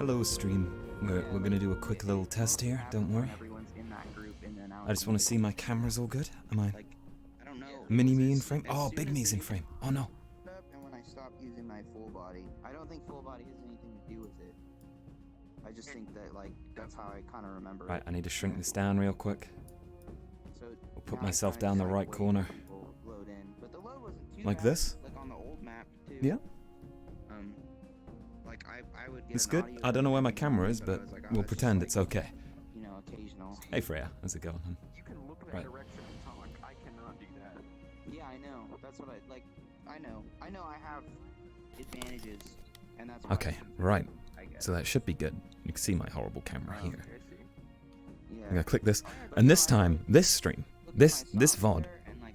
Hello, stream. We're gonna do a quick little test here. Don't worry. I just want to see my camera's all good. Am I? Mini me in frame? Oh, big me's in frame. Oh no. And when I stop using my full body, I don't think full body has anything to do with it. I just think that like that's how I kind of remember. Right, I need to shrink this down real quick. So I'll put myself down the right corner. Like this? Like on the old map too. Yeah. Like I would get It's good. I don't know where my camera is, but we'll pretend it's okay. You know, occasional. Hey Freya, how's it going? You can look in that direction and talk. I cannot do that. Yeah, I know. That's what I like. I know I have advantages, and that's why Okay, right. So that should be good. You can see my horrible camera here. Yeah. I'm gonna click this, and this time, this stream, this VOD,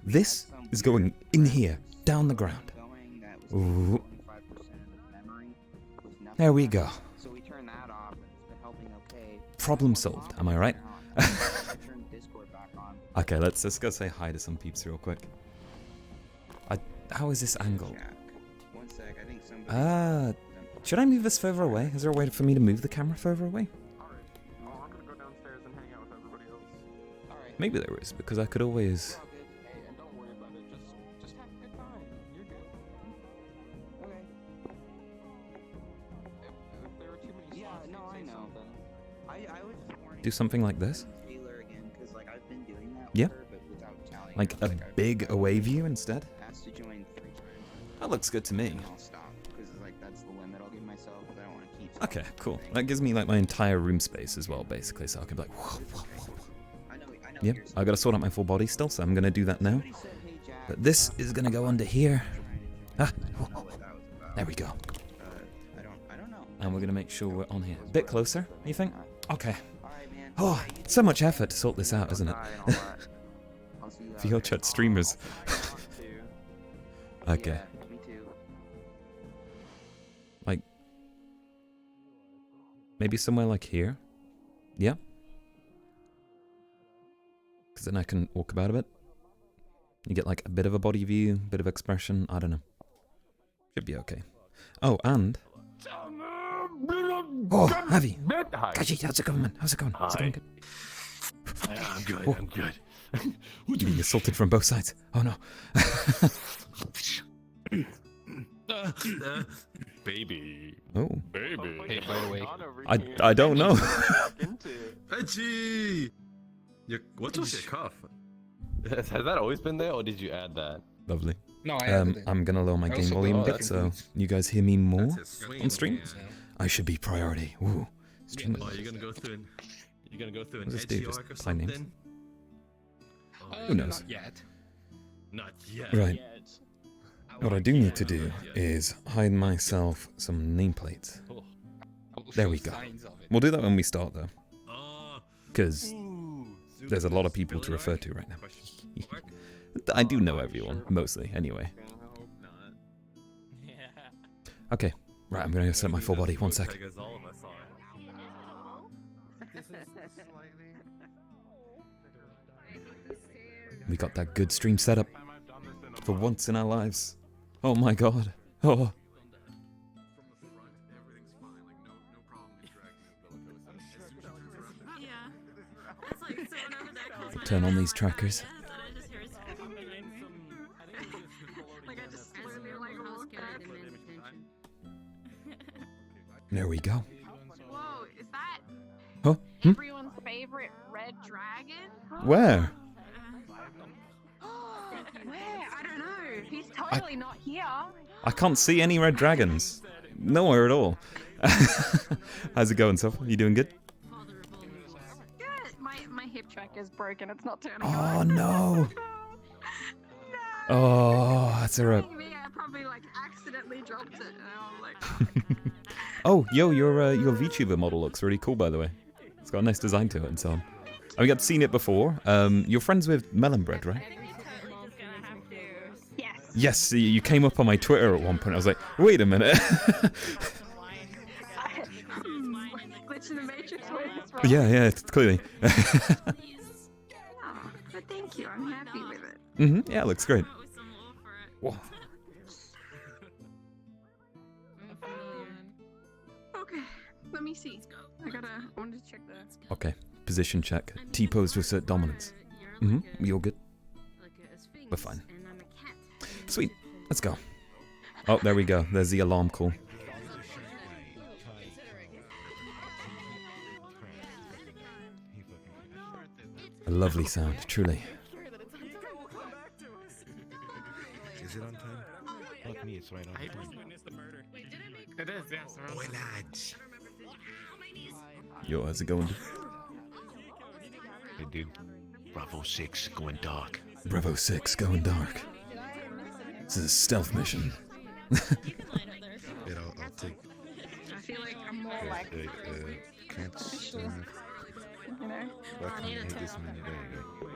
this is going in here, down the ground. Ooh. There we go. So we turn that off, and it's been helping okay. Problem solved, am I right? Okay, let's go say hi to some peeps real quick. How is this angle? One sec, I think somebody Should I move this further away? Is there a way for me to move the camera further away? Alright. Oh, I'm gonna go downstairs and hang out with everybody else. Alright. Maybe there is, because I could always... Hey, and don't worry about it. Just have a good time. You're good. Okay. If there are too many Yeah, slots, no, you I say know. something. I was just warning Do something like this? Taylor again, because like I've been doing that Yeah. with her, but without telling Like her, a I've big away view instead? asked to join 3 times. That looks good to me. And I'll stop, because like that's the limit I'll give myself, but I don't want to keep Okay, cool. That gives me like my entire room space as well, basically, so I can be like... Whoa, whoa, whoa. I know Yep, I gotta sort out my full body still, so I'm gonna do that now. But this is gonna go under here. Ah, there we go. I don't know. And we're gonna make sure we're on here. A bit closer, you think? Okay. Alright, man. Oh, so much effort to sort this out, isn't it? VRChat streamers. Okay. Yeah, me too. Like, maybe somewhere like here? Yeah? Because then I can walk about a bit. You get like a bit of a body view, a bit of expression, I don't know. Should be okay. Oh, and... Oh, Avi! Hi. Kaji, how's it going, man? How's it going? How's it going? Good? I'm good. Oh. I'm good. You're being assaulted from both sides. Oh no. Baby. Oh. Baby. Hey, by the way, I don't know. Hey, what was your cough? Has that always been there, or did you add that? Lovely. no, I added it. I'm gonna lower my I game also volume a got bit so you guys hear me more That's his swing. on stream. So, I should be priority. Ooh. Stream. Oh, you're gonna go through an What does this do? edgy Just arc or play names? something? Who knows? Not yet. Not yet. Right. What I do need to do is hide myself some nameplates. I will There show we go. signs of it. We'll do that when we start though, Oh, because ooh, there's a lot of people to Billy refer arc? to right now. Question mark? I do know everyone, mostly, anyway. Not. Okay, right, I'm gonna set my full body, one sec. Because all of us are. We got that good stream setup for once in our lives. Oh my god. Oh. Turn on these trackers. There we go. Whoa, is that Huh? everyone's favorite red dragon? Where? Where? I don't know. He's totally not here. I can't see any red dragons. Nowhere at all. How's it going, Soph? You doing good? Good. My hip track is broken. It's not turning Oh on. no. No. Oh, that's a rip. Me, I probably like accidentally dropped it, and I'm like, Oh, yo, your VTuber model looks really cool, by the way. It's got a nice design to it and so on. I mean, I've seen it before. You're friends with Melon Bread, right? yes. Yes, you came up on my Twitter at one point. I was like, wait a minute. Glitch in the matrix. Where is this yeah, clearly. Oh, but thank you. I'm happy with it. Yeah, it looks great. Whoa. Okay. Let me see. I wanted to check the. Okay, position check. T-pose to assert dominance. You're good. We're fine. Sweet, let's go. Oh, there we go. There's the alarm call. A lovely sound, truly. Is it on time? Fuck me, it's right on time. It is, yes. Boy, lads. Yo, how's it going? Hey, dude. Bravo 6 going dark. Bravo 6 going dark. This is a stealth mission. Wait, I'll take. I feel like I'm more like. Can't serve. You know? Why can't I hit this many? There you go.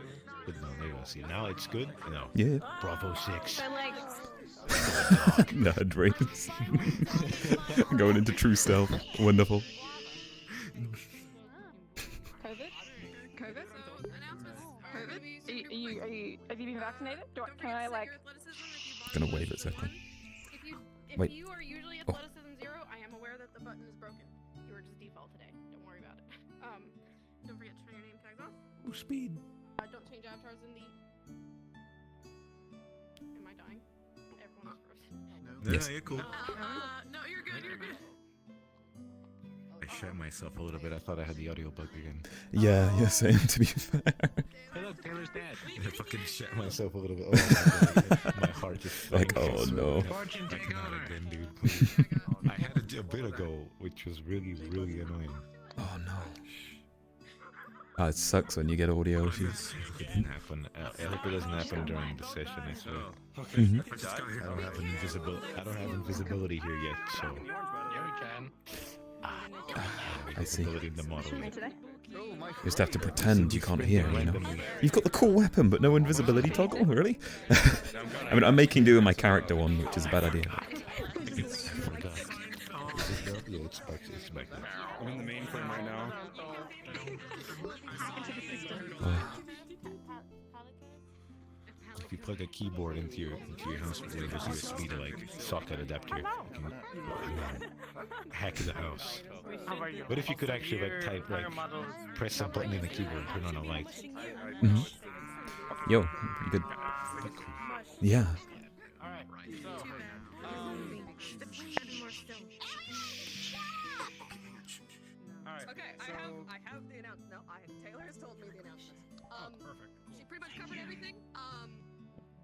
But no, there you go. See, now it's good? No. Yeah. Bravo 6. Nah, dreams. Going into true stealth. Wonderful. COVID? Have you been vaccinated? Can I like? Gonna wave it second. If Wait. you are usually athleticism 0, I am aware that the button is broken. You were just default today. Don't worry about it. Don't forget to turn your name tags off. Oh, speed. Don't change avatars in the. Am I dying? Everyone is frozen. Yes. Yeah, you're cool. No, you're good. You're good. I shot myself a little bit. I thought I had the audio bug again. Yeah, same, to be fair. Hey, look, Taylor's dead. I fucking shot myself a little bit. Oh, my God. My heart just Like, oh no. Fortune, take not again, dude. Please. I had it a bit ago, which was really, really annoying. Oh no. Ah, it sucks when you get audio issues. It didn't happen. I hope it doesn't happen during the session. I swear. Mhm. I don't have invisibility here yet, so. Yeah, we can. I see. Invisibility in the model. You just have to pretend you can't hear, you know. You've got the cool weapon, but no invisibility toggle, really? I mean, I'm making do with my character one, which is a bad idea. Yeah, it's back there. I'm in the mainframe right now. If you plug a keyboard into your house with Windows USB to like socket adapter, you can hack the house. What if you could actually like type press a button in the keyboard, turn on a light? Mhm. Yo, you good? Yeah. Okay, I have the announcement. No, Taylor has told me the announcement. Perfect. She pretty much covered everything.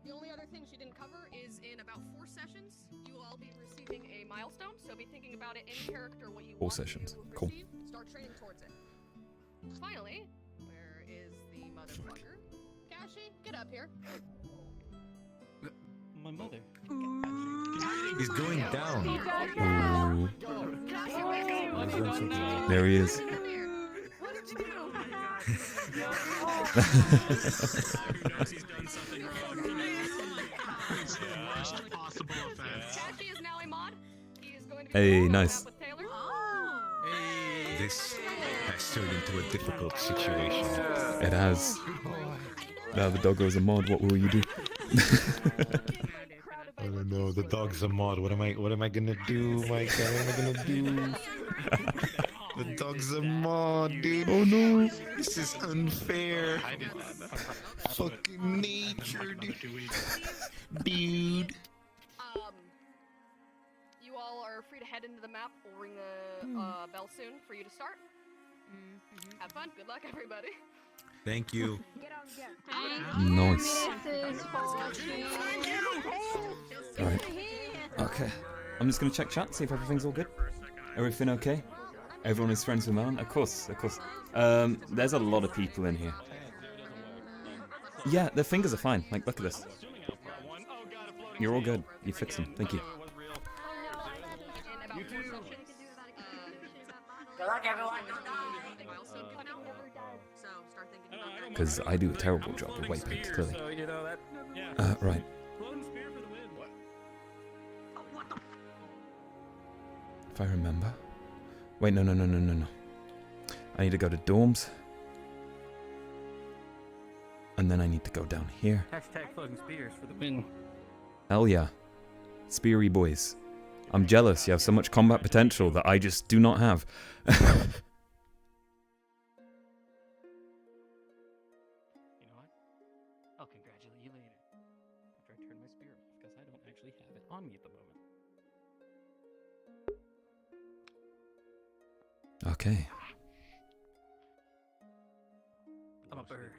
The only other thing she didn't cover is in about 4 sessions, you will all be receiving a milestone. So be thinking about it in character, what you 4 want sessions. to Cool. receive. Start training towards it. Finally, where is the motherfucker? Kashi, get up here. My mother. He's going down. Ooh. Kashi, wake up. There he is. What did you do? Kashi is now a mod. He is going to be Hey, working nice. with Taylor. This has turned into a difficult situation. It has. Now the doggo's a mod, what will you do? I don't know. The dog's a mod. What am I gonna do, Mike? What am I gonna do? The dog's a mod, dude. Oh no. This is unfair. Fucking nature, dude. Dude. You all are free to head into the map. We'll ring the bell soon for you to start. Have fun. Good luck, everybody. Thank you. Nice. Alright. Okay. I'm just gonna check chat, see if everything's all good. Everything okay? Everyone is friends with Melon? Of course, of course. There's a lot of people in here. Yeah, their fingers are fine. Like, look at this. You're all good. You fixed them. Thank you. Good luck, everyone. Because I do a terrible job of waypoint, clearly. So, you know that. Right. If I remember. Wait, no. I need to go to dorms. And then I need to go down here. Hashtag floating spears for the win. Hell yeah. Speary boys. I'm jealous. You have so much combat potential that I just do not have. You know what? I'll congratulate you later. After I turn my spear off, because I don't actually have it on me at the moment. Okay. I'm a bird.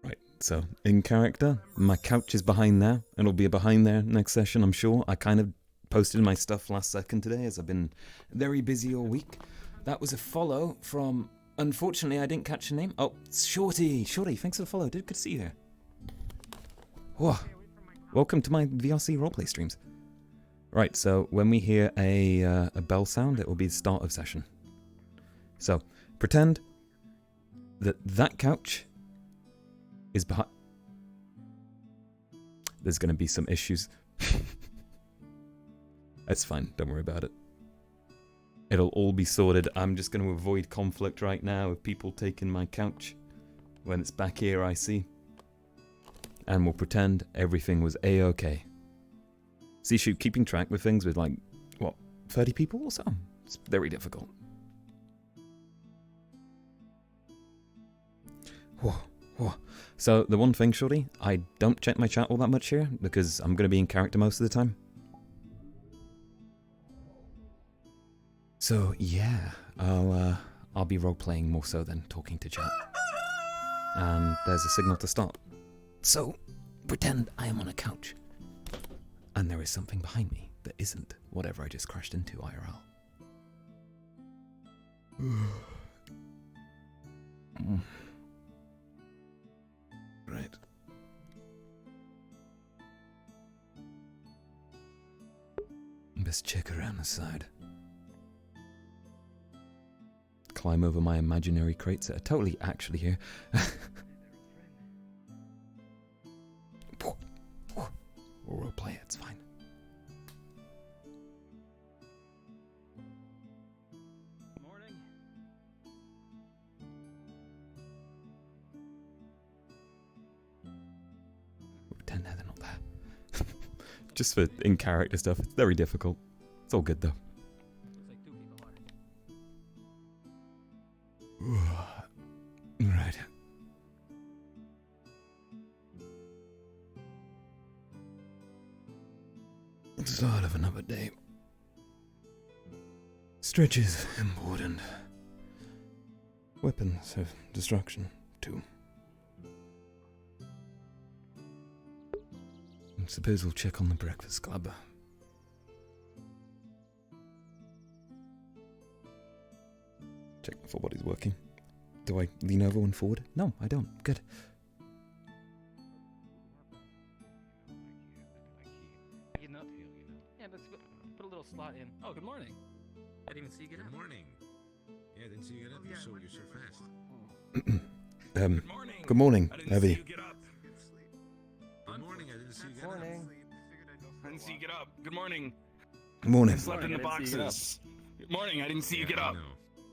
Right, so in character, my couch is behind there. It'll be behind there next session, I'm sure. I kind of posted my stuff last second today as I've been very busy all week. That was a follow from, unfortunately, I didn't catch your name. Oh, Shorty. Shorty, thanks for the follow, dude. Good to see you there. Whoa. Welcome to my VRC roleplay streams. Right, so when we hear a bell sound, it will be the start of session. So, pretend that that couch is behind... There's going to be some issues. It's fine, don't worry about it. It'll all be sorted. I'm just going to avoid conflict right now of people taking my couch. When it's back here, I see. And we'll pretend everything was A-okay. See, shoot, keeping track with things with like, what, 30 people or so? It's very difficult. Whoa, whoa. So, the one thing, Shorty, I don't check my chat all that much here, because I'm going to be in character most of the time. So, yeah, I'll be role-playing more so than talking to chat. And there's a signal to start. So, pretend I am on a couch. And there is something behind me that isn't whatever I just crashed into IRL. Right. Best check around the side. Climb over my imaginary crates that are totally actually here. We'll roleplay it, it's fine. Morning. Pretend they're not there. Just for in-character stuff, it's very difficult. It's all good though. Looks like two people are. Right. Start of another day. Stretches important. Weapons of destruction, too. I suppose we'll check on the breakfast club. Check my full body's working. Do I lean over and forward? No, I don't. Good. You know. Yeah, let's put a little slot in. Oh, good morning. I didn't even see you get up. Good morning. Yeah, I didn't see you get up. You're so fast. Good morning. Good morning, I didn't see Evie. you get up. Good morning. I didn't see you get up. I didn't see you get up. Good morning. Good morning. I slept in the boxes. Good morning. I didn't see you get up.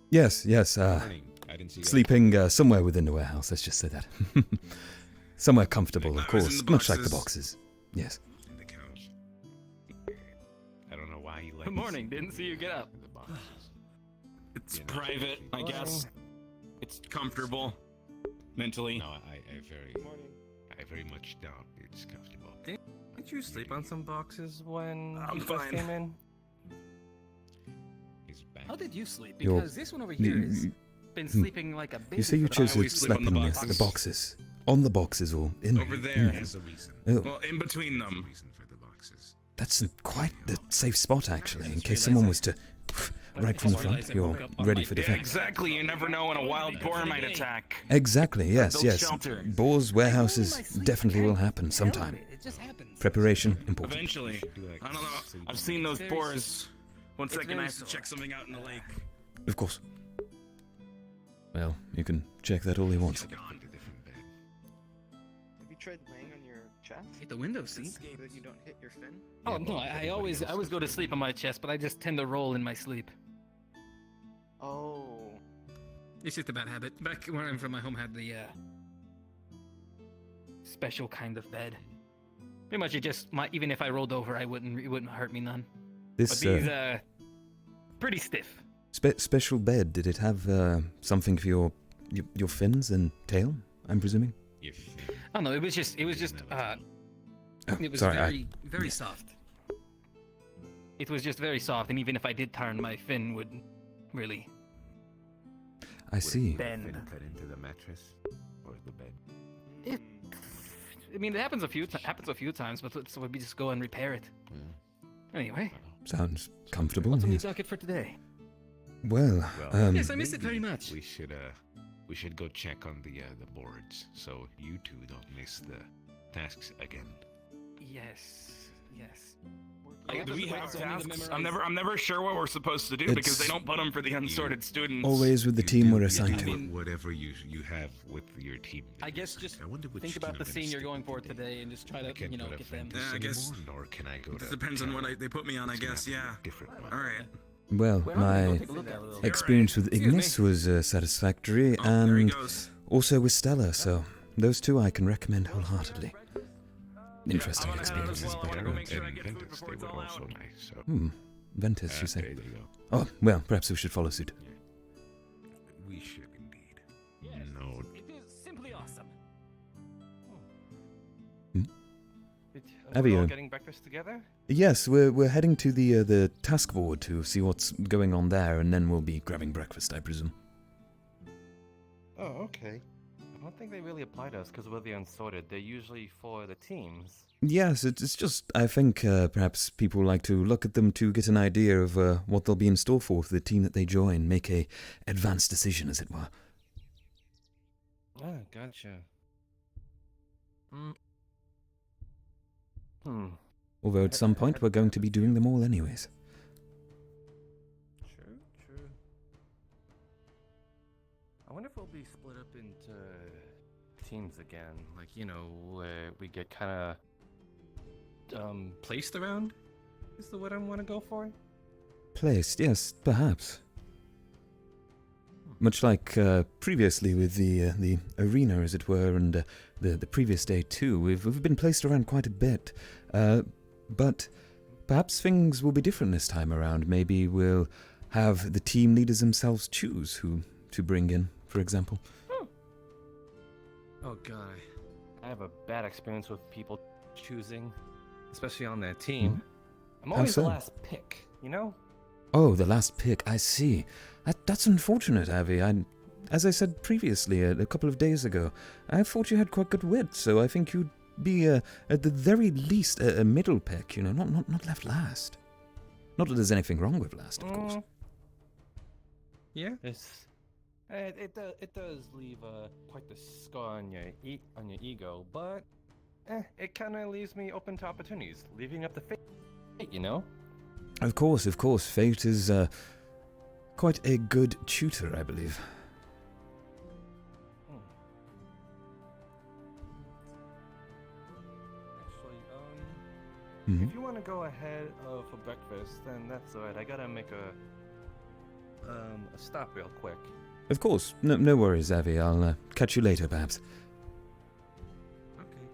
Yes, Good morning. I didn't see you get up. sleeping somewhere within the warehouse, let's just say that. Somewhere comfortable, of I was course, in the much like the boxes. boxes. Yes. In the couch. I don't know why you like. Good morning. Didn't see you get up. It's You know. private, I guess. It's comfortable. Mentally. No, I very much doubt it's comfortable. Didn't you sleep on some boxes when I'm you first fine. came in? He's back. How did you sleep? You're- Because this one over here has You been sleeping like a baby. say you for the chose past- to always sleep sleep on in the the boxes. boxes. On the boxes or in Over there. There's a reason. Oh, Well, in between them. Reason for the boxes. that's quite the safe spot, actually, in case someone was to... Right from the front, you're ready for Yeah, defense. exactly. You never know when a wild boar might attack. Exactly, yes, Build yes. shelter. Boars, warehouses definitely will happen sometime. It just happens. Preparation, important. Eventually. I don't know. I've seen those boars. One second, I have to check something out in the lake. Of course. Well, you can check that all you want. Pick a different bed. Have you tried laying on your chest? Hit the window seat. So that you don't hit your fin? Oh no, I always go to sleep on my chest, but I just tend to roll in my sleep. Oh. It's just a bad habit. Back when I'm from my home, had the special kind of bed. Pretty much, it just even if I rolled over, it wouldn't hurt me none. This But these pretty stiff. special bed, did it have something for your fins and tail, I'm presuming? Yes. Oh no, it was just it was sorry, very soft. It was just very soft, and even if I did turn, my fin would really I see. bend. Cut into the mattress or the bed. I mean, it happens a few times, but so we just go and repair it. Anyway, Sounds comfortable. what's on the Yes. docket for today? Well, Yes, I miss it very maybe much. We should go check on the boards so you two don't miss the tasks again. Yes. Do we have tasks? I'm never sure what we're supposed to do because they It's- don't put them for the unsorted students. always with the You team do- we're you assigned do to. whatever you have with your team. I guess just I wonder which think team about I'm the gonna scene you're stick going for with today and just try to, I can't go to get them. Ventus Yeah, I guess- anymore, or can I go It to depends on what Channel? they put me on, I It's gonna guess. have to be Yeah. a different one. All right. Well, my experience with Excuse me. Ignis was satisfactory, Oh, there he and goes. also with Stella, so those two I can recommend wholeheartedly. Interesting I'm gonna have experiences, as well. I but wanna go make sure I And get food Ventus, before they it's were all also out. nice. So. Ventus, you Okay, say? there you go. Oh, well, perhaps we should follow suit. We should indeed. Yes, No. it is simply awesome. Have Are we you- all getting breakfast together? Yes, we're heading to the task board to see what's going on there, and then we'll be grabbing breakfast, I presume. Oh, okay. I don't think they really apply to us because we're the unsorted. They're usually for the teams. Yes, it's just, I think perhaps people like to look at them to get an idea of what they'll be in store for the team that they join, make a advanced decision, as it were. Ah, gotcha. Although at some point we're going to be doing them all anyways. True. I wonder if we'll be split up into teams again. Like, where we get kind of placed around? Is the word I want to go for? Placed, yes, perhaps. Much like previously with the arena, as it were, and the previous day too, we've been placed around quite a bit. But perhaps things will be different this time around. Maybe we'll have the team leaders themselves choose who to bring in, for example. Oh god, I have a bad experience with people choosing, especially on their team. I'm How always so? the last pick, you know? Oh, the last pick, I see. That's unfortunate, Avi. As I said previously, a couple of days ago, I thought you had quite good wit, so I think you'd be, at the very least, a middle pick, not left last. Not that there's anything wrong with last, of course. Yeah. It does leave quite the scar on your ego, but it kind of leaves me open to opportunities, leaving up to fate, you know? Of course, fate is, quite a good tutor, I believe. Actually, Mhm. if you want to go ahead for breakfast, then that's alright. I gotta make a stop real quick. Of course, no worries, Avi. I'll catch you later, perhaps. Okay,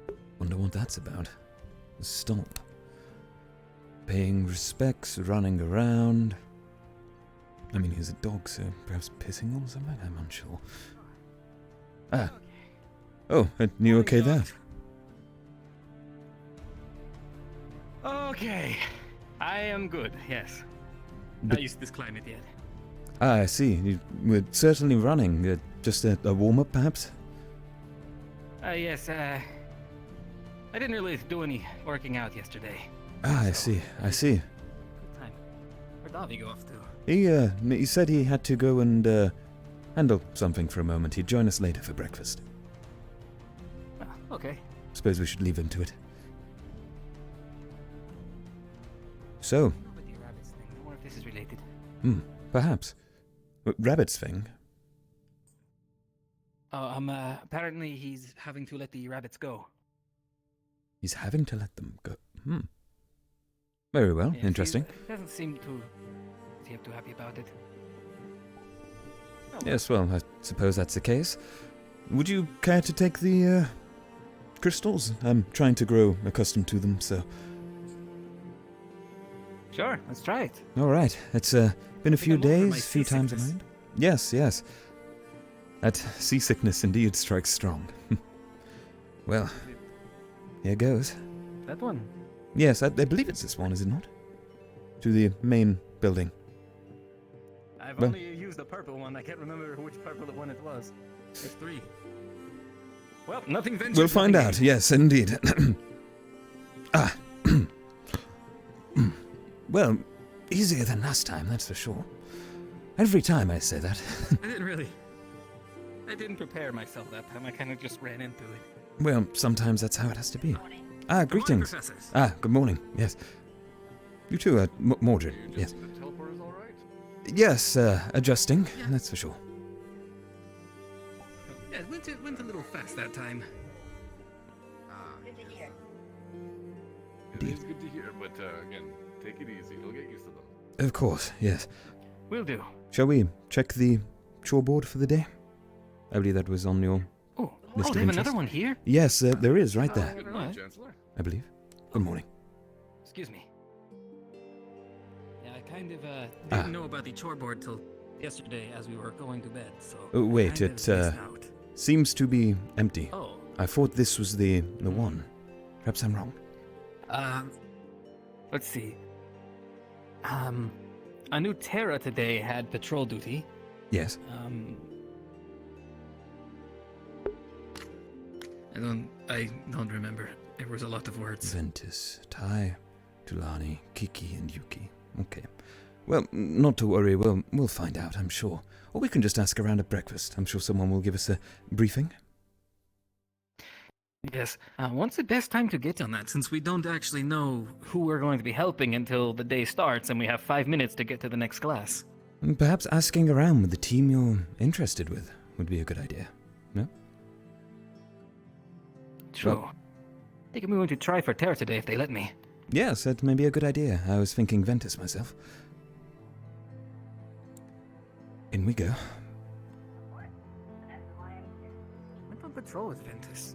cool. Wonder what that's about. Stop. Paying respects, running around. I mean, he's a dog, so perhaps pissing or something? I'm unsure. Ah. Oh, you okay there? Okay, I am good. Yes. But- Not used to this climate yet. Ah, I see. You were certainly running. Just a warm-up, perhaps? Yes. I didn't really do any working out yesterday. Ah, I see. Good time. Where'd Avi go off to? He said he had to go and handle something for a moment. He'd join us later for breakfast. Oh, okay. Suppose we should leave him to it. So, With the rabbits thing, I wonder if this is related. perhaps. Rabbit's thing. Oh, apparently he's having to let the rabbits go. He's having to let them go. Very well, Yes, interesting. He doesn't seem too happy about it. Yes, well, I suppose that's the case. Would you care to take the, crystals? I'm trying to grow accustomed to them, so... Sure, let's try it. Alright, it's, been a few I'm over my days, few times seasickness. around. Yes, yes. That seasickness indeed strikes strong. Well, here goes. That one. Yes, I believe it's this one, is it not? To the main building. I've Well- only used the purple one. I can't remember which purple one it was. There's 3. Well, nothing ventured. We'll find nothing out, yes, indeed. Ah. Well, easier than last time, that's for sure. Every time I say that. I didn't prepare myself that time. I kind of just ran into it. Well, sometimes that's how it has to be. Ah, Good morning, greetings. professors. Ah, good morning, yes. You too, Mordred, yes. The teleporter's all right? Yes, adjusting, that's for sure. Yeah, it went a little fast that time. It is good to hear, but again, take it easy. You'll get used to them. Of course, yes. Will do. Shall we check the chore board for the day? I believe that was on your... Oh, List of they have interest. another one here? Yes, there is, right there, Good morning, Alright. Chancellor. I believe. Good morning. Excuse me. Yeah, I kind of Ah. didn't know about the chore board till yesterday as we were going to bed, so... Oh, wait, kind of it, missed out. Seems to be empty. Oh, I thought this was the one. Perhaps I'm wrong. let's see. I knew Terra today had patrol duty. Yes. I don't remember. There was a lot of words. Ventus, Tai, Tulani, Kiki and Yuki. Okay. Well, not to worry, we'll find out, I'm sure. Or we can just ask around at breakfast. I'm sure someone will give us a briefing. Yes. When's the best time to get on that, since we don't actually know who we're going to be helping until the day starts and we have 5 minutes to get to the next class? Perhaps asking around with the team you're interested with would be a good idea. No? True. Well- I think I'm going to try for Terra today if they let me. Yes, that may be a good idea. I was thinking Ventus myself. In we go. Went on patrol with Ventus.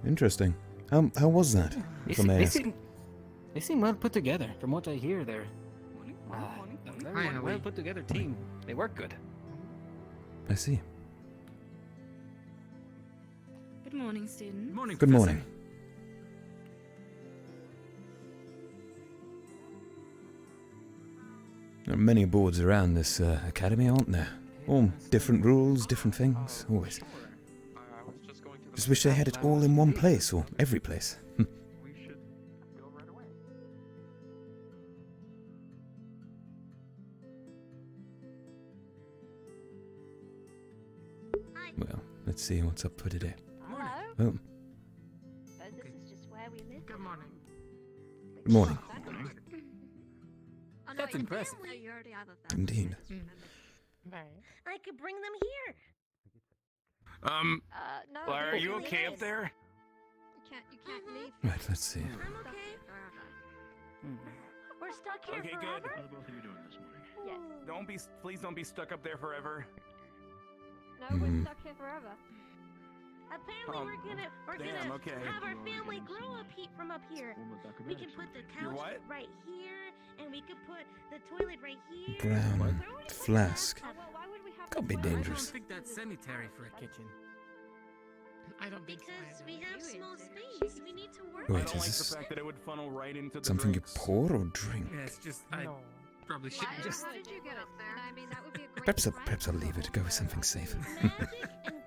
Interesting. How was that? They, If I may they ask. seem well put together. From what I hear, they're a very well put together team. They work good. I see. Good morning, students. Morning, Good Professor. morning. There are many boards around this academy, aren't there? All different rules, different things, always. I was just going to Just wish they had it all in one place, or every place. We should go right away. Well, let's see what's up for today. Hello. Oh, Suppose this is just where we live. Good morning. good morning. Oh, no, That's wait, impressive. so you already have a Indeed. I could bring them here. No. Well, are it you really okay up is. there? You can't leave. Right, let's see. I'm okay. We're stuck here Okay, forever. good. Both of you doing this morning? Yes. Please don't be stuck up there forever. No, Mhm. we're stuck here forever. Apparently Oh, we're damn, gonna okay. have our family grow up from up here. We can put the Your couch what? right here, and we could put the toilet right here. Brown flask. Well, why would we have Could be to worry? dangerous. think that's sanitary for a kitchen. Because we have small space. We need to work. Wait, I is don't like this the fact that it would funnel right into the something you drinks. pour or drink? Yeah, it's just I probably shouldn't Why- just. How did you get up there? I mean, that would be a great Perhaps I'll leave it. Go with something safe. Magic and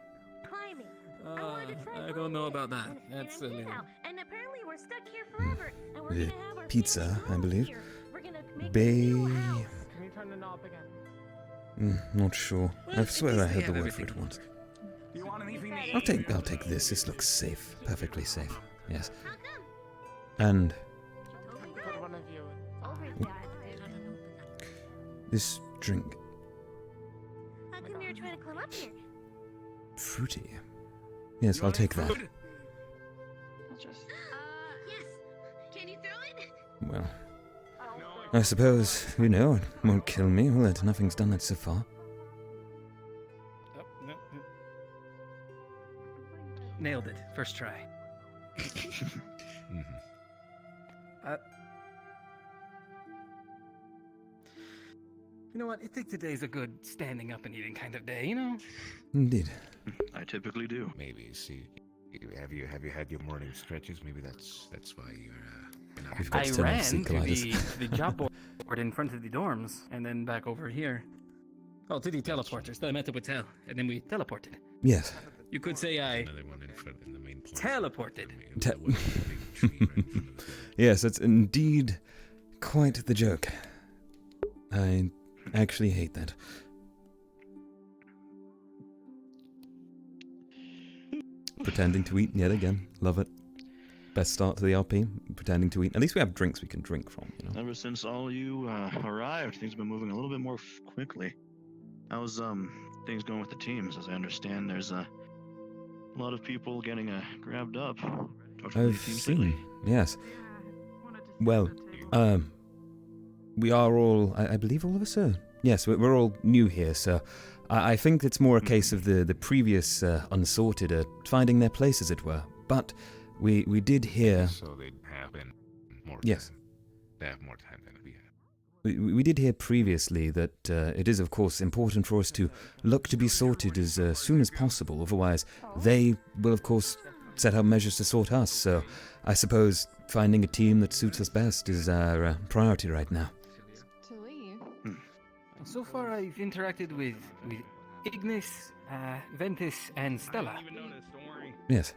climbing. I wanted to try I don't know both. about that. And That's here a I am little. now. And apparently we're stuck here forever. And we're The gonna have our pizza, family I grow up believe. here. We're gonna make a Bay. new house. Can you turn the knob again? Not sure. Well, I at swear least I they heard the have word for it everything. once. You want anything to eat? I'll take this. This looks safe. Perfectly safe. Yes. How come? And Put one of you. Over his dad. this drink. How come you're trying to climb up here? Fruity. Yes, You I'll want take that. food? Yes. Can you throw it? Well, No, I suppose, it won't kill me, will it? Nothing's done that so far. Nailed it. First try. Mhm. You know what? I think today's a good standing up and eating kind of day, you know? Indeed. I typically do. Maybe. See, have you had your morning stretches? Maybe that's why you're not. We've got I to turn off ran seat to colliders. the job board in front of the dorms, and then back over here. Oh, to the teleporters that I met up with Tel, and then we teleported. Yes. You could say I Another one in front in the main point. teleported. Yes, it's indeed quite the joke. I actually hate that. Pretending to eat yet again. Love it. Best start to the RP. Pretending to eat. At least we have drinks we can drink from, you know. Ever since all you arrived, things have been moving a little bit more quickly. How's things going with the teams? As I understand, there's a lot of people getting grabbed up. I've seen. Yes. Well, we are all. I believe all of us are. Yes, we're all new here, so I think it's more a case of the previous unsorted finding their place, as it were. But we did hear. So they have been more. Yes. They have more time than we have. We did hear previously that it is, of course, important for us to look to be sorted as soon as possible. Otherwise, they will, of course, set out measures to sort us. So I suppose finding a team that suits us best is our priority right now. To leave? So far, I've interacted with Ignis, Ventus, and Stella. Yes.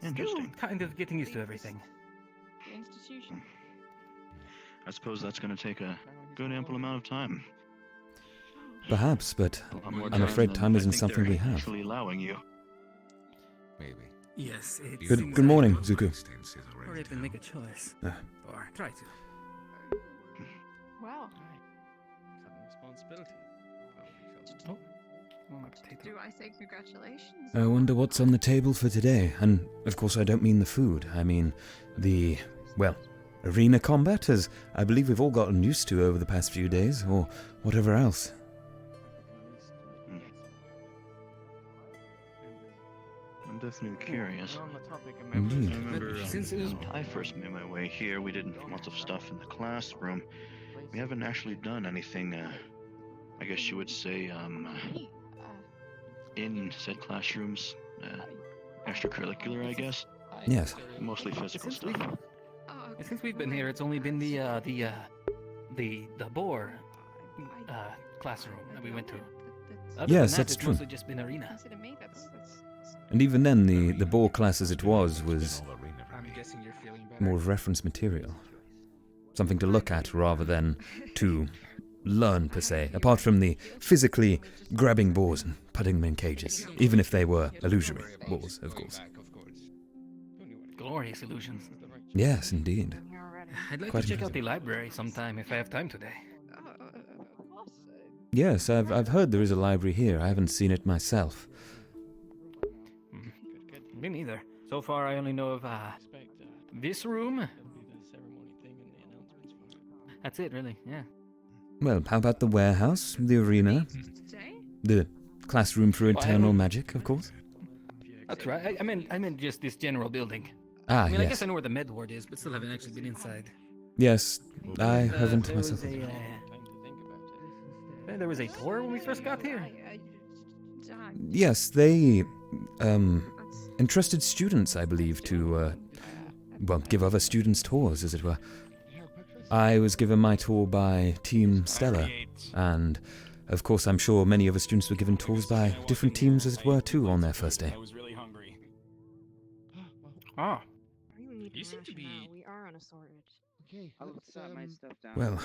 Interesting. Still kind of getting used to everything. The institution. I suppose that's going to take a good ample amount of time. Perhaps, but A lot more I'm afraid than time I isn't think something they're we have. Actually allowing you. Maybe. Yes, it You Good seems morning, like- Zuko. Or even make a choice. Or try to. Wow. Responsibility. Oh, my potato. Do I say congratulations? I wonder what's on the table for today. And, of course, I don't mean the food. I mean the, well, arena combat, as I believe we've all gotten used to over the past few days, or whatever else. I'm definitely curious. We're on the topic of I Indeed. remember Since it was- when I first made my way here, we did lots of stuff in the classroom. We haven't actually done anything, I guess you would say, in said classrooms. Extracurricular, I guess. Yes. Mostly physical Since stuff. Since we've been here, it's only been the boar classroom that we went to. Other Yes, than that, that's it's true. mostly just been arena. Consider me. That's And even then, the ball class as it was I'm guessing you're feeling better. more of reference material. Something to look at rather than to learn, per se, apart from the physically grabbing boars and putting them in cages, even if they were illusory boars, of course. Glorious illusions. Yes, indeed. I'd like Quite to check out impressive. the library sometime if I have time today. of course. Yes, I've heard there is a library here. I haven't seen it myself. Me neither. So far, I only know of this room. That's it, really. Yeah. Well, how about the warehouse, the arena, Today? the classroom for Well, I eternal don't- magic, of course? That's right. I meant just this general building. Ah, I mean, I yes. guess I know where the med ward is, but still haven't actually been inside. Yes, I haven't There was myself. there was a tour when we first got here. Yes, they entrusted students, I believe, to well, give other students tours, as it were. I was given my tour by Team Stella, and of course, I'm sure many other students were given tours by different teams, as it were, too, on their first day. I was really hungry. Ah. You seem to be. We are unassorted. Okay, I'll set my stuff down. Well,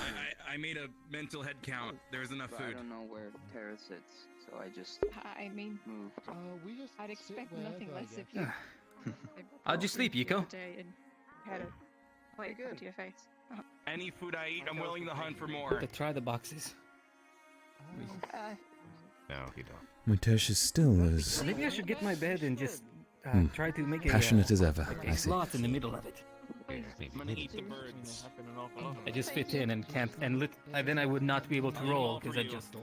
I made a mental head count. There's enough But I food. don't know where Tara sits, so I just I mean, moved. We just I'd sit expect wherever, nothing I less if guess. you. How'd you sleep, Yiko? Had a plate put to your face. Any food I eat, I'm willing to hunt for more. To try the boxes. No, you don't. my Tertius still as Maybe I should get my bed and just try to make passionate as ever, a I see. slot in the middle of it. I'm gonna eat the birds. I just fit in and can't, and then I would not be able to roll because I just.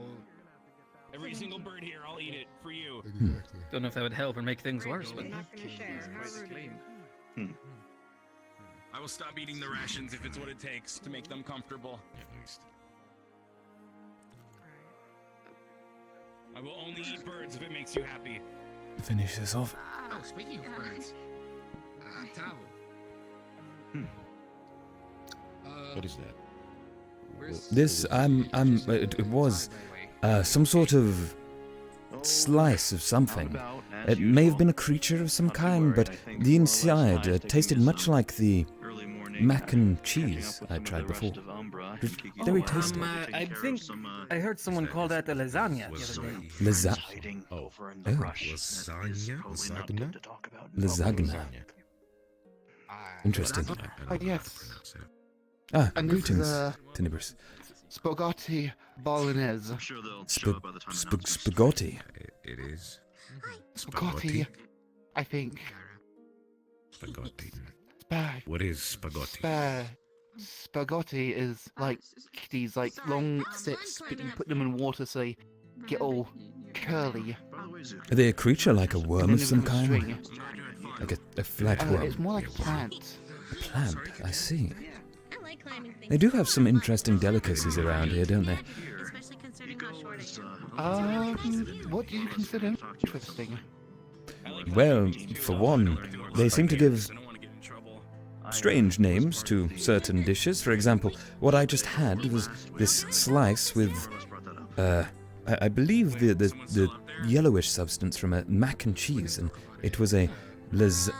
Every single bird here, I'll eat it for you. Exactly. Don't know if that would help or make things worse, but I'm not gonna share. How rude. I will stop eating the rations if it's what it takes to make them comfortable. At least. I will only eat birds if it makes you happy. Finish this off. Oh, speaking of birds. Towel. What is that? This, it was some sort of slice of something. It may have been a creature of some kind, but the inside tasted much like the mac and cheese I tried before. It was very tasty. I think I heard someone call that a lasagna the other day. Lasagna. Oh. Lasagna? Lasagna? Lasagna. Interesting. Yes. Ah, And greetings, this is, Tenebris. Spaghetti bolognese. Spaghetti. It is. Spaghetti, I think. Spaghetti. What is spaghetti? Spaghetti is like these long sticks, but you put them in water so they get all curly. Are they a creature like a worm And of then some with a kind? string. Like a flatworm? It's more like a plant. A plant, I see. They do have some interesting delicacies around here, don't they? What do you consider interesting? Well, for one, they seem to give strange names to certain dishes. For example, what I just had was this slice with, I believe the yellowish substance from a mac and cheese, and it was a lasagna.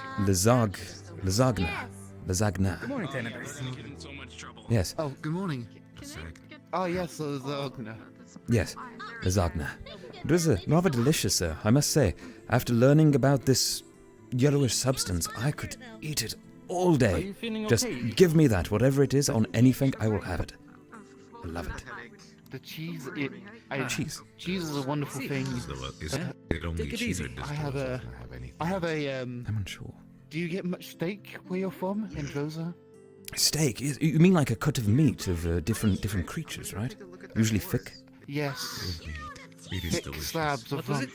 Good morning, Tenebris. Yes. Oh, good morning. Oh, yes, lasagna. Yes, lasagna. It was rather delicious, sir, I must say. After learning about this yellowish substance, I could eat it all Are day. you feeling Just okay? give me that, whatever it is, on anything, I will have it. I love it. The cheese, Cheese. Cheese is a wonderful thing. It only Take it easy. cheese or does I it have also a- have anything? I have a, I'm unsure. do you get much steak where you're from, in Rosa? Steak? You mean like a cut of meat of different creatures, right? Usually thick? Yes. It is Thick delicious. slabs of rump.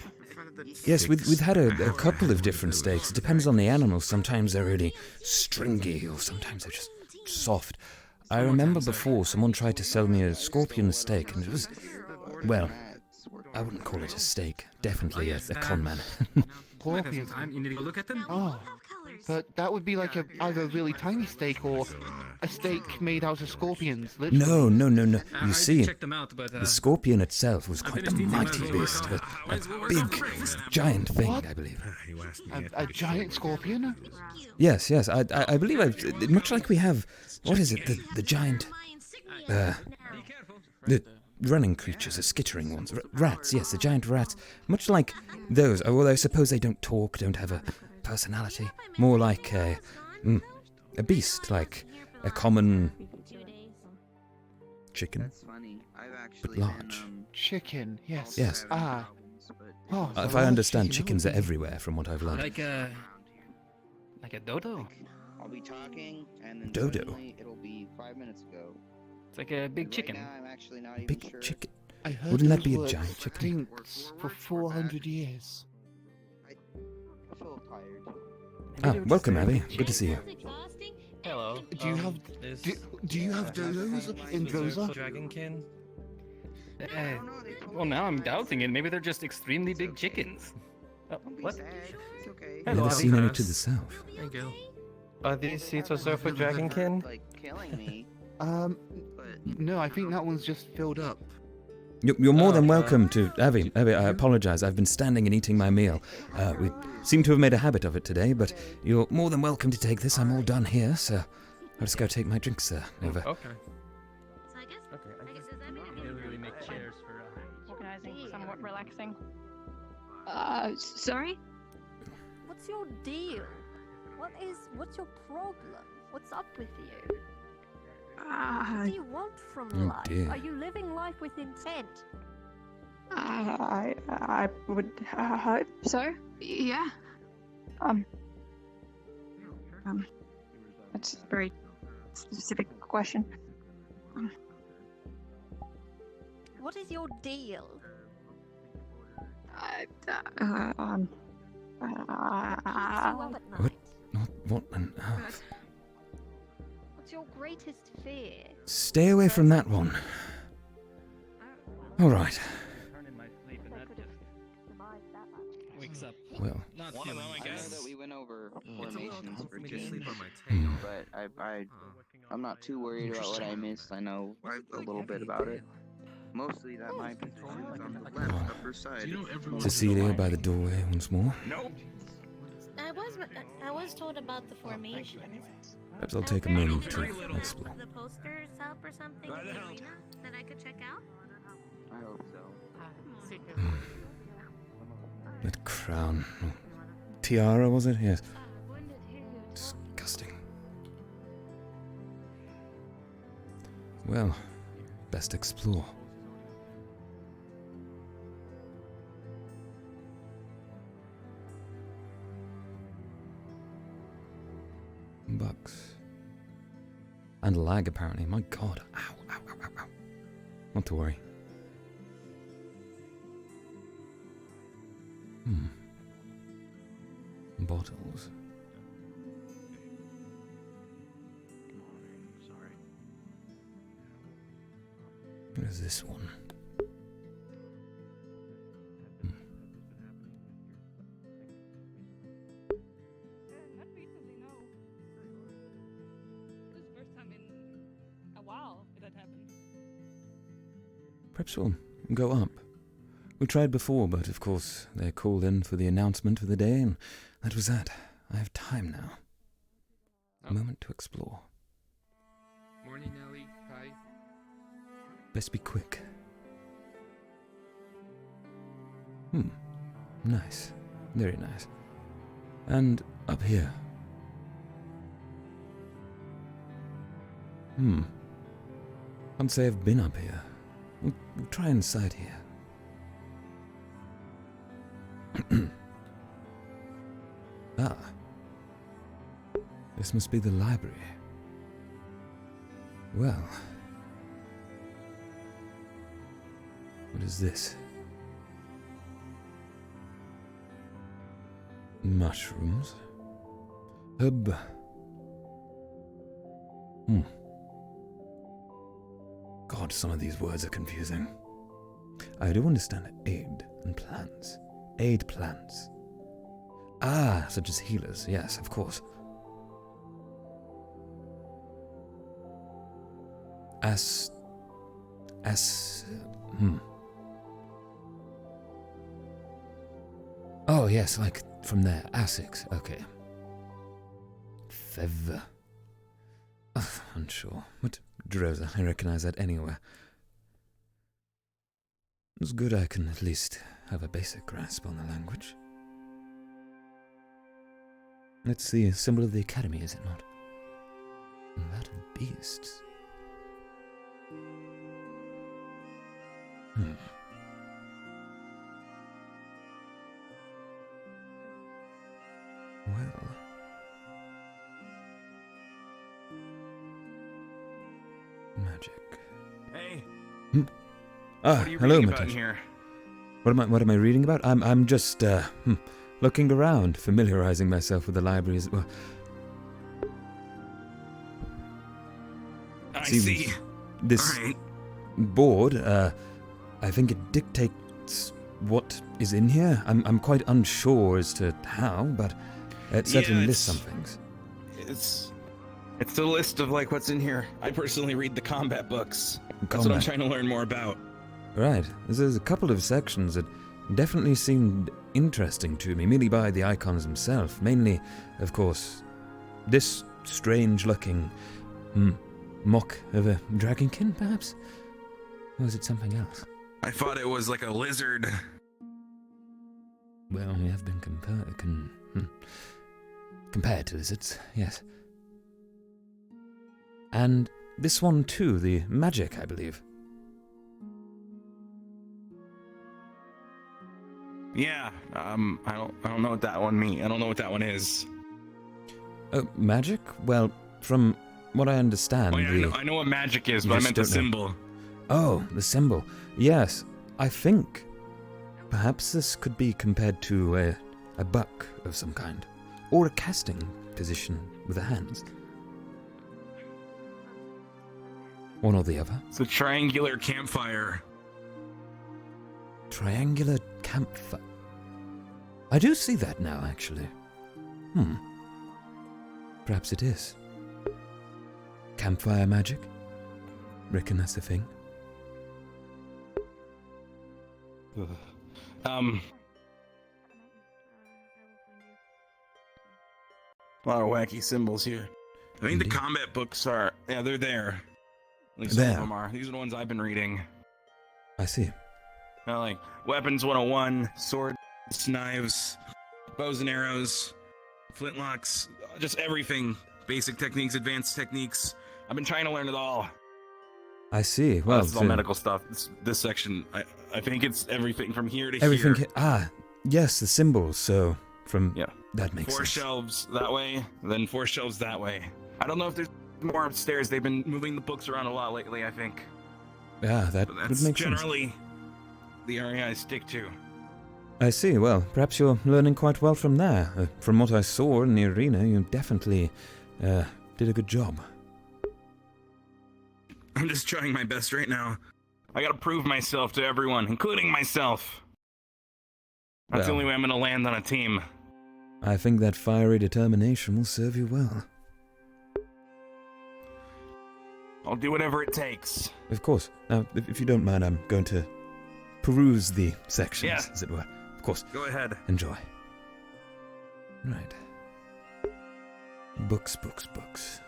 Yes, we've had a couple of different steaks. It depends on the animal. Sometimes they're really stringy, or sometimes they're just soft. I remember before someone tried to sell me a scorpion steak, and it was, well, I wouldn't call it a steak. Definitely a con man. Scorpions. You need to go look at them? Oh. But that would be like either a really tiny steak or a steak made out of scorpions, literally. No. I You see, checked them out, but the scorpion itself was quite a finished eating mighty mine. beast, a big, giant thing, I believe. You asked me A giant scorpion? Yes, I believe much like we have, what is it, the giant, the running creatures, the skittering ones, rats, yes, the giant rats, much like those, although I suppose they don't talk, don't have a personality, more like a beast, like a common chicken, That's funny. I've actually but large. Chicken, yes. Yes. Ah. Oh, If a I large understand, chicken, chickens that are would be- everywhere, from what I've learned. like a dodo. I'll be talking, and then Dodo. suddenly it'll be 5 minutes ago. It's like a big Right chicken. now, I'm actually not even Big sure. chicken. I heard Wouldn't that those be a were giant chicken? extinct for 400 years. I feel tired. Ah, welcome, Abby. Good to see you. Hello. Do you have do you have dodos in Rosa? Dragonkin? Well, now I'm doubting it. Maybe they're just extremely big chickens. Oh, Don't be what? sad. It's okay. I've never seen any to the south. Thank you. Are these seats reserved for Dragonkin? Like killing me, Um, but no, I think that one's just filled up. You're more than welcome to... Abby, I apologize. I've been standing and eating my meal. We seem to have made a habit of it today, but you're more than welcome to take this. I'm all done here, so I'll just go take my drink, sir. Over. Okay. Really make chairs for. Organizing, somewhat relaxing. Sorry? What's your deal? What's your problem? What's up with you? What do you want from Oh, life? dear. Are you living life with intent? I would hope so. Yeah. That's a very specific question. What is your deal? What on earth? What's your greatest fear? Stay away from that one. Alright. Wakes up. Well. Not One of them, I feeling guess. good. That we went over It's a little formations tough for for me to teams, sleep on my tail. but I'm not too worried about what I missed. I know a little bit about it. Mostly that my position is on the left upper side. Cecilia by the doorway once more. Nope. I was told about the formations. Perhaps I'll take a moment to explore. The posters up or something in the arena that I could check out? I hope so. That crown. Tiara, was it? Yes. Disgusting. Well, best explore. Bugs. And lag, apparently. My god. Ow, ow, ow, ow, ow. Not to worry. Bottles. Sorry. What is this one? Not recently, no. This is the first time in a while that happened. Perhaps we'll go up. We tried before, but of course they called in for the announcement for the day, and that was that. I have time now. A moment to explore. Morning, Ellie. Hi. Best be quick. Nice. Very nice. And up here. Can't say I've been up here. We'll try inside here. Ah. This must be the library. Well. What is this? Mushrooms. God, some of these words are confusing. I do understand aid and plants. Aid plants. Ah, such as healers, yes, of course. Oh, yes, like from there. Asics, okay. Fev. Unsure. What? Droza, I recognize that anywhere. It's good I can at least have a basic grasp on the language. It's the symbol of the Academy, is it not? And that of beasts. Well. Magic. Hey. Ah, what are you hello, reading about in Matash. here? What am I reading about? I'm just looking around, familiarizing myself with the library as well. I see. This board, I think it dictates what is in here. I'm quite unsure as to how, but it certainly lists some things. It's the list of like what's in here. I personally read the combat books. That's what I'm trying to learn more about. Right. There's a couple of sections that definitely seemed interesting to me, merely by the icons themselves. Mainly, of course, this strange-looking mock of a Dragonkin, perhaps? Or was it something else? I thought it was like a lizard. Well, we have been compared to lizards, yes. And this one too, the magic, I believe. Yeah, I don't know what that one means. I don't know what that one is. Magic? Well, from what I understand, I know what magic is, but I meant the symbol. Oh, the symbol. Yes, I think Perhaps this could be compared to a buck of some kind, or a casting position with the hands. One or the other. It's a triangular campfire. Triangular campfire. I do see that now, actually. Perhaps it is. Campfire magic? Reckon that's a thing? A lot of wacky symbols here. I think the combat books are, yeah, they're there. At least some of them are. These are the ones I've been reading. I see. Like Weapons 101, swords, knives, bows and arrows, flintlocks, just everything. Basic techniques, advanced techniques. I've been trying to learn it all. I see. Well, that's all medical stuff. This section, I think it's everything from here to everything here. Yes, the symbols. So from that makes sense. 4 shelves that way, then 4 shelves that way. I don't know if there's more upstairs. They've been moving the books around a lot lately, I think. Yeah, that But would that's make sense. generally the area I stick to. I see. Well, perhaps you're learning quite well from there. From what I saw in the arena, you definitely did a good job. I'm just trying my best right now. I gotta prove myself to everyone, including myself. That's the only way I'm gonna land on a team. I think that fiery determination will serve you well. I'll do whatever it takes. Of course. Now, if you don't mind, I'm going to peruse the sections, as it were. Of course. Go ahead. Enjoy. Right. Books, books, books.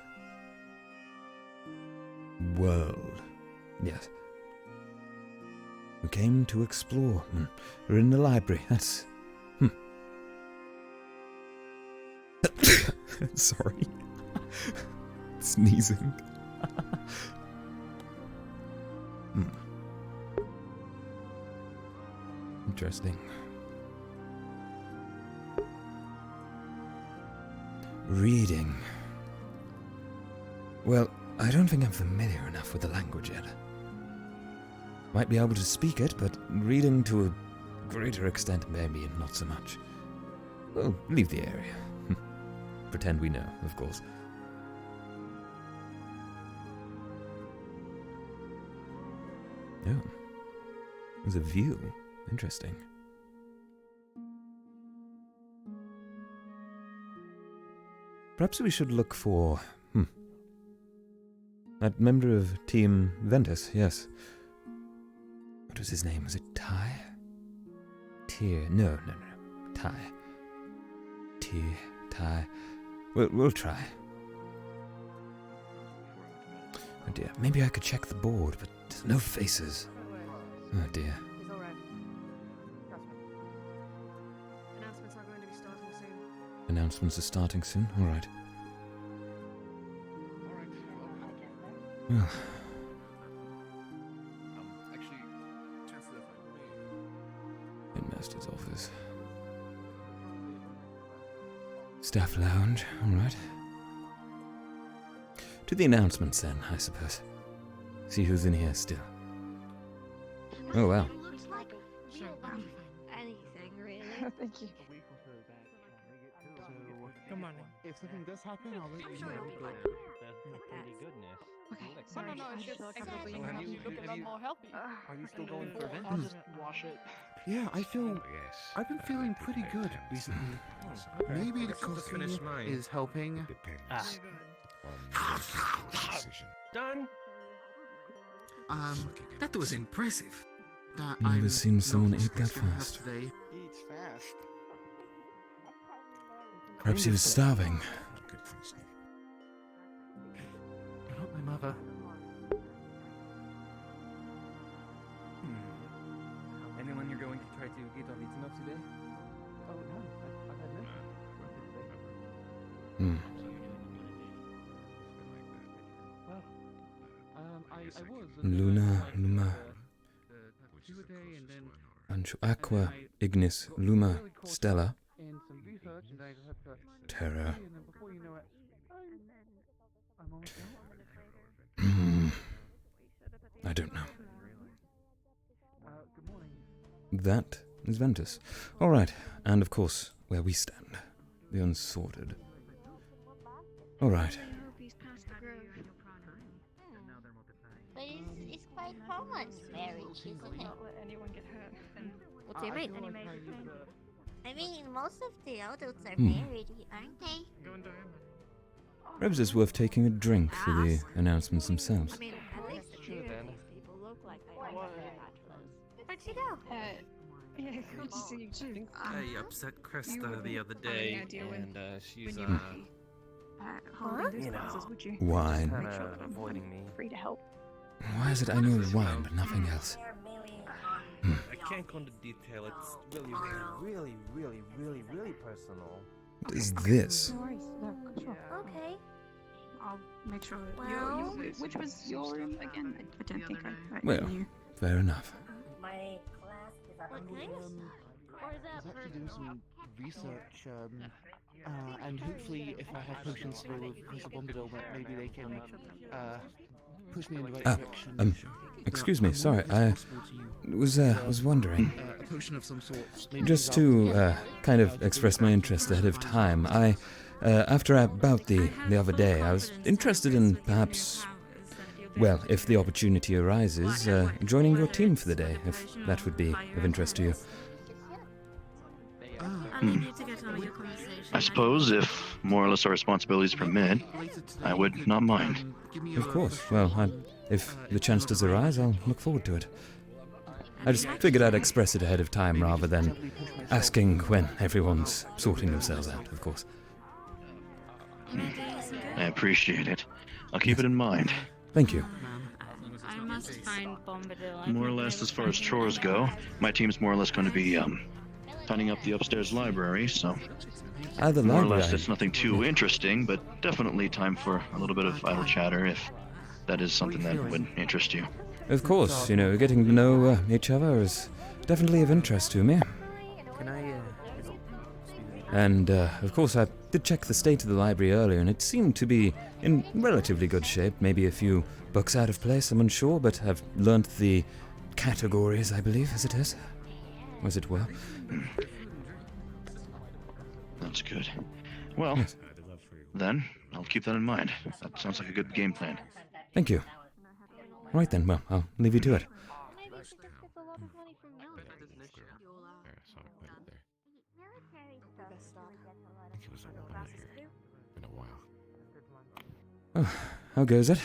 World. Yes. We came to explore. We're in the library. That's... Sorry. Sneezing. Interesting. Reading. Well, I don't think I'm familiar enough with the language yet. Might be able to speak it, but reading to a greater extent, maybe not so much. Well, leave the area. Pretend we know, of course. Oh. There's a view. Interesting. Perhaps we should look for... that member of Team Ventus, yes. What was his name? Was it Ty? Tyr. No. Ty. Ty. We'll try. Oh dear. Maybe I could check the board, but there's no faces. Oh dear. Announcements are going to be starting soon. Announcements are starting soon? Alright. Well. Headmaster's office. Staff lounge, alright. To the announcements then, I suppose. See who's in here still. Oh wow. Anything, really. Thank you. Come on. If something does happen, I'll let you know. Okay, No, sorry. it's just exactly. So have you look a lot more healthy. Are you still going for events? I'll just wash it. Yeah, I've been feeling pretty good recently. Maybe the coffee is helping. Done. That was impressive. Never seen someone eat that fast. Eats fast. Perhaps he was starving. Not my mother. Anyone you're going to try to get off eating up today? Oh no, I've had Hmm. Well, I was. Luma. Aqua, Ignis, Luma, Stella. Terra. I don't know. That is Ventus. All right, and of course, where we stand, the unsorted. All right. But it's quite common marriage, isn't it? Not let anyone get hurt. What do you mean? I mean, most of the adults are Hmm. married, aren't they? Perhaps it's worth taking a drink for the announcements themselves. I mean, at least a few of these people look like they want Where'd she go? yeah, good to see you too. I upset Krista you the other wouldn't have any day, idea and she's when you would be holding these you know, glasses, would you? Wine. Make sure that I'm avoiding me. free to help. Why is it I know wine but nothing else? I can't go into detail. It's really personal. What is this? No worries. No, sure. Okay. I'll make sure that Well- which was your room again? I don't think I Well, knew. fair enough. What kind of stuff? Or is that I was actually doing some research, and hopefully, if I have potions to roll with Crystal Bombadil, maybe they can push me in the right direction. Excuse me, sorry, I was wondering. A potion of some sort. Just to kind of express my interest ahead of time, after our bout the other day, I was interested in perhaps, well, if the opportunity arises, joining your team for the day, if that would be of interest to you. I suppose if more or less our responsibilities permit, I would not mind. Of course, well, if the chance does arise, I'll look forward to it. I just figured I'd express it ahead of time rather than asking when everyone's sorting themselves out, of course. I appreciate it. I'll keep it in mind. Thank you. I must find Bombadil. More or less, as far as chores go, my team's more or less going to be tidying up the upstairs library, so The more or library. less it's nothing too interesting, but definitely time for a little bit of idle chatter if that is something that would interest you. Of course, getting to know each other is definitely of interest to me. Can I, And, of course, I did check the state of the library earlier, and it seemed to be in relatively good shape. Maybe a few books out of place, I'm unsure, but I've learnt the categories, I believe, as it is. As it were. That's good. Well, then, I'll keep that in mind. That sounds like a good game plan. Thank you. Right then, well, I'll leave you to it. Maybe she just gets a lot of money from military. Been a while. Oh, how goes it?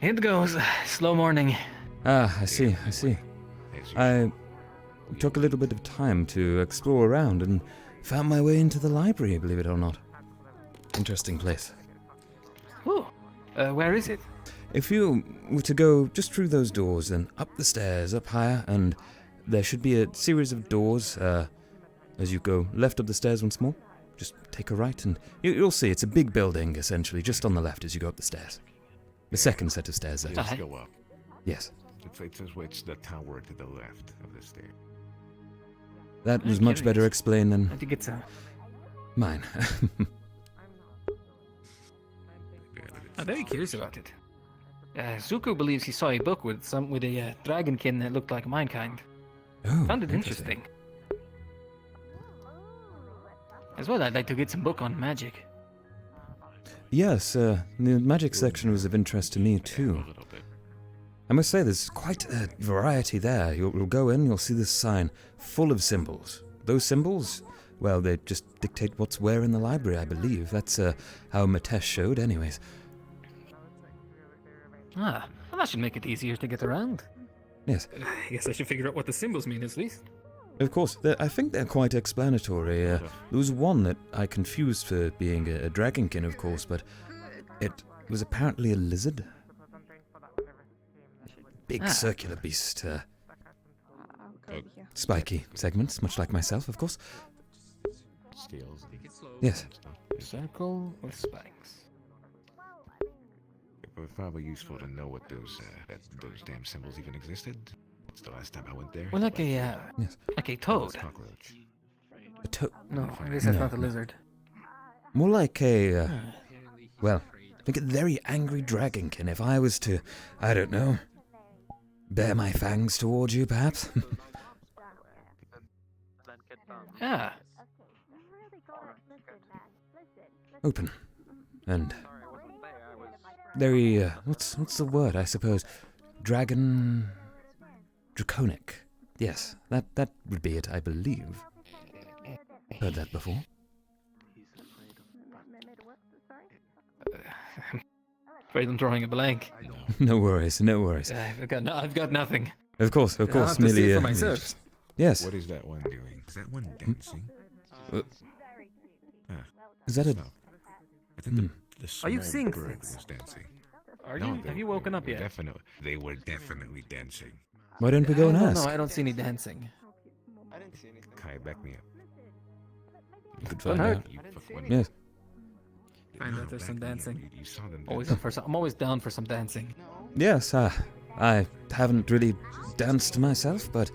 It goes. Slow morning. Ah, I see. I took a little bit of time to explore around and found my way into the library, believe it or not. Interesting place. Ooh. Where is it? If you were to go just through those doors and up the stairs, up higher, and there should be a series of doors, as you go left up the stairs once more, just take a right and you'll see it's a big building, essentially, just on the left as you go up the stairs. The second set of stairs, that Just is. go up. Yes. It's the tower to the left of the stair. That was much better explained than I think it's mine. I'm very curious about it. Zuko believes he saw a book with a Dragonkin that looked like mankind. Oh, Found it interesting. As well, I'd like to get some book on magic. Yes, the magic section was of interest to me too. I must say there's quite a variety there. You'll go in, you'll see this sign full of symbols. Those symbols, well, they just dictate what's where in the library, I believe. That's how Matesh showed anyways. Ah, well, that should make it easier to get around. Yes. I guess I should figure out what the symbols mean at least. Of course, I think they're quite explanatory. There was one that I confused for being a Dragonkin, of course, but it was apparently a lizard. Big circular beast. Spiky segments, much like myself, of course. Steals. Yes. Circle with spikes. It was probably useful to know what those damn symbols even existed. It's the last time I went there. Well, like a like a toad. Cockroach. A toad? No, I guess that's not a lizard. More like a, well, I think a very angry dragonkin if I was to, I don't know, bare my fangs towards you, perhaps? Yeah. Open. And very, what's the word, I suppose? Draconic. Yes, that would be it, I believe. Heard that before. Afraid I'm drawing a blank. No worries, no worries. I've got nothing. Of course, I'll have to merely, see it for myself. Yes. What is that one doing? Is that one dancing? Is that a... I think the Are you small seeing bird things? was dancing. Are No, you? they- Have you woken up they yet? They were definitely dancing. Why don't we go and ask? No, I don't see any dancing. I didn't see anything. Kai, back me up. You could Don't find hurt. out. You fuck- Yes. Find No, out there's back some me up. dancing. You saw them Always dancing. up for some. I'm always down for some dancing. Yes, I haven't really danced myself, but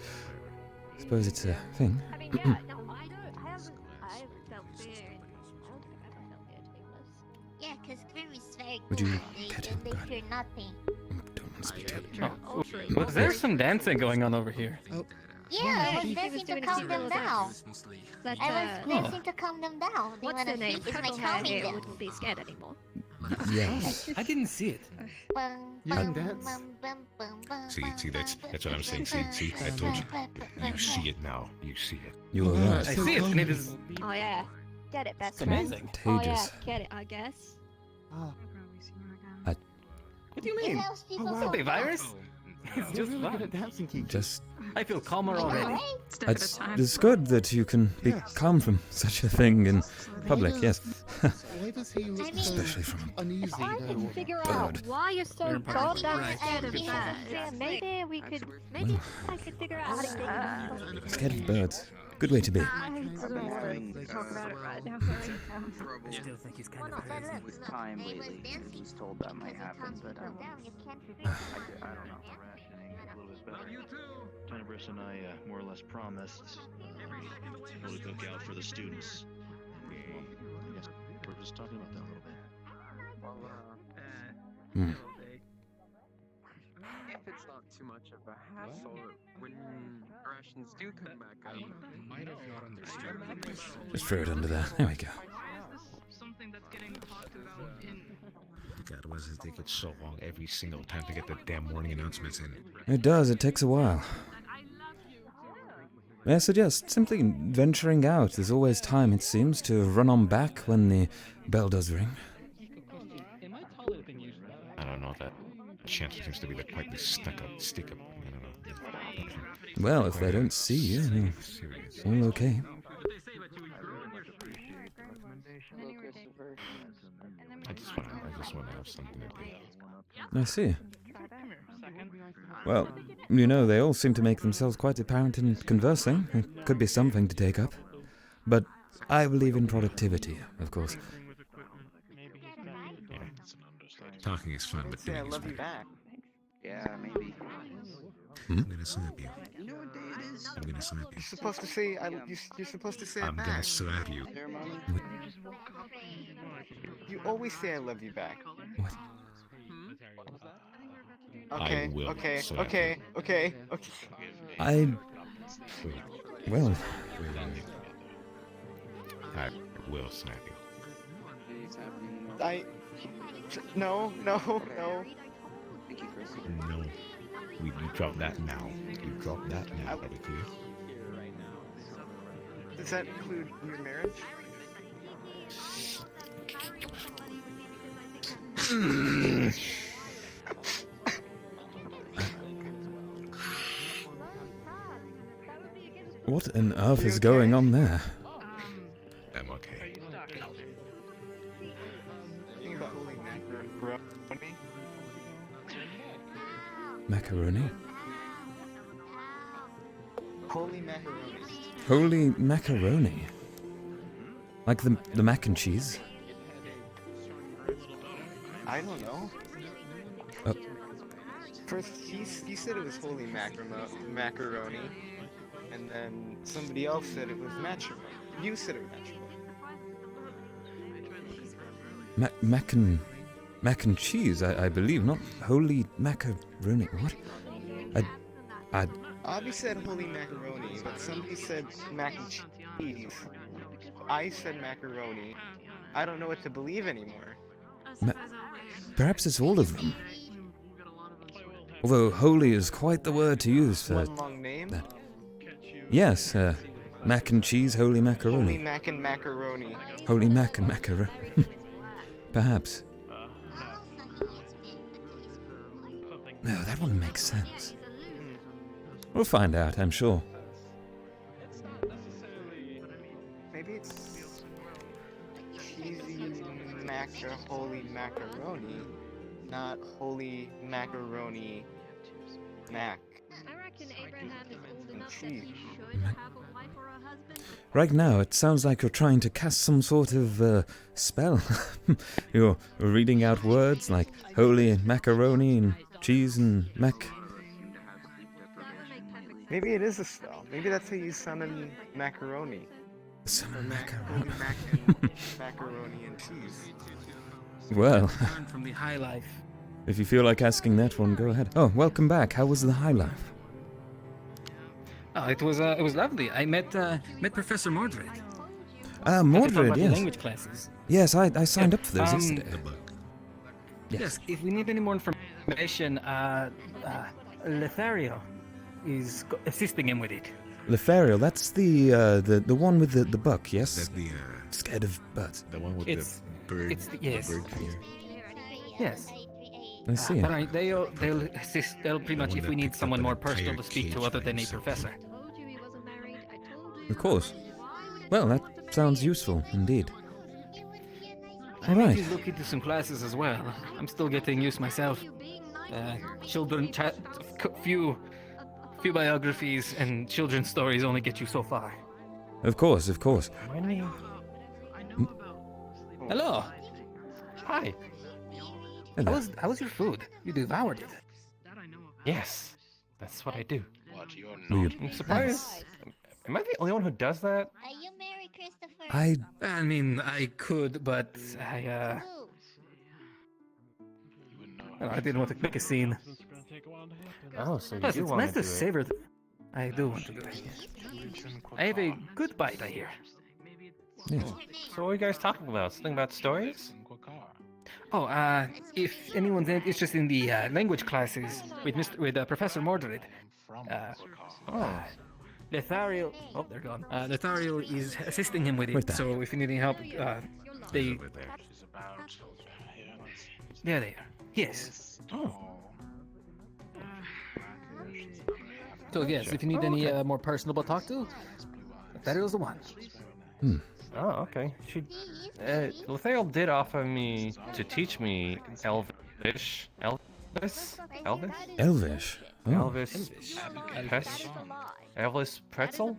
I suppose it's a thing. I mean, yeah, no, I haven't felt fear. I don't think I've ever felt fear, to be honest. Yeah, because Grim is very Would cool. you They, get they, him, they God? fear nothing. Don't want to speak to it. Oh, was there some dancing going on over here? Yeah, I was he dancing was to doing calm his them little down. dance. But, I was Oh. dancing to calm them down. They what's want their to name? sleep. It's my Purple hair calming here them. wouldn't be scared anymore. Yes. I didn't see it. Bum, You bum, can dance. bum, bum, bum, bum, See, that's bum, what I'm saying. See, I told you. You see it now. You see it. You were I right. see it, and it is. Oh yeah, get it, best It's friend. amazing. Oh yeah, Contagious. get it, I guess. What do you It mean? helps people It's calm not a down. virus. It's You're just really good fun. at dancing, Kiki. Just, I feel calmer already. it's good that you can be Yes. calm from such a thing in public, yes. Why does he look so Especially from uneasy, If I though? can figure Bird. out why you're so You're probably goddamn right. scared of He has a birds, fear. maybe we could, maybe I could figure out how to get you. scared of birds. Good way to be. I don't want to talk about it right now. Trouble Still think he's kind of But crazy. look, with time they was lately. I dancing was told that might because it happen, calms but people down. You can't I don't know. Rationing a little bit better. Tenebris and I more or less promised we'll look out for the students. Well, I guess we're just talking about that a little bit. Hmm. If it's not too much of a hassle, when rations do come back up, Might have not understood. Just throw it under there. There we go. Something that's getting talked about in God, why does it take it so long every single time to get the damn warning announcements in? It does, it takes a while. May I suggest simply venturing out. There's always time, it seems, to run on back when the bell does ring. I don't know, that chance seems to be like quite the stick up. I don't know. Well, if they don't see you, then Serious. all okay. I just want to have something to do. I see. Well, you know, they all seem to make themselves quite apparent in conversing. It could be something to take up. But I believe in productivity, of course. Talking is fun, but say I doing is love you better. back. Yeah, maybe. I'm gonna slap you. You know what day it is? I'm gonna slap you. You're supposed to say you're supposed to say I'm it gonna back. slap you. Ceremony? You always say I love you back. What? Okay, I will okay, slap okay, you. okay, okay. Well, I will slap you. No. No, you drop that now. You drop that now, are we clear? Does that include your marriage? what on earth is going on there? I'm okay. Think about holy macaroni. Macaroni? Holy macaroni. Holy macaroni. Like the mac and cheese? I don't know. Oh. First, he said it was holy macaroni, and then somebody else said it was matrimony. You said it was matrimony. Mac and... mac and cheese, I believe, not holy macaroni. What? Avi said holy macaroni, but somebody said mac and cheese. I said macaroni. I don't know what to believe anymore. Perhaps it's all of them. Although holy is quite the word to use for One long name? that. Yes, mac and cheese, holy macaroni. Holy mac and macaroni. Holy mac and macaroni. Perhaps. No, that wouldn't make sense. We'll find out, I'm sure. Maybe it's cheesy holy macaroni, not holy macaroni mac. I reckon Abraham is old enough that cheese. he should have a wife or a husband. Right now, it sounds like you're trying to cast some sort of spell. You're reading out words like holy macaroni and cheese and mac. Maybe it is a spell. Maybe that's how you summon macaroni. Summon macaroni. Macaroni and cheese. Well, Learn from the high life. if you feel like asking that one, go ahead. Oh, welcome back. How was the high life? Oh, it was lovely. I met Professor Mordred. Mordred, About the yes. language classes. Yes, I signed up for those yesterday. Yes. If we need any more information, Lothario is assisting him with it. Lothario, that's the one with the buck, yes? That the Scared of birds. the one with It's- the bird. it's the- yes. The bird feeder. Yes. I see. But they'll assist. They'll pretty much one if that we need picked up someone an more personal entire to speak to cage other by than a himself. professor. Of course. Well, that sounds useful, indeed. I need Alright. to look into some classes as well. I'm still getting used myself. Children chat, few biographies and children's stories only get you so far. Of course, of course. Hello. Hi. Hello. How was your food? You devoured it. Yes, that's what I do. Weird. I'm surprised. Am I the only one who does that? Are you married, Christopher? I mean, I could, but I didn't want to make a scene. Oh, so you Plus, do it's want nice to to do it. savor. I do want to do it. I have a good bite, I hear. Yes. So what are you guys talking about? Something about stories? Oh, if anyone's interested in the language classes with Professor Mordred, Lothario. Oh, they're gone. Lothario is assisting him with Right it. there. So if you need any help, they. Over there. There they are. Yes. Oh. So yes, if you need any more personable talk to, Lothariel's the one. Oh, okay. Lothario did offer me to teach me Elvish. Elvis? Elvish. Oh. Elvis Pretzel?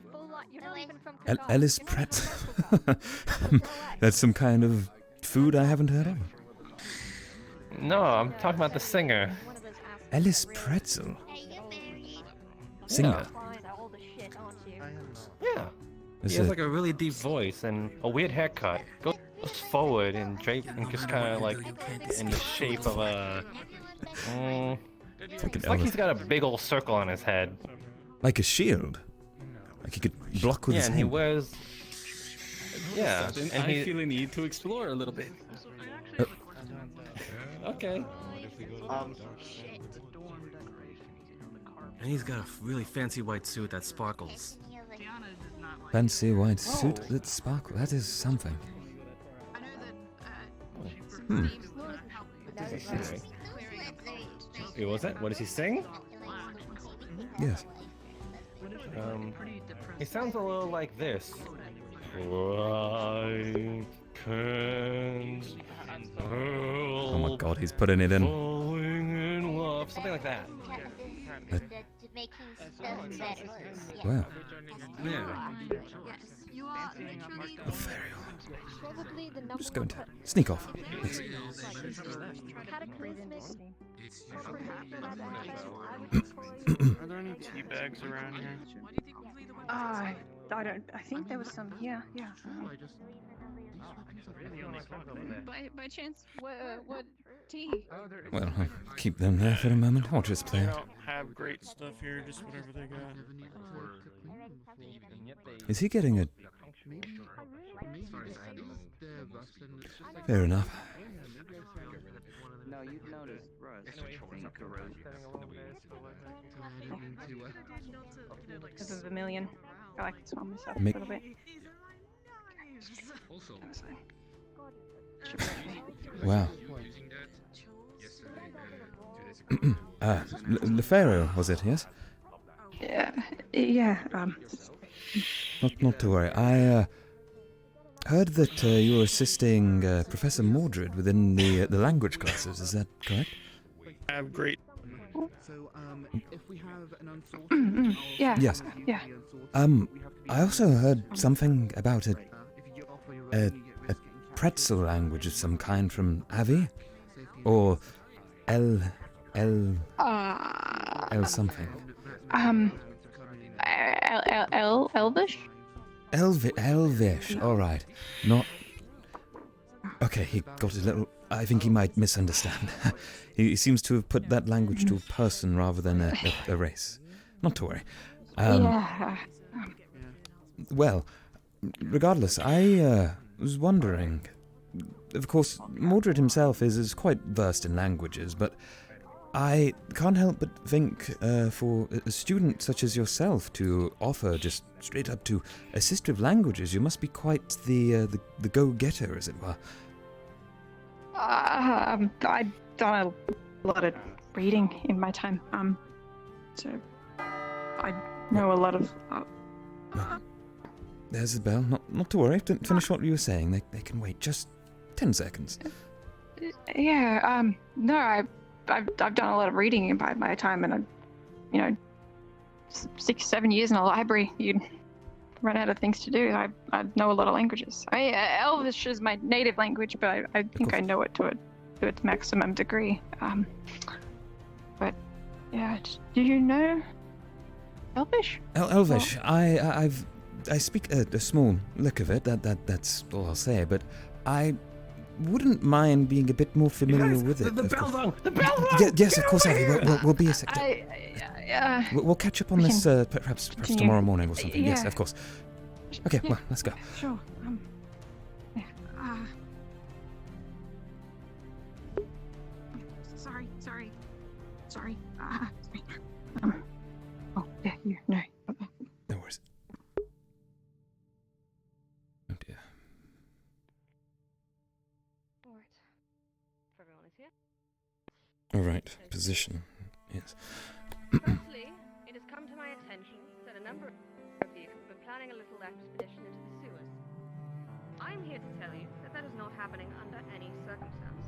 Ellis Pretzel. That's some kind of food I haven't heard of. No, I'm talking about the singer. Ellis Pretzel. Singer. Yeah. Is He has it- like a really deep voice and a weird haircut. Goes forward and drape and just kind of like in the shape of a. Like an It's like he's Elvis. got a big old circle on his head. Like a shield. Like he could block with Yeah, his and he hand. wears. Yeah, and I he. feel a need to explore a little bit. Okay. And he's got a really fancy white suit that sparkles. Fancy white suit that sparkles. That is something. Hmm. What does he sing? Wait, what was that? What does he sing? Yes. He sounds a little like this. I can't Oh my god, he's putting it in. falling in love. Something like that. Wow. Yeah. Probably the I'm number just going to one sneak off. Yes. cataclysmic. Are there any tea bags around here? I think there was some here. Yeah. By chance, what tea? Well, I'll keep them there for a moment. I'll just play They it. don't have great stuff here, just whatever they got. Is he getting a... Fair enough. No, you've noticed Russ being corrosive. This is Vermilion. I like this one myself a Make- little bit. Wow. Lefaro, was it, yes? Yeah, Not to worry. I heard that you were assisting Professor Mordred within the language classes. Is that correct? Have great. So, if we have an unsorted, yeah. Yes. Yeah. I also heard something about a pretzel language of some kind from Avi, or L something. Elvish? Elvish. All right. Not. Okay, he got a little. I think he might misunderstand. He seems to have put that language to a person rather than a race. Not to worry. Yeah. Well, regardless, I was wondering. Of course, Mordred himself is quite versed in languages, but I can't help but think for a student such as yourself to offer just straight up to assist with languages, you must be quite the go-getter, as it were. I've done a lot of reading in my time. So I know a lot of. There's the bell. Not to worry. Finish what you were saying. They can wait just 10 seconds. Yeah. No, I've done a lot of reading in my time, and 6-7 years in a library, you'd run out of things to do. I know a lot of languages. Elvish is my native language, but I think I know it to its maximum degree. But yeah, do you know Elvish? Elvish. I speak a small lick of it. That's all I'll say. But I wouldn't mind being a bit more familiar with it. The bell's on! The bell's on! Yes, of course, Abby. We'll be a sec. We'll catch up on this perhaps tomorrow morning or something. Yes, of course. Okay, well, let's go. Sure. Sorry. Sorry. Oh, yeah, no. No worries. Oh dear. Alright. Everyone is here. All right, position. Yes. Firstly, it has come to my attention that a number of you have been planning a little expedition into the sewers. I'm here to tell you that that is not happening under any circumstance.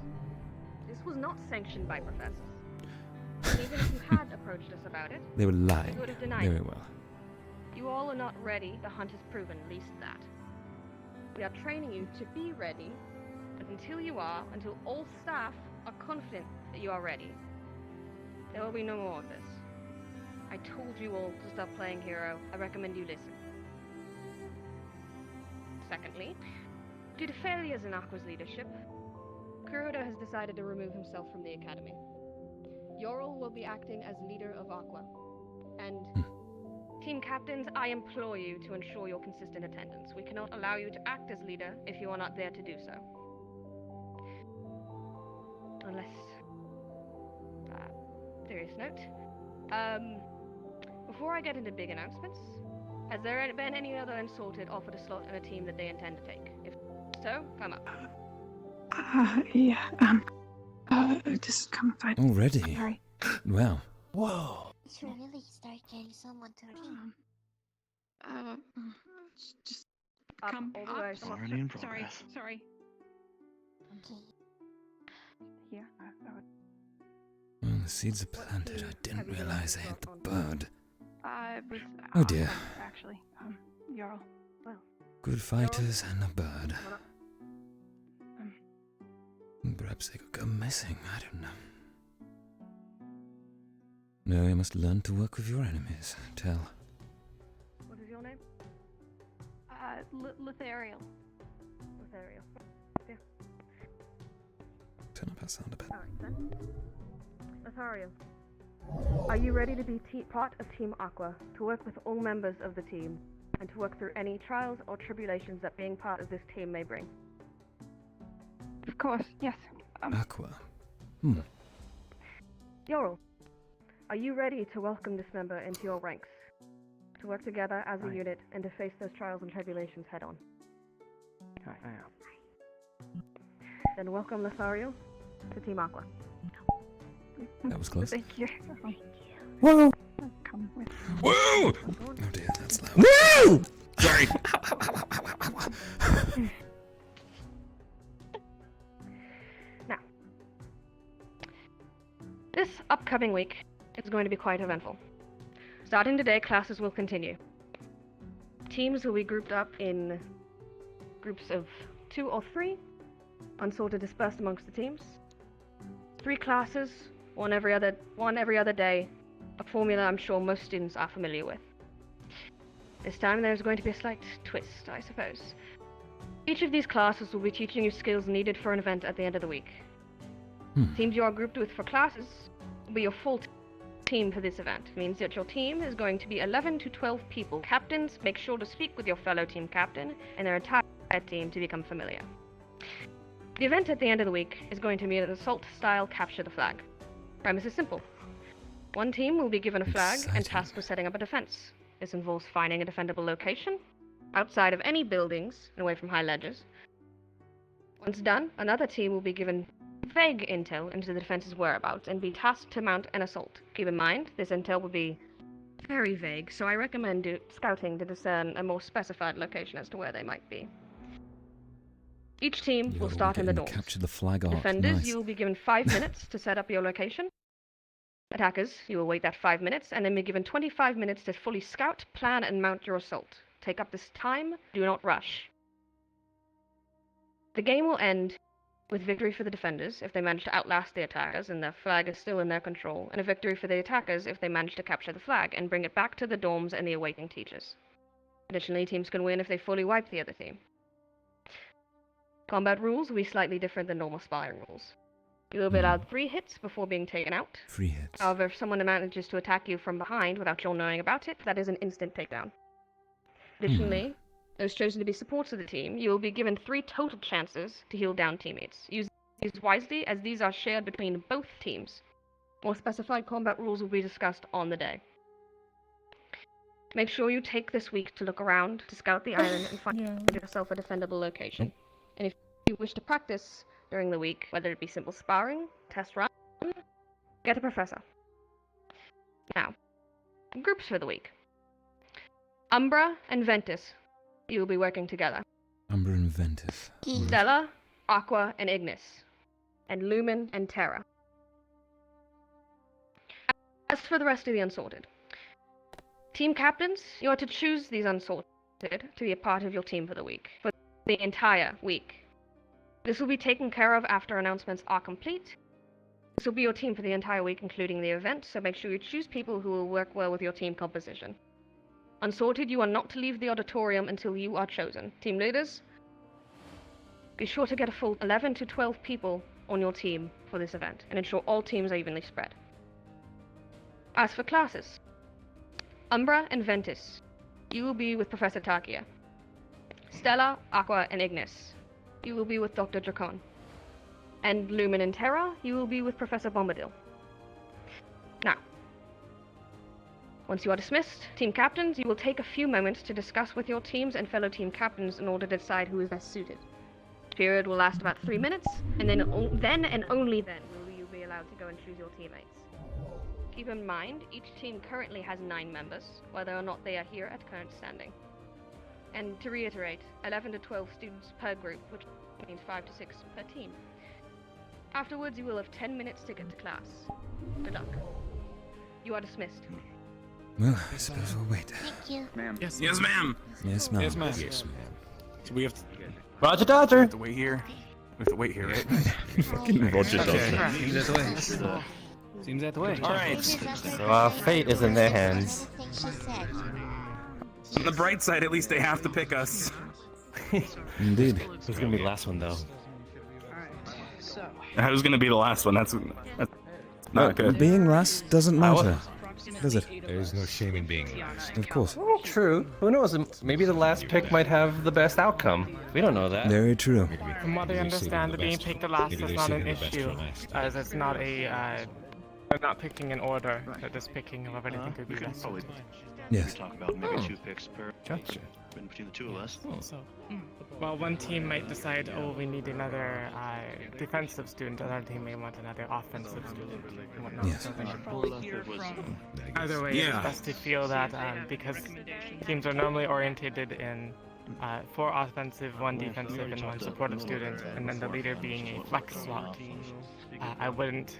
This was not sanctioned by professors. And even if you had approached us about it, They were lying. we would have denied Very it. well. You all are not ready. The hunt has proven at least that. We are training you to be ready, and until you are, until all staff are confident that you are ready, there will be no more of this. I told you all to stop playing hero. I recommend you listen. Secondly, due to failures in Aqua's leadership, Kuroda has decided to remove himself from the academy. Yorl will be acting as leader of Aqua. And team captains, I implore you to ensure your consistent attendance. We cannot allow you to act as leader if you are not there to do so. Unless... serious note. Before I get into big announcements, has there been any other unsorted offered a slot in a team that they intend to take? If so, come up. Just come find. Already? Sorry. Wow. Whoa. You should really start getting someone to team. Just come all the way. Already in progress. Sorry. Okay. Yeah. Well, the seeds are planted. I didn't realize I hit the bud. With, Oh dear. Actually, Jarl. Well. Good fighters and a bird. Perhaps they could go missing. I don't know. No, you must learn to work with your enemies. Tell. What is your name? Lethariel. Lethariel. Yeah. Turn up our sound a bit. Alright then. Lothario, are you ready to be part of Team Aqua, to work with all members of the team, and to work through any trials or tribulations that being part of this team may bring? Of course, yes. Aqua. Yorl, are you ready to welcome this member into your ranks, to work together as a unit and to face those trials and tribulations head on? I am. Then welcome Lothario to Team Aqua. That was close. Thank you. Whoa! Come with Woo! Oh dear, that's loud. Woo! Sorry. Now, this upcoming week is going to be quite eventful. Starting today, classes will continue. Teams will be grouped up in groups of 2 or 3, unsorted dispersed amongst the teams. 3 classes, one every other day, a formula I'm sure most students are familiar with. This time there's going to be a slight twist, I suppose. Each of these classes will be teaching you skills needed for an event at the end of the week. Teams you are grouped with for classes will be your full team for this event. It means that your team is going to be 11 to 12 people. Captains, make sure to speak with your fellow team captain and their entire team to become familiar. The event at the end of the week is going to be an assault-style capture the flag. Premise is simple. One team will be given a flag and tasked with setting up a defense. This involves finding a defendable location, outside of any buildings and away from high ledges. Once done, another team will be given vague intel into the defense's whereabouts and be tasked to mount an assault. Keep in mind, this intel will be very vague, so I recommend scouting to discern a more specified location as to where they might be. Each team will start in the dorms. Capture the flag arc. Defenders, Nice. you will be given 5 minutes to set up your location. Attackers, you will wait that 5 minutes and then be given 25 minutes to fully scout, plan, and mount your assault. Take up this time, do not rush. The game will end with victory for the defenders if they manage to outlast the attackers and their flag is still in their control, and a victory for the attackers if they manage to capture the flag and bring it back to the dorms and the awaiting teachers. Additionally, teams can win if they fully wipe the other team. Combat rules will be slightly different than normal sparring rules. You will be allowed 3 hits before being taken out. 3 hits. However, if someone manages to attack you from behind without your knowing about it, that is an instant takedown. Additionally, those chosen to be supports of the team, you will be given 3 total chances to heal down teammates. Use these wisely, as these are shared between both teams. More specified combat rules will be discussed on the day. Make sure you take this week to look around, to scout the island, and find yourself a defendable location. And if you wish to practice during the week, whether it be simple sparring, test run, get a professor. Now, groups for the week. Umbra and Ventus, you will be working together. Umbra and Ventus. Stella, Aqua, and Ignis. And Lumen and Terra. As for the rest of the unsorted, team captains, you are to choose these unsorted to be a part of your team for the week. For the entire week. This will be taken care of after announcements are complete. This will be your team for the entire week, including the event, so make sure you choose people who will work well with your team composition. Unsorted, you are not to leave the auditorium until you are chosen. Team leaders, be sure to get a full 11 to 12 people on your team for this event, and ensure all teams are evenly spread. As for classes, Umbra and Ventus, you will be with Professor Takia. Stella, Aqua, and Ignis, you will be with Dr. Dracon. And Lumen and Terra, you will be with Professor Bombadil. Now, once you are dismissed, team captains, you will take a few moments to discuss with your teams and fellow team captains in order to decide who is best suited. The period will last about 3 minutes, and then and only then will you be allowed to go and choose your teammates. Keep in mind, each team currently has 9 members, whether or not they are here at current standing. And to reiterate, 11 to 12 students per group, which means 5 to 6 per team. Afterwards, you will have 10 minutes to get to class. Good luck. You are dismissed. Well, I suppose we'll wait. Thank you. Ma'am. Yes, ma'am. Yes, ma'am. Yes, ma'am. Yes, ma'am. So we have to... Roger Dodger! We have to wait here. We have to wait here, right? Fucking Roger Dodger. Seems that way. Seems that way. Alright. So our fate is in their hands. She said. On the bright side, at least they have to pick us. Indeed. Who's gonna be the last one though? Who's gonna be the last one? That's not good. Being last doesn't matter, does it? There is no shame in being last. Of course. True. Who knows? Maybe the last pick might have the best outcome. We don't know that. Very true. From what I understand, being picked the last is not an issue, as it's not a. They're not picking in order. They're just picking whoever they think would be best. Yes. We talk about maybe 2 picks per. Gotcha. Between the 2 of us. Well, one team might decide, oh, we need another defensive student. Another team may want another offensive student. And whatnot. Yes. Either way, it's best to feel that because teams are normally orientated in 4 offensive, 1 defensive, and 1 supportive student, and then the leader being a flex slot. I wouldn't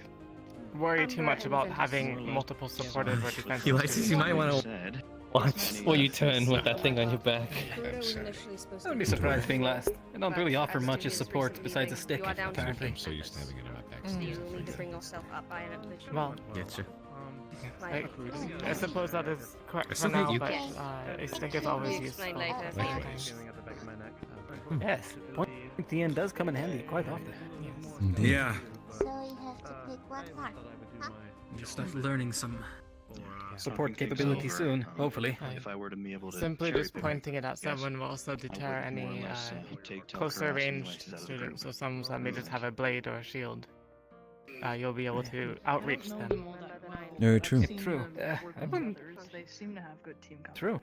worry too much about having multiple supportive or defensive. Ulysses, you might want to watch while you turn with that thing on your back. I wouldn't be surprised being last. They don't really offer much as support besides a stick, apparently. I'm so used to having it in my back. You need to bring yourself up by an ability. Well, Getcha. I suppose that is correct for now, but a stick is always useful. Yes, point at the end does come in handy quite often. Indeed. Yeah. So you have to pick one more, huh? You'll start learning some support capability soon, hopefully. If I were to be able to Simply cherry just pick, pointing it at yes, someone will also deter I would more or any less, take closer Tel'Kahras ranged and Yuki out of the students. So group. some that may just have a blade or a shield. You'll be able to outreach them. Very true. True. I wouldn't. They seem to have good team True.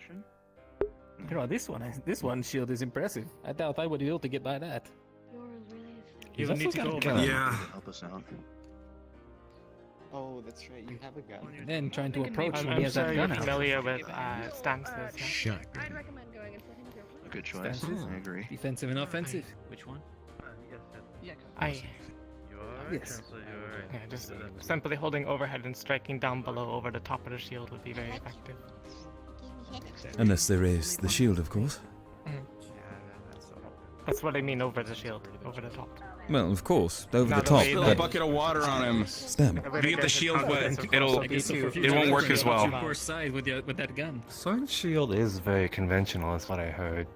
You know, this one shield is impressive. I doubt I would be able to get by that. You will need to go over. Yeah. Help us out. Oh, that's right. You have a gun. And then trying to approach I'm when he has sure that you're gun out. familiar with stances. Huh? Shut. A good choice. Stances? I agree. Defensive and offensive. Which one? Yes. Yeah, just simply holding overhead and striking down below over the top of the shield would be very effective. Unless they raise the shield, of course. That's what I mean, over the shield, over the top. Well, of course, over Not the top. Spill a But bucket of water on him. stab. If you get the shield wet, it won't work as well. Poor side with that gun. Sword shield is very conventional, is what I heard.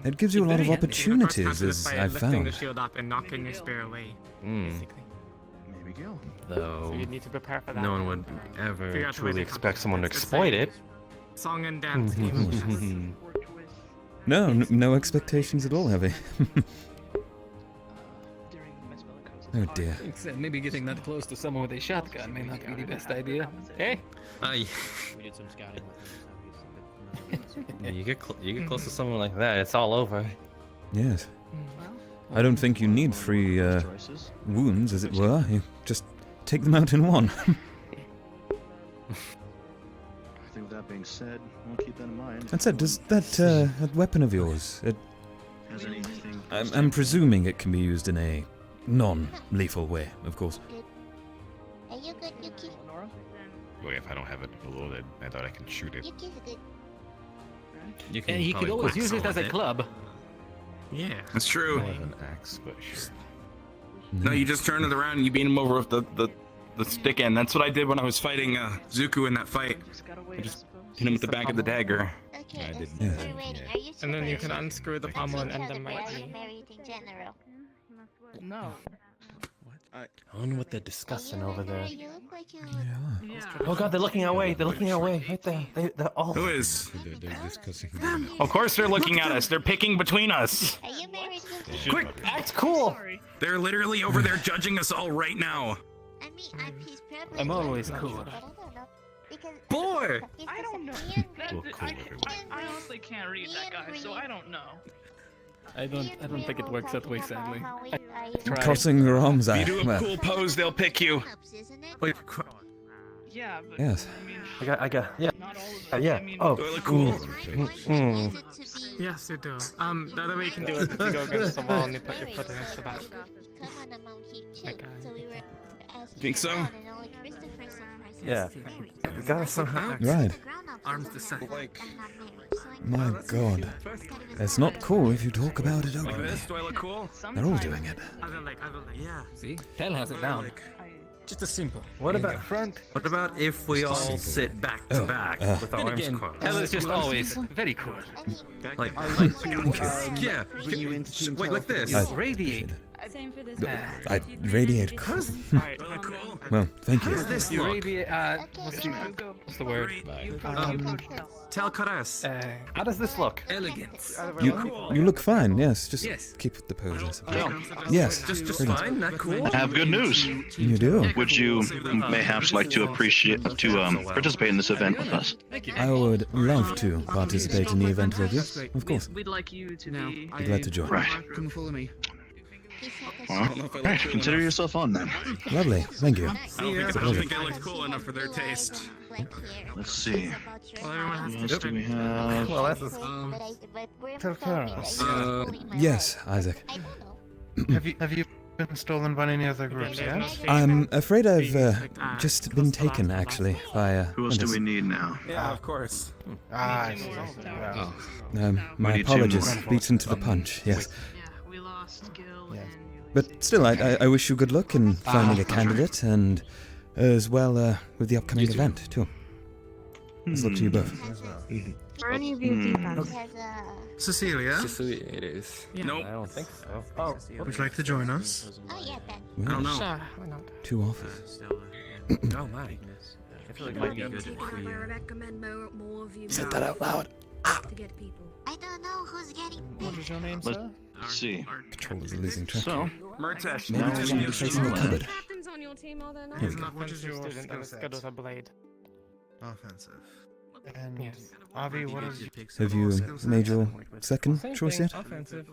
It gives you a lot of Very handy. opportunities, as I've lifting the found. shield up and knocking your spear away, basically. Maybe go. Though So you need to prepare for that. no one would Figure ever out the way truly to expect someone to it's exploit like it. Song and dance game. No, no expectations at all, Heavy. Oh dear. Except maybe getting that close to someone with a shotgun may not be the best idea. Hey? Aye. We did some scouting with him, You get close to someone like that, it's all over. Yes. I don't think you need 3 wounds, as it were. You just take them out in one. I think with that being said, we'll keep that in mind. That said, does that weapon of yours? Has anything? I'm presuming it can be used in a non-lethal way, of course. Are you good, Yuki? Well, if I don't have it loaded, I thought I can shoot it. Yuki's good. You can And he could probably always whack use it someone as a with club. Yeah. That's true. I have an axe, but sure. No, you just turn it around and you beat him over with the stick end. That's what I did when I was fighting Zuko in that fight. I just hit him with the back of the dagger. Okay, I didn't. Yeah. we're waiting. Are you And then you super can unscrew the pommel and end them rightly. married in general? No. I wonder what they're discussing over there. You look like you Oh god, they're looking our way. They're looking our way. Right there. They're all. Who is? They're discussing. Of course they're looking at us. They're picking between us. Are you married, Yuki? Quick, act cool. They're literally over there judging us all right now. I mean, he's probably. I'm always cool. But I don't know. Because Boar! I don't know. Well, cool, everyone. I honestly can't read that guy, so I don't know. I don't think it works that way, sadly. Tried. Crossing your arms If out. you do a Well, cool pose, they'll pick you. Wait, Yeah, but yes. I mean, I got. Yeah. not all of them. Yeah. I mean, Oh. Do I look cool? Yes, you do. The other way you can do it is you go against the wall and you put your foot against the back. Think so? Yeah. We gotta somehow. Right. Arms to set. My god. It's not cool if you talk about it Like openly. this? Do I look cool? They're all doing it. Other leg, yeah. See? Tel has it down. Just a simple. What about front? What about if we all sit back to back with our arms crossed? Hell is just always very cool. Like yeah. Wait, like this. Radiate. Same for this. I radiate. Well, thank you. How does this You look? radiate. What's the word? Tel'Kahras. How does this look? Elegant. You look fine. Yes, just keep with the pose. I suppose. Yes, Just brilliant. fine. Not cool. I have good news. You do. Would you mayhaps like to participate in this event with us? I would love to participate in the event with you. Of course. We'd like you to be. Be glad to join. Right. Come follow me. Well, right, consider yourself on then. Lovely. Thank you. I don't think I look cool enough for their taste. Let's see. What else do we have? Well, that's Yes, Isaac. Have you been stolen by any other groups yet? I'm afraid I've just been taken, actually, by Who else do we need now? Yeah, of course. I see. Well, my We need two apologies. more. Beaten to the punch, yes. We lost Gil. But still, I wish you good luck in finding a candidate, and as well with the upcoming event, too. Let's look to you both. Are any of you defense? Cecilia, Cecilia, it is. Nope. I don't think so. Oh, would you like to join us? Well, I don't know. Sure, why not? 2 offers. Oh my. I feel like it might be good if we. I recommend more of you. Said that out loud. To get people. I don't know who's getting What is your name, sir? Let's see. Controllers are losing track. So, Murtash. Maybe we should be facing the cupboard. Captains on your team, are there not? Here we go. What is your Student skill and is set? good with a blade. Offensive. And Yes. Avi, what is Have you made your second Same choice thing, yet? offensive.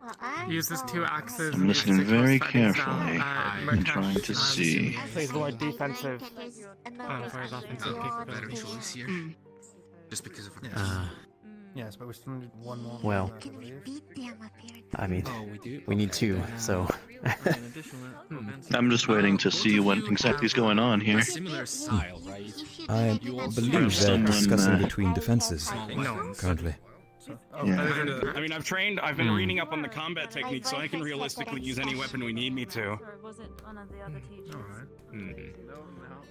Well, I Uses 2 axes. I'm listening very carefully and trying to see. Plays more defensive for his Better offensive capabilities. choice here. Just because of Yes, but we still need one more. Well, Can we beat them up here? I mean, Oh, we do. we need 2, so. I'm just waiting to see what exactly is going on here. Similar style, right? I believe they're Someone, discussing between defenses No. currently. Yeah. I mean, I've been reading up on the combat techniques, so I can realistically use any weapon we need me to. Or was it one of the other teachers?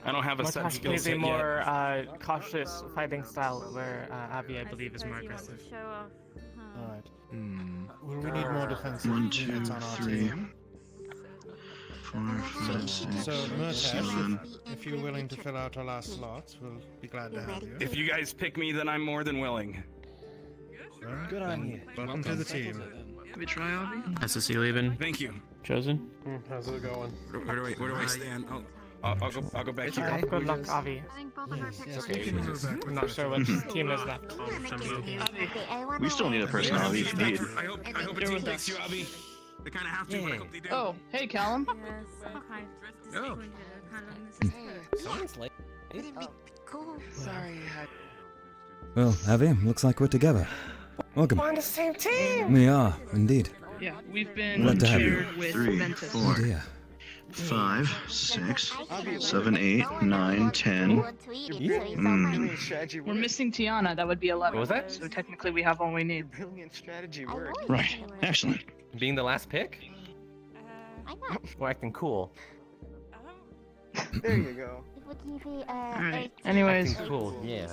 I don't have a set skill Maybe set yet. more cautious fighting style, where Avi, I believe, is more aggressive. Show off. Alright. Well, we need more defensive 1, 2, units on our 3, team. 4, 5, 6, So, Murtash, 7. if you're willing to fill out our last slots, we'll be glad to have you. If you guys pick me, then I'm more than willing. Good on you. Welcome to the team. Can we try, Avi? Has Cecilia been Thank you. chosen? How's it going? Where do I stand? I'll go back here. Good luck, Avi. I think both of our Yes, pictures. I'm not sure which team is left. We still need a personality if you need. I hope a team picks you, Abby. They kind of have to, but I hope they do. Oh, hey, Callum. Yes, I'm kind of Oh. disappointed. Kind of miss it. Someone's late. Cool. Sorry, Well, Avi, looks like we're together. Welcome. We're on the same team! We are, indeed. Yeah, we've been Glad to have you. paired with 3, Ventus. 4, Oh dear. 5, 6, 7, 8, 9, 10. We're missing Tiana. That would be 11. What was that? So technically, we have all we need. Brilliant strategy work. Right. Excellent. Being the last pick? We're acting cool. There you go. Alright. Anyways. Acting cool, yeah.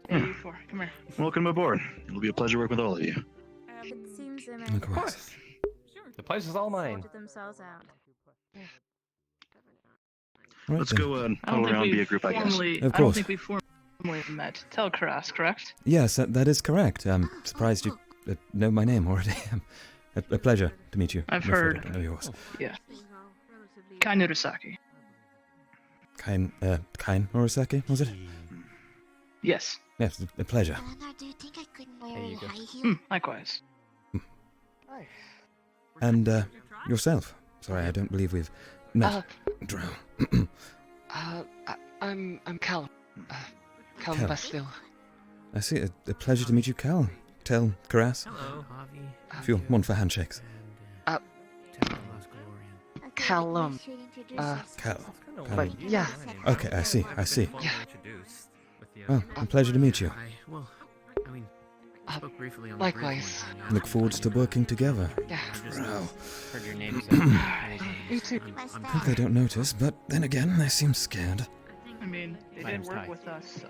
Hey, you 4, come here. Welcome aboard. It'll be a pleasure working with all of you. It seems they may Of course. The place is all mine. sorted themselves out. Right Let's then. go I don't huddle think around, we be a group, I guess. formally. Of I don't course. think we formally met. Tel'Kahras, correct? Yes, that is correct. I'm surprised you know my name already. A pleasure to meet you. I've I'm afraid heard. I don't know yours. Yeah. Kai Nurasaki. Kain Murasaki, was it? Yes. Yes, a pleasure. Do you think I could wear There you go. high heel? Likewise. And yourself. Sorry, I don't believe we've met. Drow. I'm Cal. Cal Cal. Bastille. I see. A pleasure to meet you, Cal. Tel'Kahras. Hello, Avi. If you're one for handshakes. Callum. Cal. But yeah. Okay, I see. Yeah. Well, a pleasure to meet you. Well, I mean, spoke briefly on Likewise. Look forward to working together. Yeah. Drow. Heard your name. Me too. I think they don't notice, but then again, they seem scared. I mean, they My did name's work Ty. with us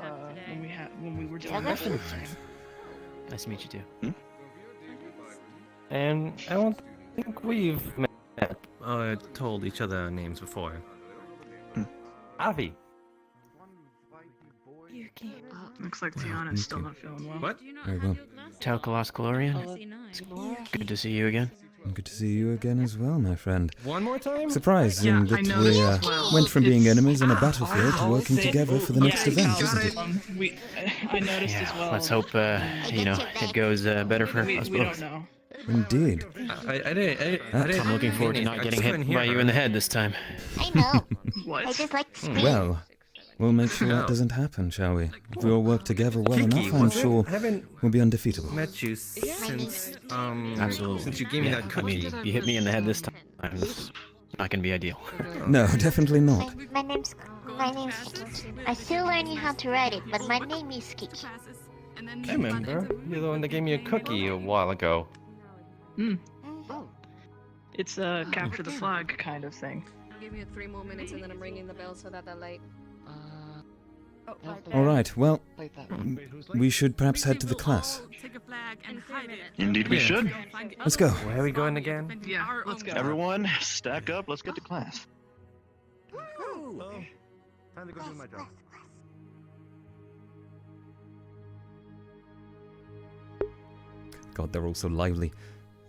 when we were doing Nice this. to meet you too. And I don't think we've met, told each other names before. Avi. Yuki. Looks like Tiana's still not feeling well. What? Very well. Tel'Kahras Faermorn. Good to see you again. Good to see you again as well, my friend. One more time? Surprising Yeah, I that noticed we as well. went from being It's- enemies on a battlefield to working together for the next event, isn't it? I noticed as well. Let's hope, it goes better for us we both. don't know. Indeed. I didn't. I'm looking forward to not getting hit by you in the head this time. I know. What? I just like to scream. Well, we'll make sure No. that doesn't happen, shall we? If we all work together well Kiki, enough, I'm was it? sure I haven't we'll be undefeatable. met you since Absolutely. since you gave me that cookie. I mean, you hit me in the head this time. It's not gonna be ideal. No, definitely not. My name's Kiki. I'm still learning how to write it, but my name is Kiki. I remember. You're the one that gave me a cookie a while ago. It's a capture the flag kind of thing. I'll give you 3 more minutes and then I'm ringing the bell so that they're late. All right, well, we should perhaps head to the class. Indeed, we should. Let's go. Where are we going again? Yeah, let's go. Everyone, stack up. Let's get to class. Time to go do my job. God, they're all so lively.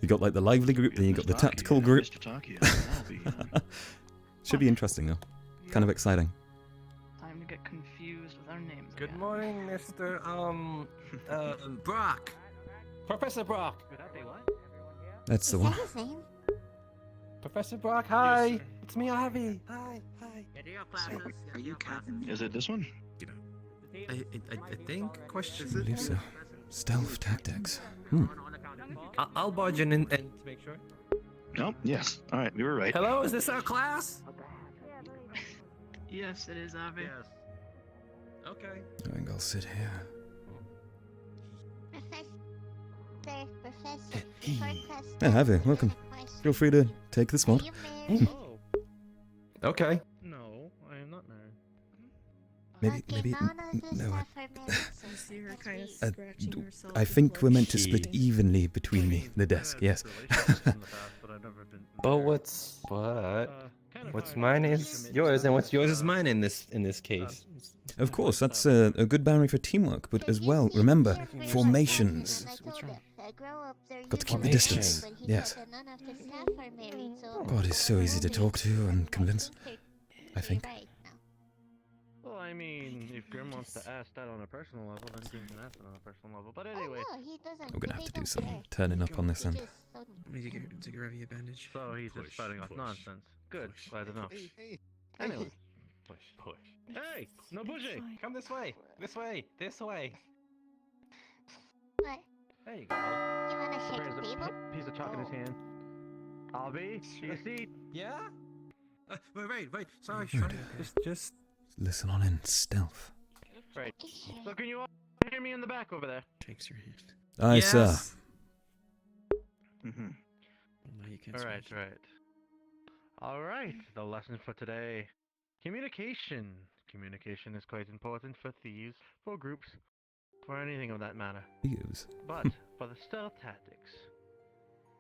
You got like the lively group, then you got the tactical group. Should be interesting though. Kind of exciting. Time to get confused with our names. Good morning, Mr. Brock. Professor Brock. That's the one. His name? Professor Brock, hi. It's me, Avi. Hi. Are you Captain? Is it this one? I think. I Question. believe so. Stealth tactics. I'll barge in and to make sure. No. Yes. All right. We were right. Hello, is this our class? Yes, it is Avi. Yes. Okay. I think I'll sit here. Professor. Avi, welcome. Feel free to take the spot. Okay. No, I am not married. No. I think we're meant to split evenly between the desk. Yes. But what's mine is yours, and what's yours is mine in this case. Of course, that's a good boundary for teamwork, but as well, remember, formations. Got to keep the distance. Yes. God, he's so easy to talk to and convince. I think. Well, I mean, if Grim wants to ask that on a personal level, then Grim can ask it on a personal level. But anyway, We're gonna have to do some turning up on this end. To grab you a bandage. so he's just spouting off nonsense. Good, glad to know. Anyway, push. Hey, no pushing. Come this way. This way. What? There you go. You wanna shake There's the a table? piece of chalk in his hand. Avi, to your seat. Yeah. Wait. Sorry. Just. Listen on in stealth. Right. So can you all hear me in the back over there? Takes your hand. Aye, sir. Mm-hmm. Now you can Right. All right. The lesson for today: communication. Communication is quite important for thieves, for groups, for anything of that matter. Thieves. But for the stealth tactics,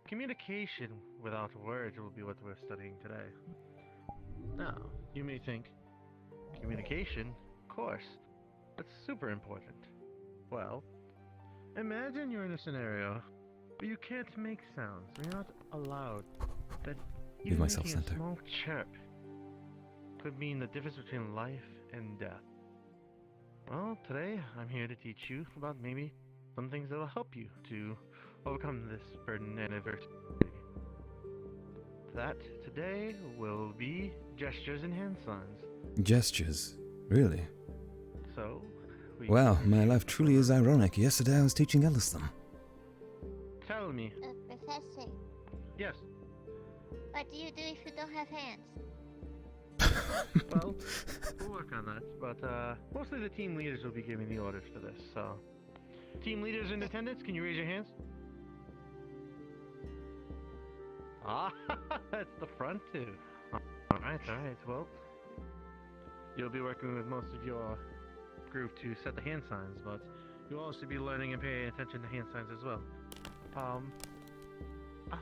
communication without words will be what we're studying today. Now, you may think, communication, of course, that's super important. Well, imagine you're in a scenario where you can't make sounds, you're not allowed. That Leave even myself making a center. small chirp could mean the difference between life and death. Well, today I'm here to teach you about maybe some things that'll help you to overcome this burden and adversity. That today will be gestures and hand signs. Gestures. Really? So, Wow, my life truly is ironic. Yesterday I was teaching Ellis them. Tell me. Professor, Yes. what do you do if you don't have hands? Well, we'll work on that. But mostly the team leaders will be giving the orders for this. So, team leaders in attendance, can you raise your hands? Ah, that's the front two. Alright, well, you'll be working with most of your group to set the hand signs, but you'll also be learning and paying attention to hand signs as well. I'll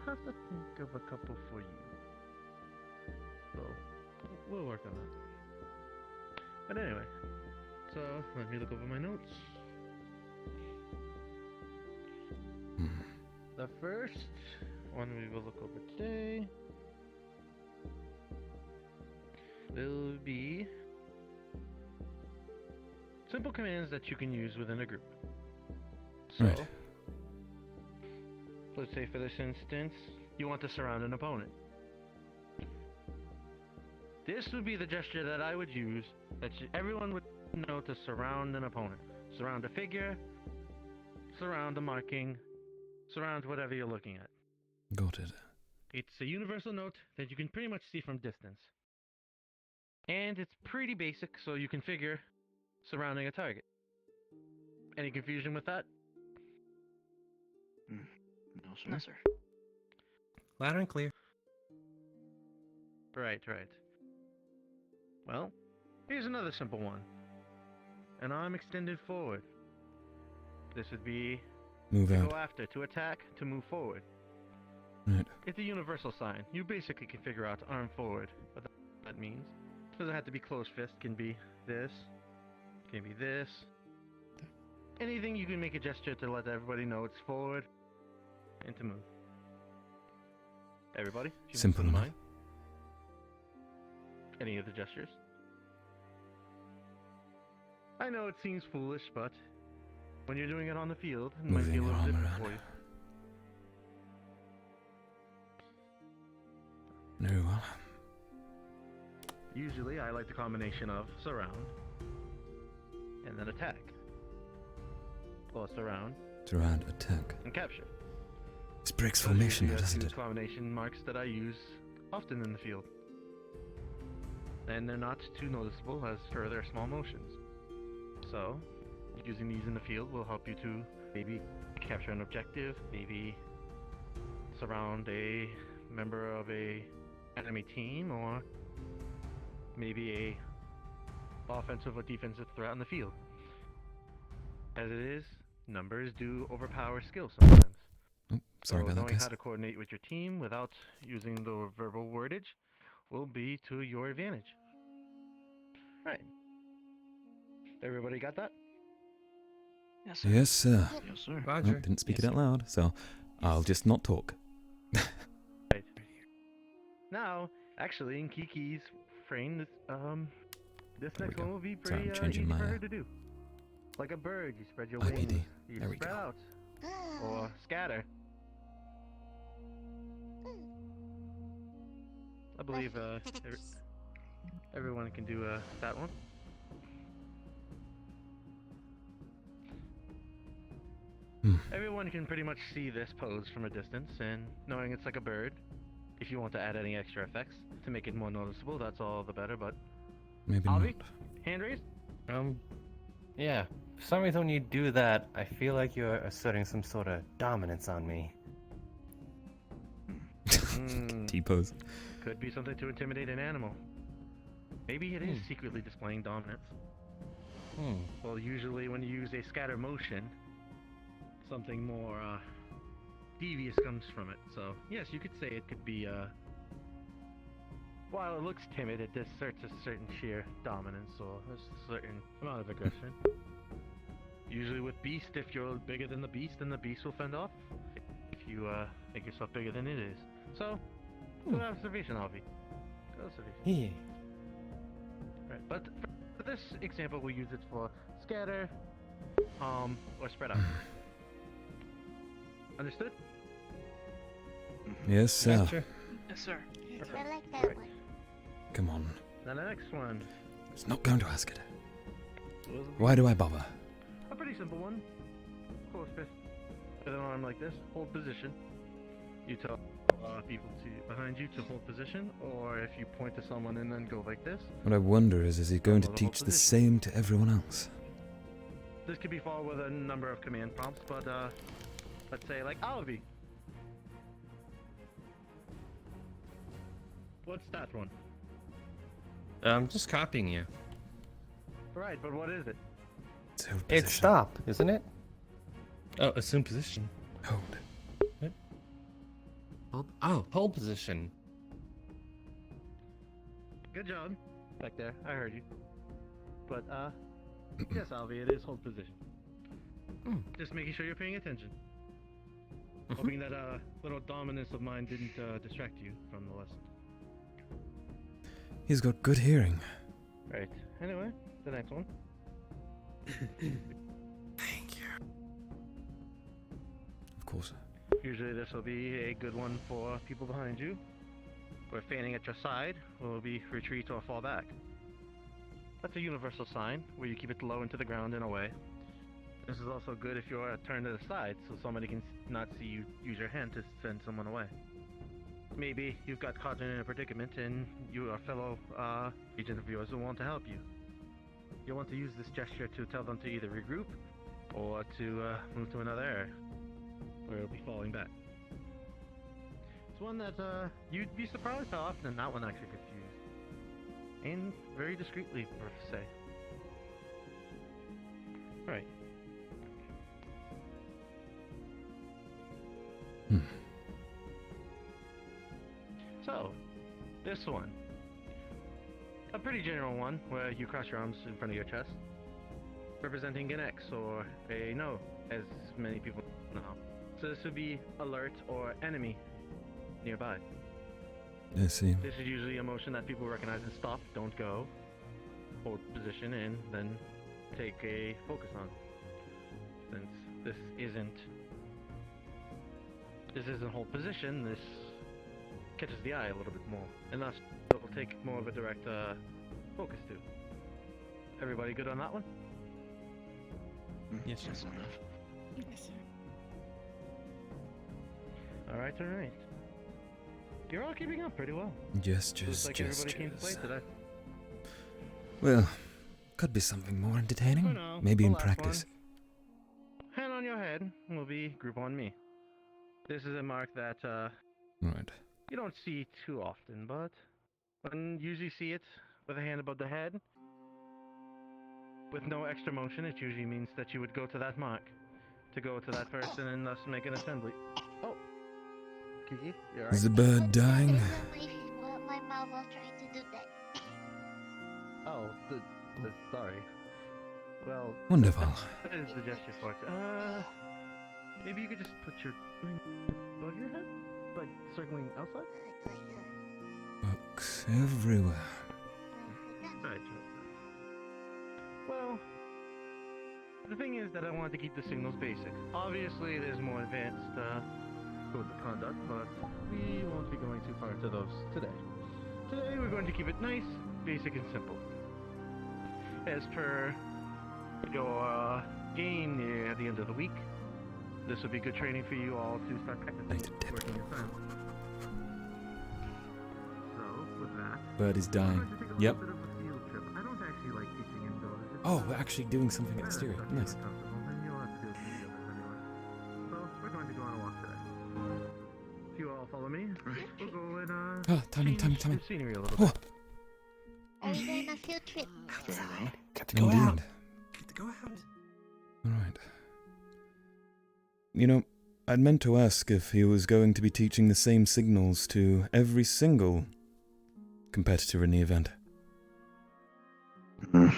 have to think of a couple for you. So, we'll work on that. But anyway, so let me look over my notes. The first one we will look over today will be simple commands that you can use within a group. So, Right. let's say for this instance, you want to surround an opponent. This would be the gesture that I would use that everyone would know to surround an opponent. Surround a figure, surround a marking, surround whatever you're looking at. Got it. It's a universal note that you can pretty much see from distance. And it's pretty basic, so you can figure surrounding a target. Any confusion with that? No, sir. No, sir. Loud and clear. Right. Well, here's another simple one. An arm extended forward. This would be Move to out. go after, to attack, to move forward. Right. It's a universal sign. You basically can figure out arm forward what that means. Doesn't have to be closed fist. Can be this. Can be this. Anything you can make a gesture to let everybody know it's forward and to move. Everybody? If you Simple listen to enough. mine. Any of the gestures? I know it seems foolish, but when you're doing it on the field, it might be a Moving your little arm different around. for you. Very well. Usually, I like the combination of surround and then attack, or surround Surround, attack. and capture. This breaks Those formation, usually though, are doesn't two it? combination marks that I use often in the field, and they're not too noticeable as per their small motions. So, using these in the field will help you to maybe capture an objective, maybe surround a member of a enemy team, or maybe a offensive or defensive threat on the field. As it is, numbers do overpower skill sometimes. Sorry So about that, knowing guys. how to coordinate with your team without using the verbal wordage will be to your advantage. Right. Everybody got that? Yes, sir. Yes, sir. Yes, sir. Oh, Roger. didn't speak Yes, it out sir. loud, so I'll just not talk. Right. Now, actually, in Kiki's frame, this next go. one will be Sorry, pretty I'm changing easy my, for her to do. Like a bird, you spread your IPD. wings. You There we spread go. out. Or scatter. I believe everyone can do that one. Everyone can pretty much see this pose from a distance, and knowing it's like a bird, if you want to add any extra effects to make it more noticeable, that's all the better, but... Maybe Avi? not. Hand raised? Yeah. For some reason when you do that, I feel like you're asserting some sort of dominance on me. T-pose. Could be something to intimidate an animal. Maybe it is secretly displaying dominance. Well, usually when you use a scatter motion, something more devious comes from it. So, yes, you could say it could be, while it looks timid, it asserts a certain sheer dominance or a certain amount of aggression. Usually with beast, if you're bigger than the beast, then the beast will fend off. If you make yourself bigger than it is. So, good observation, Avi. Good observation. Yeah. Right, but for this example, we'll use it for scatter, or spread out. Understood? Yes, sir. Gotcha. Yes, sir. I like that one. Come on. Now the next one. It's not going to ask it. Why do I bother? A pretty simple one. Close fist with an arm like this. Hold position. You tell people behind you to hold position, or if you point to someone and then go like this. What I wonder is he going to Hold teach the position. same to everyone else? This could be followed with a number of command prompts, but let's say like Avi. What's that one? I'm just copying you. Right, but what is it? It's stop, isn't it? Oh, assume position. Hold. What? Hold. Oh, hold position. Good job. Back there, I heard you. But, yes, Alvi, it is hold position. Just making sure you're paying attention. Hoping that, little dominance of mine didn't, distract you from the lesson. He's got good hearing. Right. Anyway, the next one. Thank you. Of course. Usually this will be a good one for people behind you. Where fanning at your side will be retreat or fall back. That's a universal sign, where you keep it low into the ground in a way. This is also good if you're turned to the side, so somebody can not see you use your hand to send someone away. Maybe you've got caught in a predicament and your fellow agent of yours will want to help you. You'll want to use this gesture to tell them to either regroup or to move to another area where it'll be falling back. It's one that you'd be surprised how often that one actually gets used. And very discreetly, per se. Right. So, this one. A pretty general one, where you cross your arms in front of your chest, representing an X or a no, as many people know. So this would be alert or enemy nearby. I see. This is usually a motion that people recognize as stop, don't go, hold position, and then take a focus on. Since this isn't hold position, this catches the eye a little bit more, and thus it will take more of a direct focus to. Everybody good on that one? Yes, yes, enough. Yes, sir. Alright. You're all keeping up pretty well. Gestures, Looks like everybody came to gestures. play today. Well, could be something more entertaining. For now, Maybe the in last practice. one. Hand on your head will be group on me. This is a mark that Right. you don't see too often, but when you usually see it with a hand above the head, with no extra motion, it usually means that you would go to that mark, to go to that person and thus make an assembly. Oh, Kiki, you alright? Is the bird dying? My mouth was trying to do that. Oh, sorry. Well, Wonderful. That is the gesture for it. Maybe you could just put your above your head, like circling outside. Books everywhere. Right. Well, the thing is that I wanted to keep the signals basic. Obviously, there's more advanced codes of conduct, but we won't be going too far into those today. Today, we're going to keep it nice, basic, and simple. As per your game near the end of the week, this will be good training for you all to start practicing working your time. So, with that, Bird is dying. Yep. I don't actually like teaching indoors. Oh, we're actually doing something exterior. Nice. So we're going to go on a walk today. If you all follow me, we'll go and Ah, timing. the scenery a little Oh. bit. Are we going on a field trip? Got to go out. Get to go out. Alright. You know, I'd meant to ask if he was going to be teaching the same signals to every single competitor in the event. I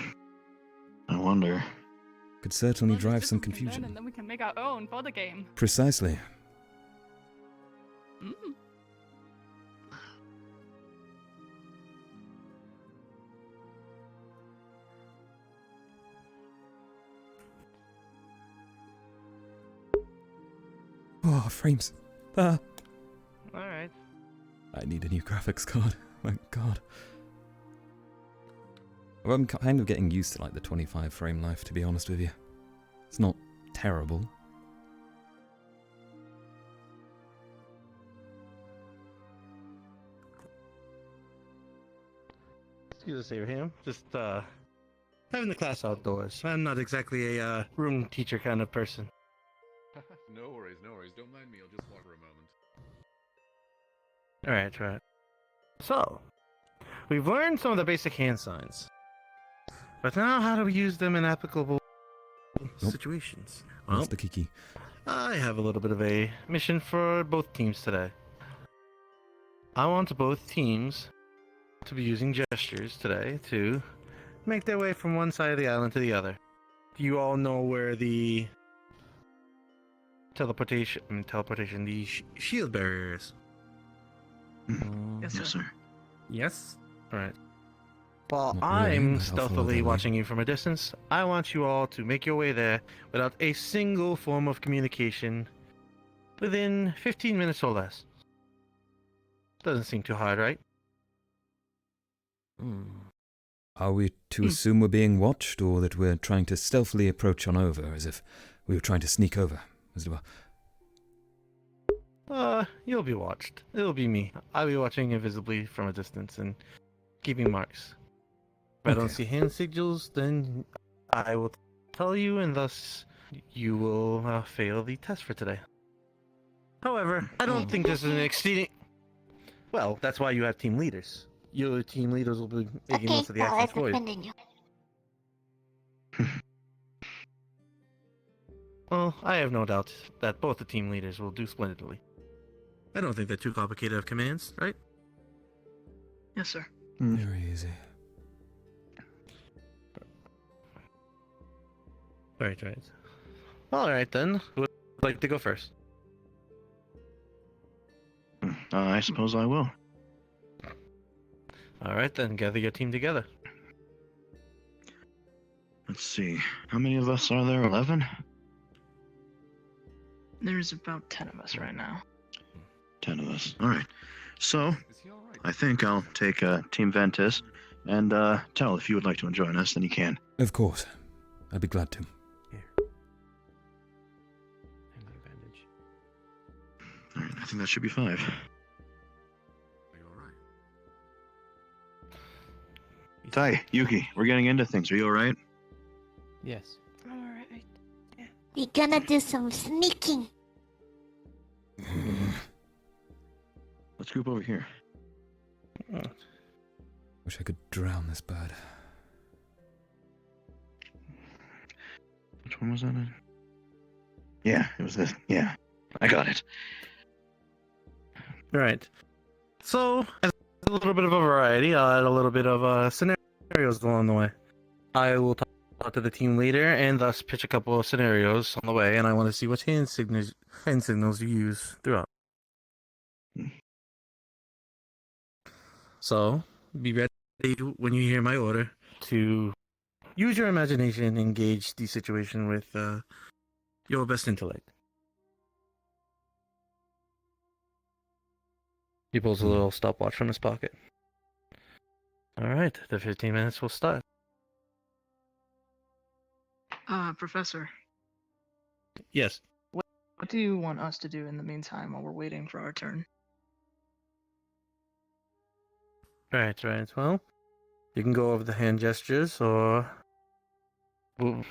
wonder. Could certainly drive some Then, confusion. and then we can make our own for the game. Precisely. Mm. Oh, frames. Ah. Alright. I need a new graphics card. My god. Well, I'm kind of getting used to like the 25 frame life, to be honest with you. It's not terrible. Excuse us, Abraham. Just having the class outdoors. I'm not exactly a room teacher kind of person. No worries. Don't mind me. I'll just walk for a moment. Alright. So, we've learned some of the basic hand signs. But now, how do we use them in applicable situations? What's the Kiki? I have a little bit of a mission for both teams today. I want both teams to be using gestures today to make their way from one side of the island to the other. Do you all know where the the shield barrier is? Yes, sir. Yes? Alright. While Not really, I'm but I'll follow stealthily that way. watching you from a distance, I want you all to make your way there without a single form of communication within 15 minutes or less. Doesn't seem too hard, right? Are we to assume we're being watched, or that we're trying to stealthily approach on over, as if we were trying to sneak over? As it were? You'll be watched. It'll be me. I'll be watching invisibly from a distance and keeping marks. If I don't see hand signals, then I will tell you, and thus you will fail the test for today. However, I don't think this is an exceeding... Well, that's why you have team leaders. Your team leaders will be making most of the actions for you. Well, I have no doubt that both the team leaders will do splendidly. I don't think they're too complicated of commands, right? Yes, sir. Very easy. Right. Alright then, who would like to go first? I suppose I will. Alright then, gather your team together. Let's see. How many of us are there? 11? There's about 10 of us right now. 10 of us. Alright. So, I think I'll take Team Ventus, and Tel, if you would like to join us, then you can. Of course. I'd be glad to. Alright, I think that should be 5. Tai, Yuki, we're getting into things. Are you alright? Yes. Alright. We're gonna do some sneaking. Let's group over here. Wish I could drown this bird. Which one was that in? Yeah, it was this. Yeah, I got it. Right. So, as a little bit of a variety, I'll add a little bit of scenarios along the way. I will talk to the team leader and thus pitch a couple of scenarios on the way, and I want to see which hand signals you use throughout. So, be ready when you hear my order to use your imagination and engage the situation with your best intellect. He pulls a little stopwatch from his pocket. Alright, the 15 minutes will start. Professor, Yes. what do you want us to do in the meantime while we're waiting for our turn? Right. Well, you can go over the hand gestures, or... Well,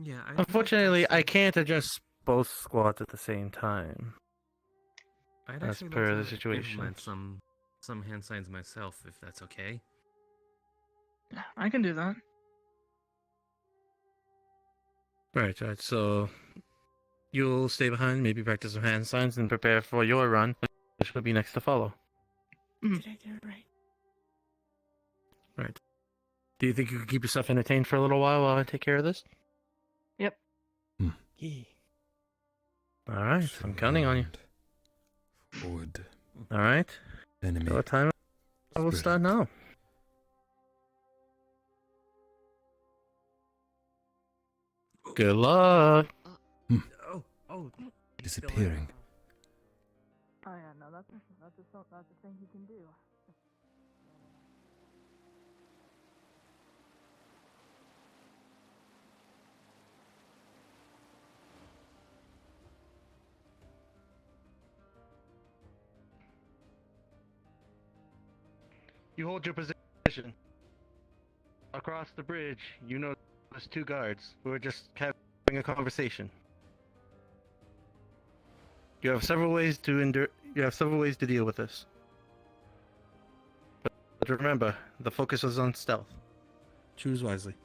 Yeah. Unfortunately, I can't address both squads at the same time. I'd As actually per like the to situation. implement some hand signs myself, if that's okay. Yeah, I can do that. Right. So you'll stay behind, maybe practice some hand signs, and prepare for your run, which will be next to follow. Did I do it right? Right. Do you think you can keep yourself entertained for a little while I take care of this? Yep. Yeah. All right. I'm counting on you. Forward. All right. Enemy. What time? I will start now. Good luck. Disappearing. Oh yeah, no, that's a thing he can do. You hold your position. Across the bridge, you notice 2 guards who are just having a conversation. You have several ways to deal with this. But But remember, the focus is on stealth. Choose wisely.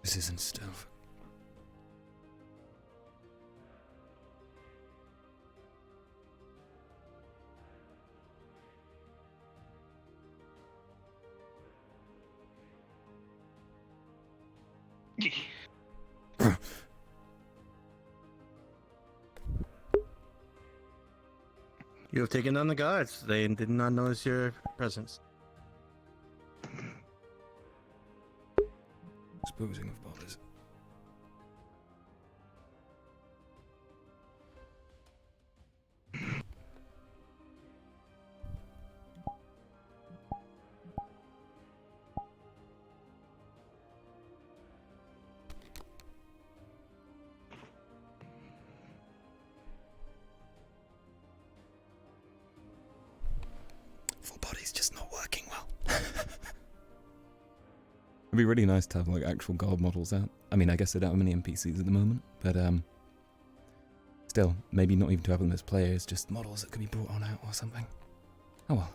This isn't stealth. You have taken down the guards. They did not notice your presence. Disposing of bodies. Full body's just not working well. It'd be really nice to have like actual guard models out. I mean, I guess they don't have many NPCs at the moment, but still, maybe not even to have them as players, just models that could be brought on out or something. Oh well.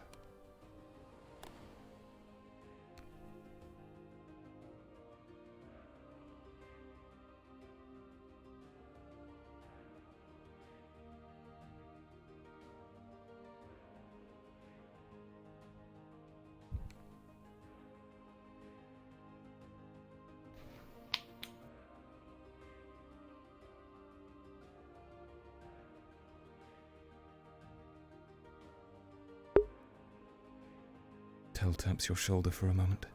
Tel taps your shoulder for a moment.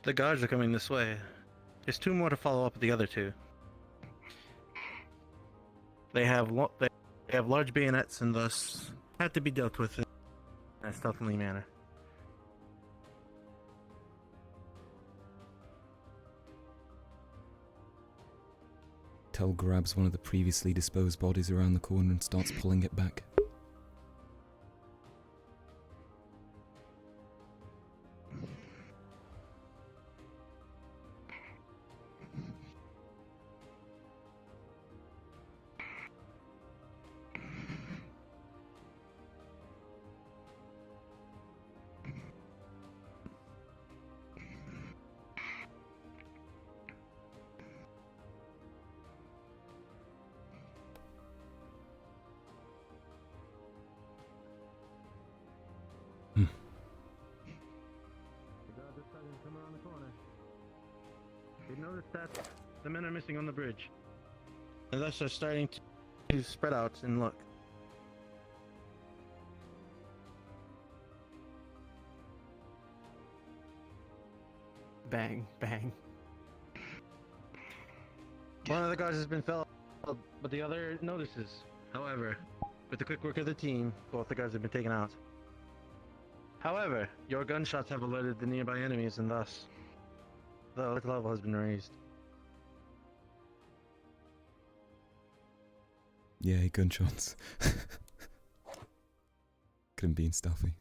The guards are coming this way. There's two more to follow up with the other two. They have large bayonets and thus had to be dealt with in a stealthily manner. Tel grabs one of the previously disposed bodies around the corner and starts pulling it back. They noticed that the men are missing on the bridge, and thus are starting to spread out and look. Bang, bang. One of the guards has been felled, but the other notices. However, with the quick work of the team, both the guards have been taken out. However, your gunshots have alerted the nearby enemies, and thus the alert level has been raised. Yay, gunshots. Couldn't be stealthy.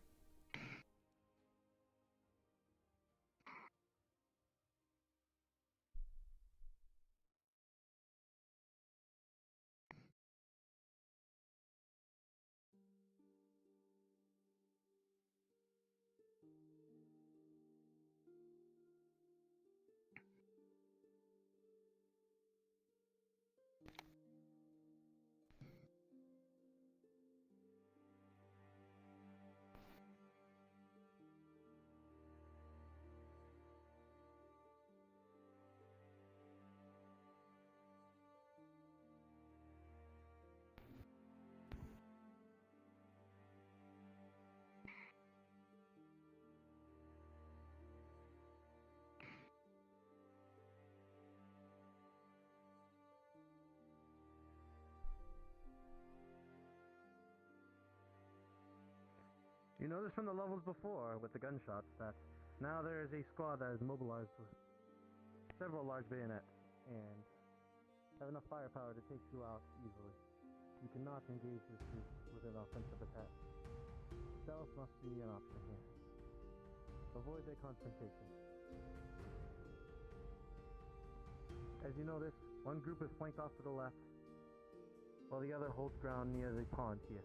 You noticed from the levels before, with the gunshots, that now there is a squad that is mobilized with several large bayonets, and have enough firepower to take you out easily. You cannot engage this group with an offensive attack. Stealth must be an option here. Avoid their confrontation. As you notice, one group is flanked off to the left, while the other holds ground near the pond here.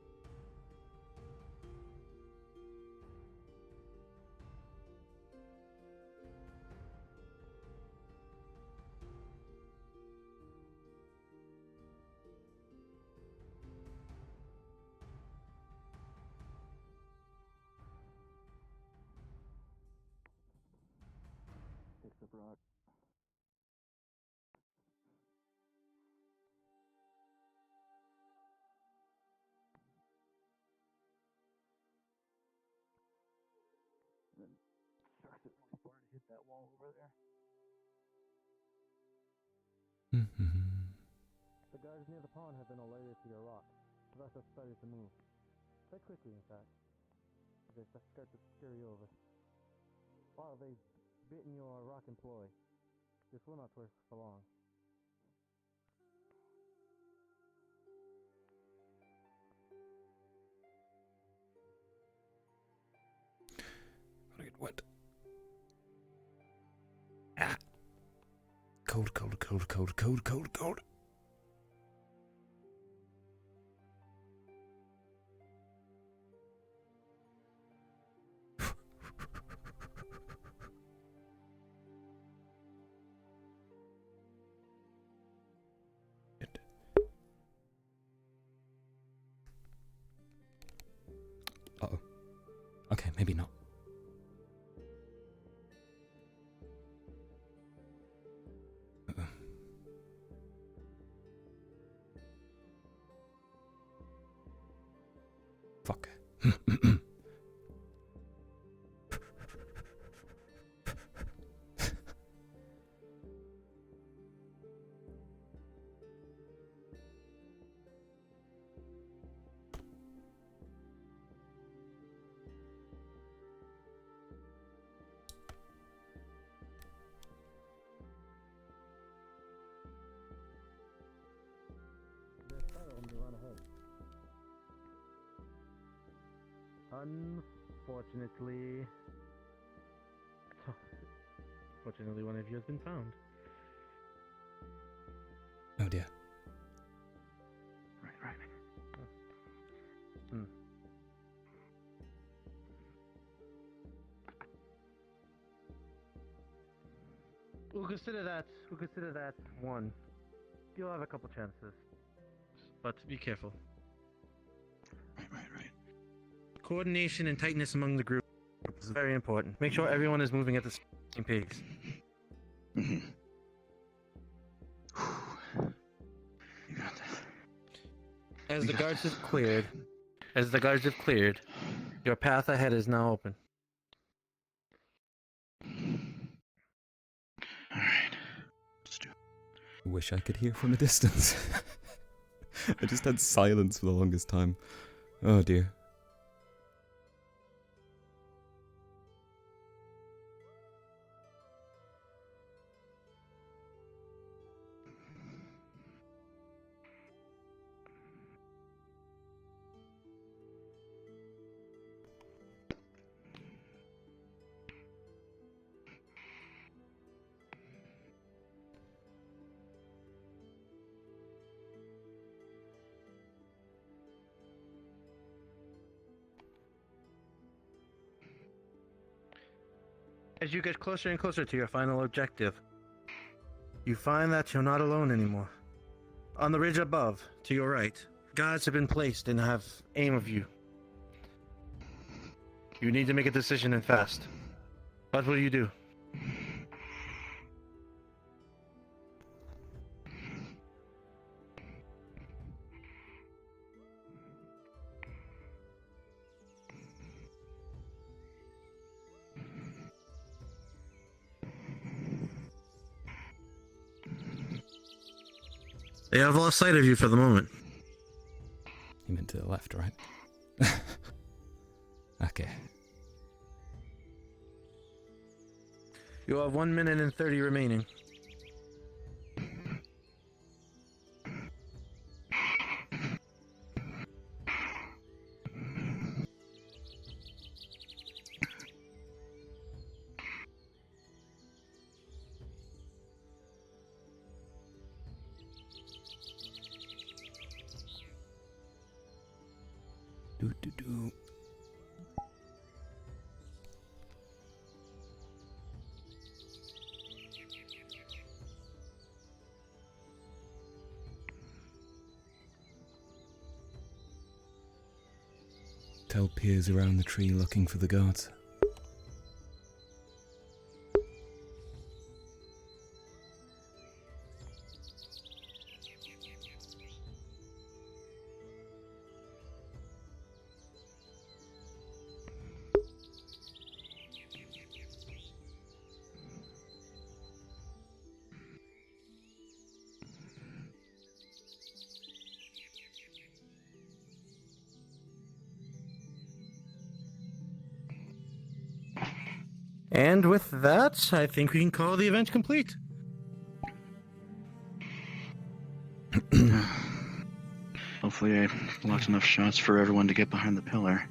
Picks up rock. Then sucks it really far to hit that wall over there. The guards near the pond have been alerted to your rock. The rest have started to move. Quite quickly, in fact. They start to scurry over. While they've bitten your rock employee, this will not work for long. Gotta get wet. Ah. Cold, cold, cold, cold, cold, cold, cold. Uh-oh. Okay, maybe not. Uh-oh. Fuck. They're startled to run ahead. Unfortunately... Fortunately, one of you has been found. Oh dear. Right. We'll consider that one. You'll have a couple chances. But be careful. Right. Coordination and tightness among the group is very important. Make sure everyone is moving at the same pace. You got this. As the guards have cleared, your path ahead is now open. Wish I could hear from a distance. I just had silence for the longest time. Oh dear. As you get closer and closer to your final objective, you find that you're not alone anymore. On the ridge above, to your right, guards have been placed and have aim of you. You need to make a decision and fast. What will you do? They have lost sight of you for the moment. You meant to the left, right? Okay. You have 1 minute and 30 remaining. Do. Tel peers around the tree looking for the guards. And with that, I think we can call the event complete. Hopefully I locked enough shots for everyone to get behind the pillar.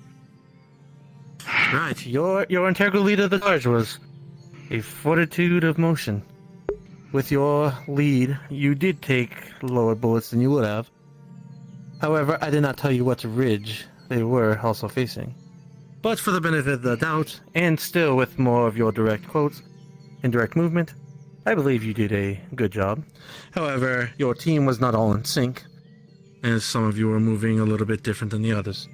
Right, your integral lead of the charge was a fortitude of motion. With your lead, you did take lower bullets than you would have. However, I did not tell you what ridge they were also facing. But for the benefit of the doubt, and still with more of your direct quotes and direct movement, I believe you did a good job. However, your team was not all in sync, as some of you were moving a little bit different than the others.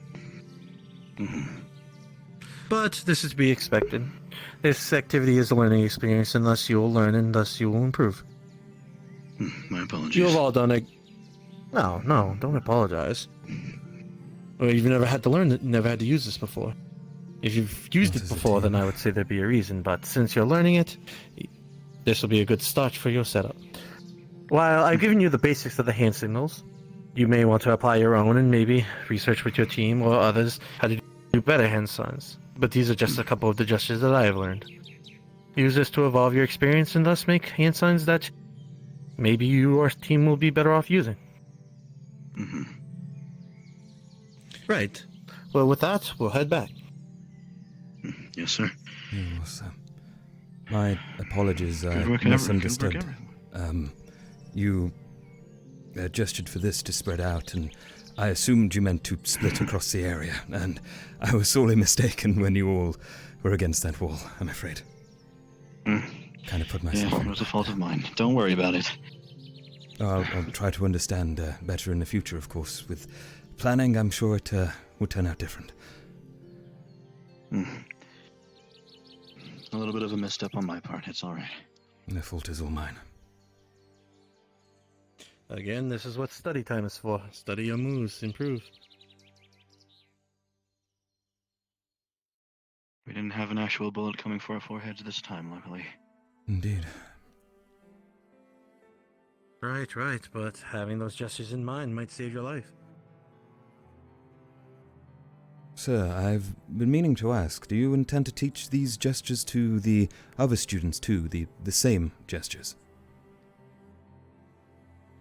But this is to be expected. This activity is a learning experience, and thus you will learn, and thus you will improve. My apologies. You have all done a... No, don't apologize. Well, you've never had to learn it, never had to use this before. If you've used it before, then I would say there'd be a reason, but since you're learning it, this will be a good start for your setup. While I've given you the basics of the hand signals, you may want to apply your own and maybe research with your team or others how to do better hand signs. But these are just a couple of the gestures that I have learned. Use this to evolve your experience and thus make hand signs that maybe you or team will be better off using. Right. Well, with that, we'll head back. Yes, sir. Yes, my apologies, I Good work, misunderstood. everyone. You gestured for this to spread out, and I assumed you meant to split across the area, and I was sorely mistaken when you all were against that wall, I'm afraid. Kind of put myself Yeah, it was a fault of mine. Don't worry about it. I'll try to understand better in the future, of course. With planning, I'm sure it will turn out different. A little bit of a misstep on my part. It's all right. The fault is all mine. Again, this is what study time is for. Study your moves, improve. We didn't have an actual bullet coming for our foreheads this time, luckily. Indeed. Right, but having those gestures in mind might save your life. Sir, I've been meaning to ask, do you intend to teach these gestures to the other students too, the same gestures?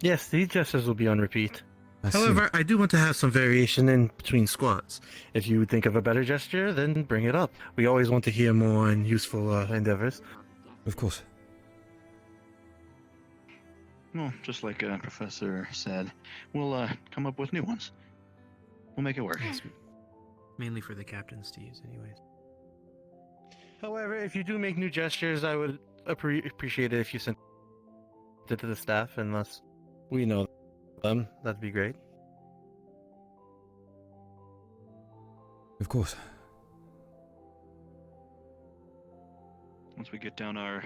Yes, these gestures will be on repeat. I However, see. I do want to have some variation in between squads. If you think of a better gesture, then bring it up. We always want to hear more and useful endeavors. Of course. Well, just like Professor said, we'll come up with new ones. We'll make it work. Mainly for the captains to use, anyways. However, if you do make new gestures, I would appreciate it if you sent it to the staff, unless we know them. That'd be great. Of course. Once we get down our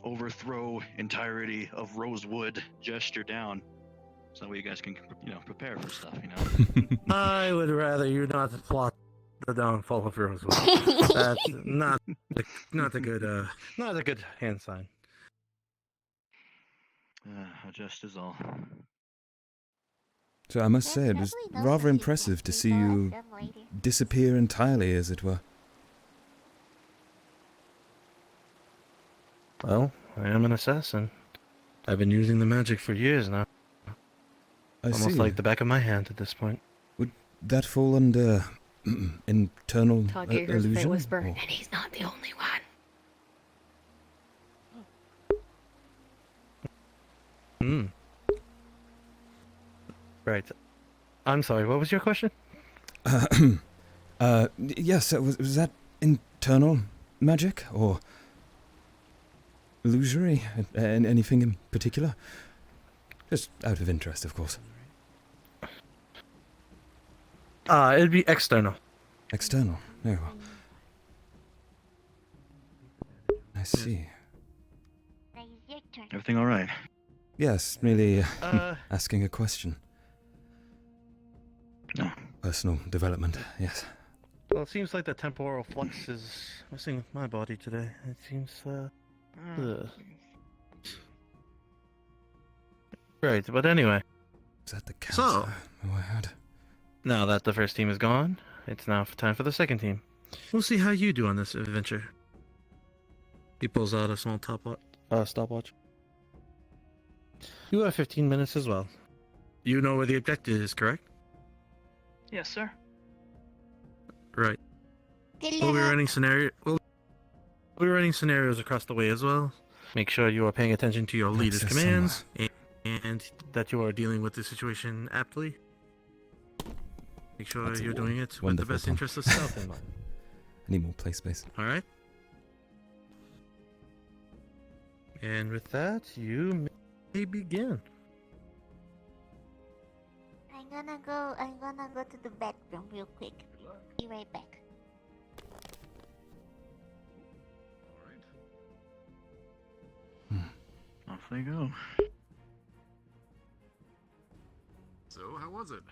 overthrow entirety of Rosewood gesture down, so that way you guys can, prepare for stuff, I would rather you not plot the downfall of Rosewood. That's not a good hand sign. A jest is all. So I must say, it was rather impressive to see you disappear entirely, as it were. Well, I am an assassin. I've been using the magic for years now. Almost like the back of my hand at this point. Would that fall under internal Tel'Kahras illusion? whisper, or- and he's not the only one. Hmm. Right. I'm sorry, what was your question? Yes, was that internal magic, or illusory? Anything in particular? Just out of interest, of course. It'd be external. External, very well. I see. Everything all right? Yes, merely asking a question. No. Personal development, yes. Well, it seems like the temporal flux is messing with my body today. It seems, ugh. Right, but anyway. Is that the counselor? Oh, I had. Now that the first team is gone, it's now time for the second team. We'll see how you do on this adventure. He pulls out a small stopwatch. You have 15 minutes as well. You know where the objective is, correct? Yes, sir. Right. We'll be running scenarios across the way as well. Make sure you are paying attention to your leader's commands and that you are dealing with the situation aptly. Make sure you're doing it with the best interest of self in mind. I need more play space. All right. And with that, you may begin. I'm gonna go to the bathroom real quick. Be right back. Off they go. So, how was it?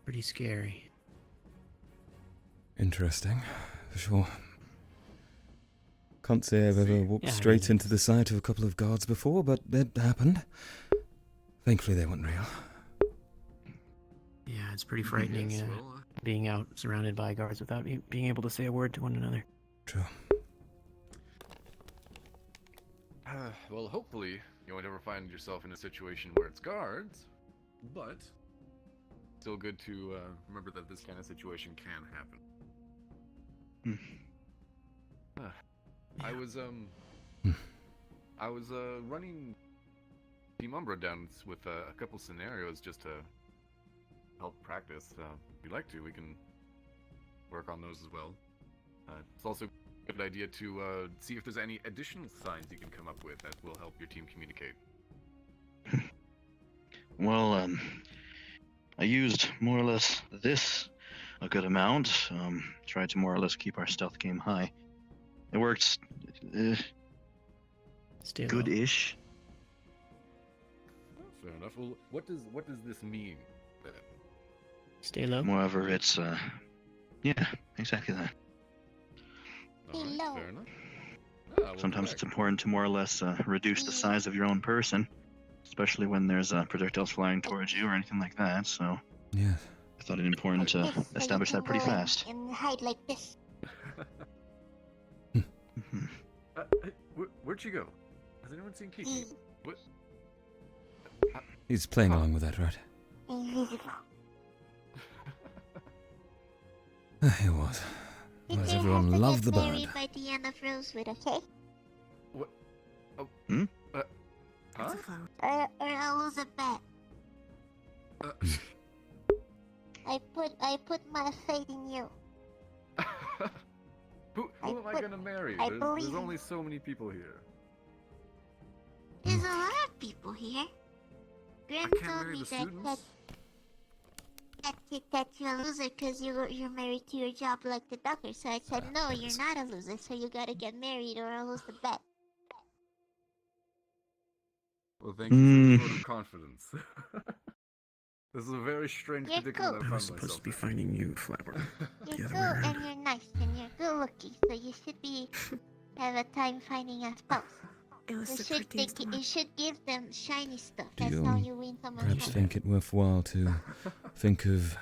Pretty scary. Interesting, for sure. Can't say I've ever walked straight into the sight of a couple of guards before, but it happened. Thankfully they weren't real. Yeah, it's pretty frightening being out surrounded by guards without being able to say a word to one another. True. Well, hopefully you won't ever find yourself in a situation where it's guards, but still good to remember that this kind of situation can happen. I was running Team Umbra down with a couple scenarios just to help practice. If you'd like to, we can work on those as well. It's also a good idea to see if there's any additional signs you can come up with that will help your team communicate. Well, I used more or less this a good amount. Tried to more or less keep our stealth game high. It works good-ish. Fair enough. Well, what does this mean then? Stay low. Moreover, it's yeah, exactly that. Alright, fair enough. Sometimes it's important to more or less reduce the size of your own person, especially when there's projectiles flying towards you or anything like that. So yeah, I thought it important to establish that pretty fast. And hide like this. Where'd you go? Has anyone seen Kiki? What? He's playing along with that, right? Invisible. He was. As everyone loved the bird. Married by the end of Rosewood, okay? What? Oh. Huh? Or I'll lose a bet. I put my faith in you. Who am I gonna marry? There's only so many people here. There's a lot of people here. Grim told me that you're a loser because you're married to your job like the doctor. So I said, no, you're not a loser. So you gotta get married or I'll lose the bet. Well, thank you for the vote of confidence. This is a very strange predicament I found myself. Supposed to be finding you, Flower. You're cool and you're nice and you're good looking. So you should have a time finding a spouse. It was the prettiest one. You should give them shiny stuff. Do That's you how you win someone's perhaps heart. think it worthwhile to think of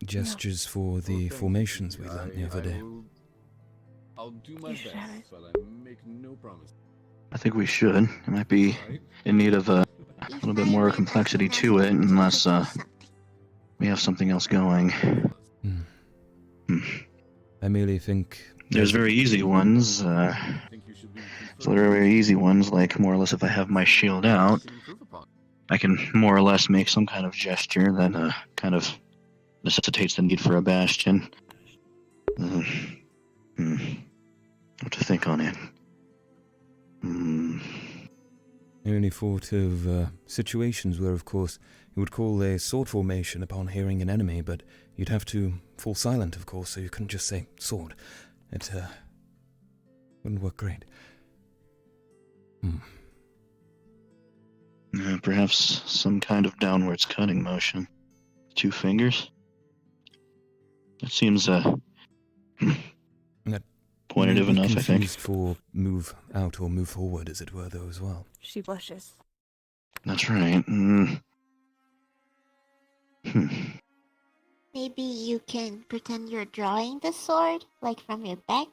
gestures for the formations we learned the other day? I'll do my best, but I make no promise. I think we should. It might be in need of a little bit more complexity to it, unless we have something else going. I merely think there's very easy ones. So there are very easy ones, like more or less if I have my shield out, I can more or less make some kind of gesture that kind of necessitates the need for a bastion. What to think on it? I only thought of situations where, of course, you would call a sword formation upon hearing an enemy, but you'd have to fall silent, of course, so you couldn't just say sword. It wouldn't work great. Perhaps some kind of downwards cutting motion. 2 fingers? That seems pointative enough, I think. For move out or move forward, as it were, though, as well. She blushes. That's right. Maybe you can pretend you're drawing the sword, like from your back.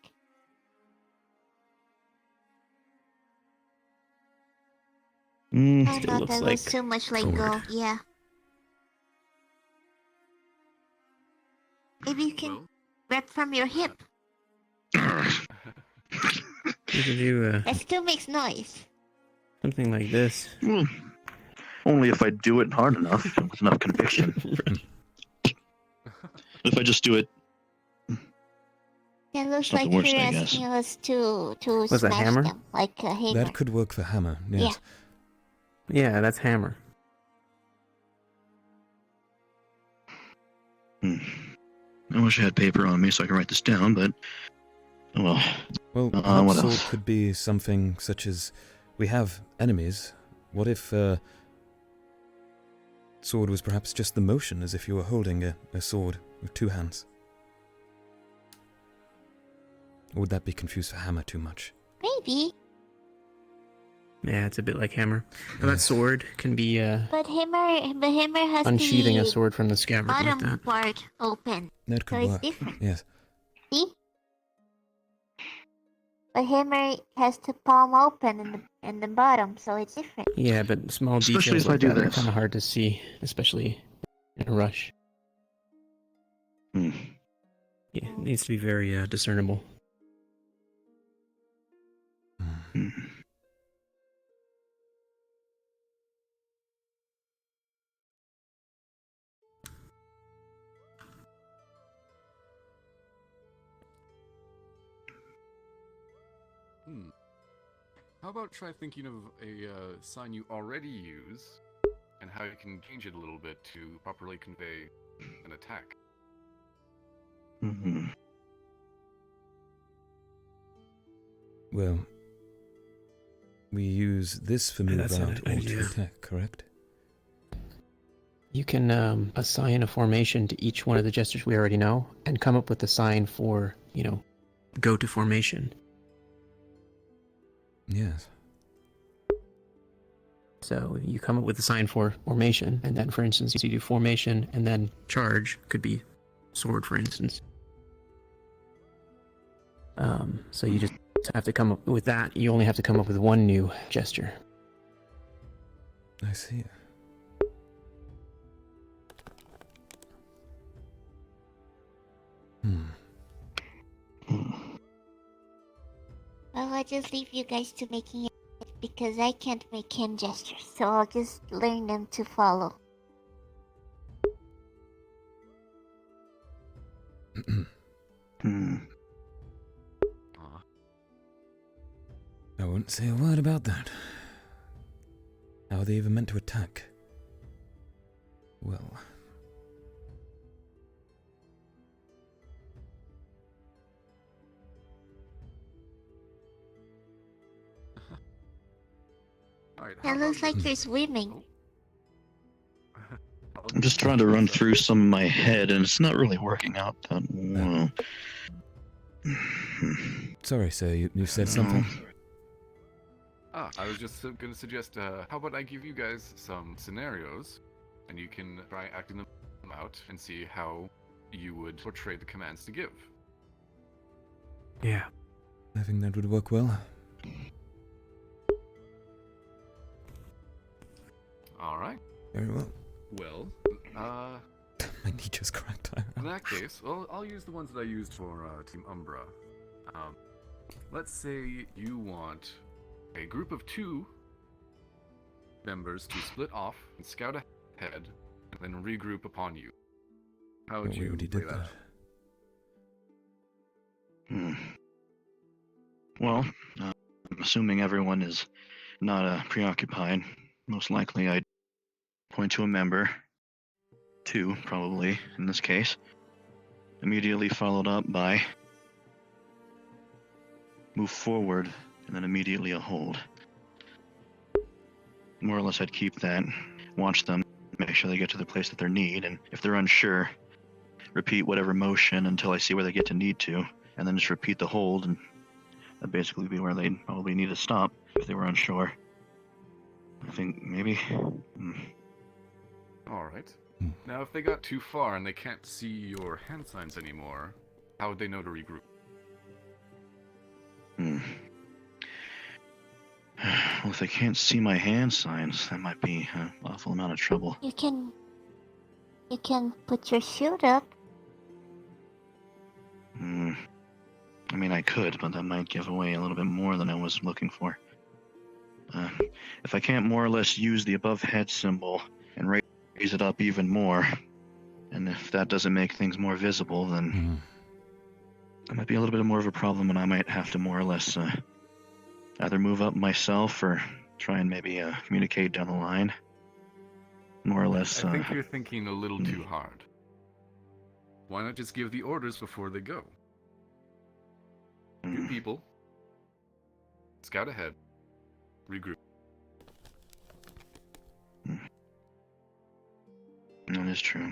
Oh no, that was too much like go. Yeah. Maybe you can grab from your hip. You could do That still makes noise. something like this. Well, only if I do it hard enough, with enough conviction. If I just do it. It looks Not like the worst, you're I guess. asking us to Was that smash hammer? them, like a hammer. That could work for hammer, yes. Yeah, that's hammer. I wish I had paper on me so I could write this down, but oh well. Well, what perhaps sword else? could be something such as, we have enemies. What if sword was perhaps just the motion, as if you were holding a sword with 2 hands? Or would that be confused for hammer too much? Maybe. Yeah, it's a bit like hammer. But that sword can be But hammer has unsheathing the a sword from the scabbard like bottom that. part open. That So could it's work, different. yes. See? But hammer has the palm open in the bottom, so it's different. Yeah, but small Especially details if I like do that are this. kind of hard to see, especially in a rush. Yeah, it needs to be very discernible. How about try thinking of a sign you already use, and how you can change it a little bit to properly convey an attack? Well, we use this for move That's an out or idea. to attack, correct? You can assign a formation to each one of the gestures we already know, and come up with a sign for, go to formation. Yes. So you come up with a sign for formation, and then, for instance, you do formation, and then charge could be sword, for instance. So you just have to come up with that. You only have to come up with one new gesture. I see. Well, I'll just leave you guys to making it because I can't make hand gestures, so I'll just learn them to follow. I wouldn't say a word about that. How are they even meant to attack? Well... It looks like you're swimming. I'm just trying to run through some of my head, and it's not really working out that well. Sorry, sir, you said something? I was just going to suggest, how about I give you guys some scenarios, and you can try acting them out and see how you would portray the commands to give. Yeah. I think that would work well. All right. Very well. Well, My knee just cracked. in that case, well, I'll use the ones that I used for Team Umbra. Let's say you want a group of 2 members to split off and scout ahead, and then regroup upon you. How would you play that? Well, I'm assuming everyone is not preoccupied. Most likely I'd point to a member, 2 probably in this case, immediately followed up by move forward, and then immediately a hold. More or less I'd keep that, watch them, make sure they get to the place that they need, and if they're unsure, repeat whatever motion until I see where they get to need to, and then just repeat the hold, and that'd basically be where they'd probably need to stop if they were unsure. I think maybe. Alright. Now, if they got too far and they can't see your hand signs anymore, how would they know to regroup? Well, if they can't see my hand signs, that might be an awful amount of trouble. You can put your shield up. I mean, I could, but that might give away a little bit more than I was looking for. If I can't more or less use the above head symbol and raise it up even more, and if that doesn't make things more visible, then that might be a little bit more of a problem, and I might have to more or less either move up myself or try and maybe communicate down the line. More or less. I think you're thinking a little too hard. Why not just give the orders before they go? 2 people. Scout ahead. Regroup. That is true.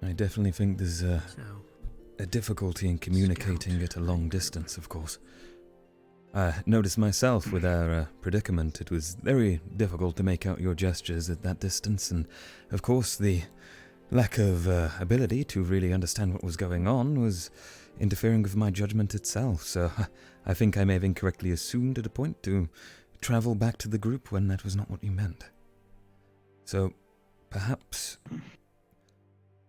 I definitely think there's a difficulty in communicating at a long distance, of course. I noticed myself with our predicament. It was very difficult to make out your gestures at that distance, and of course the lack of ability to really understand what was going on was interfering with my judgment itself, so I think I may have incorrectly assumed at a point to travel back to the group when that was not what you meant. So, perhaps,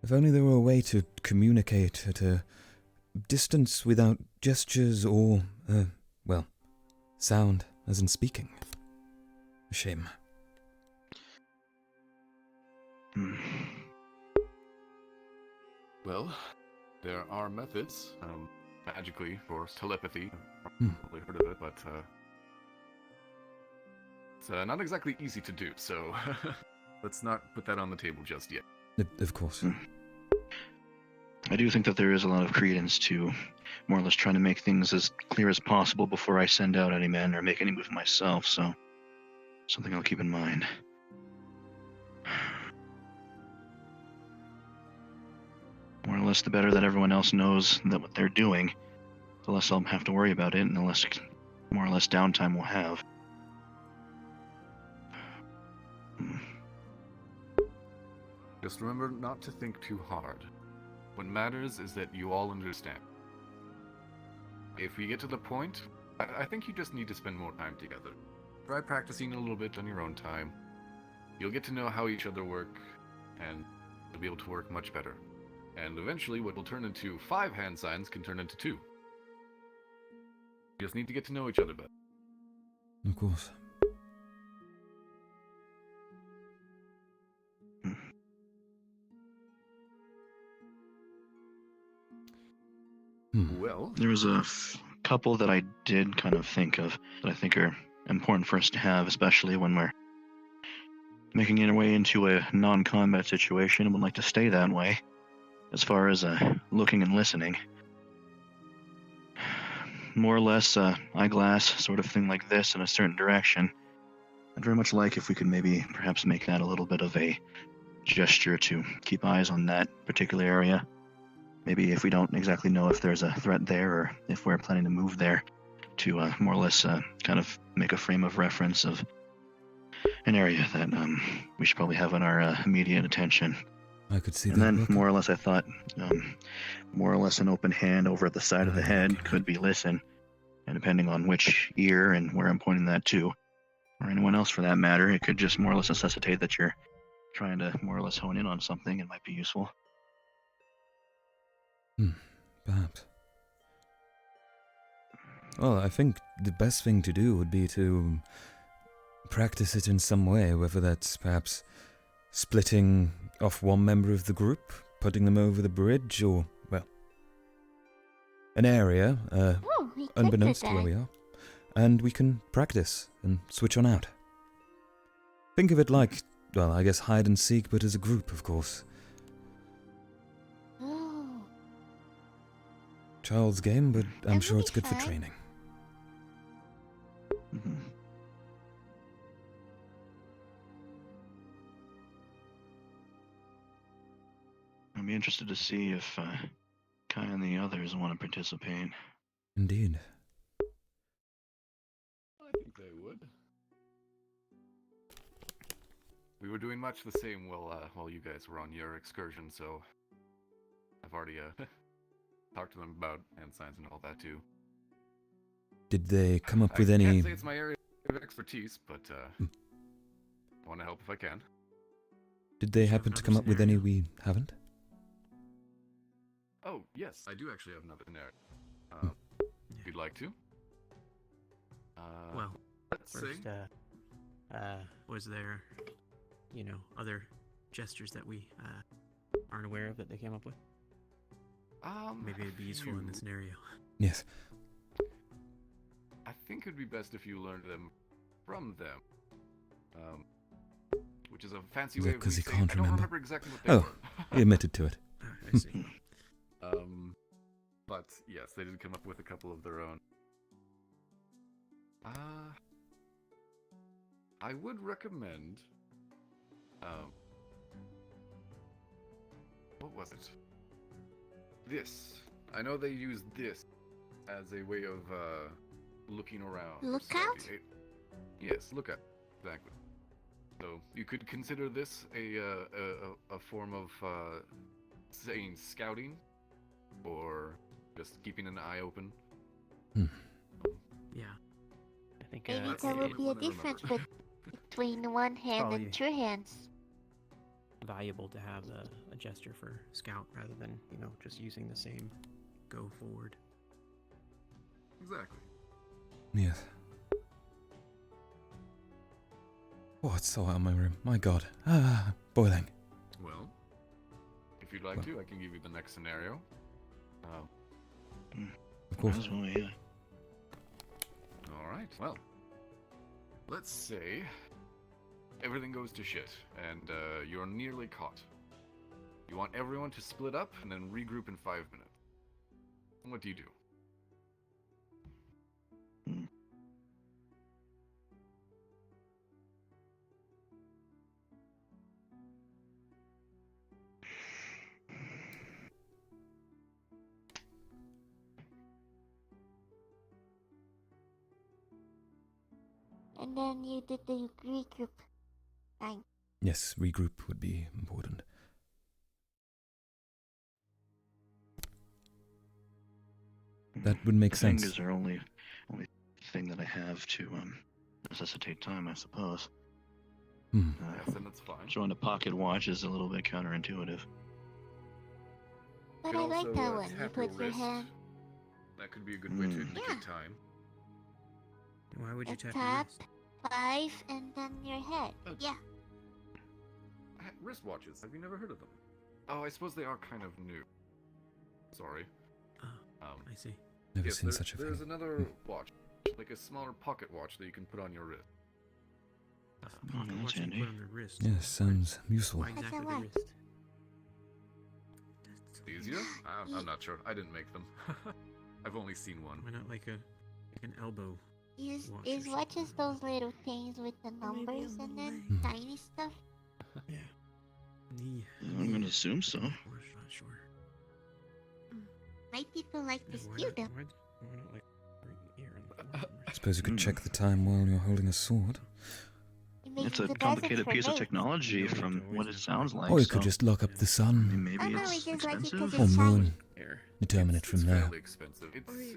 if only there were a way to communicate at a distance without gestures or, well, sound, as in speaking. A shame. Well, there are methods, magically, for telepathy. I've probably heard of it, but it's not exactly easy to do, so let's not put that on the table just yet. Of course. I do think that there is a lot of credence to more or less trying to make things as clear as possible before I send out any men or make any move myself, so something I'll keep in mind. More or less, the better that everyone else knows that what they're doing, the less I'll have to worry about it, and the less, more or less, downtime we'll have. Just remember not to think too hard. What matters is that you all understand. If we get to the point, I think you just need to spend more time together. Try practicing a little bit on your own time. You'll get to know how each other work, and you'll be able to work much better. And eventually, what will turn into 5 hand signs can turn into 2. You just need to get to know each other better. Of course. Well, there was a couple that I did kind of think of that I think are important for us to have, especially when we're making our way into a non-combat situation and would like to stay that way. As far as looking and listening, more or less eyeglass sort of thing like this in a certain direction. I'd very much like if we could maybe perhaps make that a little bit of a gesture to keep eyes on that particular area. maybe if we don't exactly know if there's a threat there or if we're planning to move there, to more or less kind of make a frame of reference of an area that we should probably have on our immediate attention. I could see and that then working. more or less I thought more or less an open hand over at the side of the head could be listen, and depending on which ear and where I'm pointing that to, or anyone else for that matter, it could just more or less necessitate that you're trying to more or less hone in on something. It might be useful. Perhaps. Well, I think the best thing to do would be to practice it in some way, whether that's perhaps splitting off one member of the group, putting them over the bridge, or, well, an area, unbeknownst to where we are, and we can practice and switch on out. Think of it like, well, I guess hide and seek, but as a group, of course. Child's game, but I'm sure it's good for training. I'd be interested to see if Kai and the others want to participate. Indeed. I think they would. We were doing much the same while you guys were on your excursion, so I've already talked to them about hand signs and all that too. Did they come up with I any... can't say it's my area of expertise, but I want to help if I can. Did they happen to come up with any we haven't? Oh, yes, I do actually have another scenario. If you'd like to. Well, let's first, see. was there, other gestures that we aren't aware of that they came up with? Maybe it'd be useful in this scenario. Yes. I think it'd be best if you learned them from them. Which is a fancy Is way that of 'cause he saying can't I don't remember? remember exactly what they Oh, were. he admitted to it. I see. But yes, they did come up with a couple of their own. I would recommend. What was it? This. I know they use this as a way of looking around. Lookout? Yes, lookout. Exactly. So you could consider this a form of saying scouting, or just keeping an eye open. Yeah. I think Maybe that's there the would be a one to remember. difference between one hand Probably. and two hands. Valuable to have a gesture for scout rather than, just using the same go forward. Exactly. Yes. Oh, it's so hot in my room. My god. Boiling. Well, if you'd like to, I can give you the next scenario. Of course. Yeah. All right. Well, let's say everything goes to shit, and you're nearly caught. You want everyone to split up and then regroup in 5 minutes. What do you do? And then you did the regroup. Fine. Yes, regroup would be important. That would make sense. Fingers are only thing that I have to necessitate time, I suppose. Yes, and that's fine. Showing a pocket watch is a little bit counterintuitive. But You I can like also, that one. You tap put your wrist. hand That could be a good way to indicate time. Why would you tap tap, your 5, and then your head. Yeah. Wristwatches. Have you never heard of them? Oh, I suppose they are kind of new. Sorry. I see. Never yes, seen such a There's thing. another watch, like a smaller pocket watch that you can put on your wrist. Pocket watch you put on the wrist. Yes, sounds useful. Why exactly the watch? wrist? Easier? I'm not sure. I didn't make them. I've only seen one. Why not like an elbow? Is watch is or watches those little things with the numbers and then tiny stuff? Yeah. I'm gonna assume so. Not sure. My people like to steal them. I suppose you could check the time while you're holding a sword. It's a complicated piece of technology from what it sounds like. Or you so could just lock up the sun. maybe it's expensive. Or moon. Determine it from It's there. fairly expensive.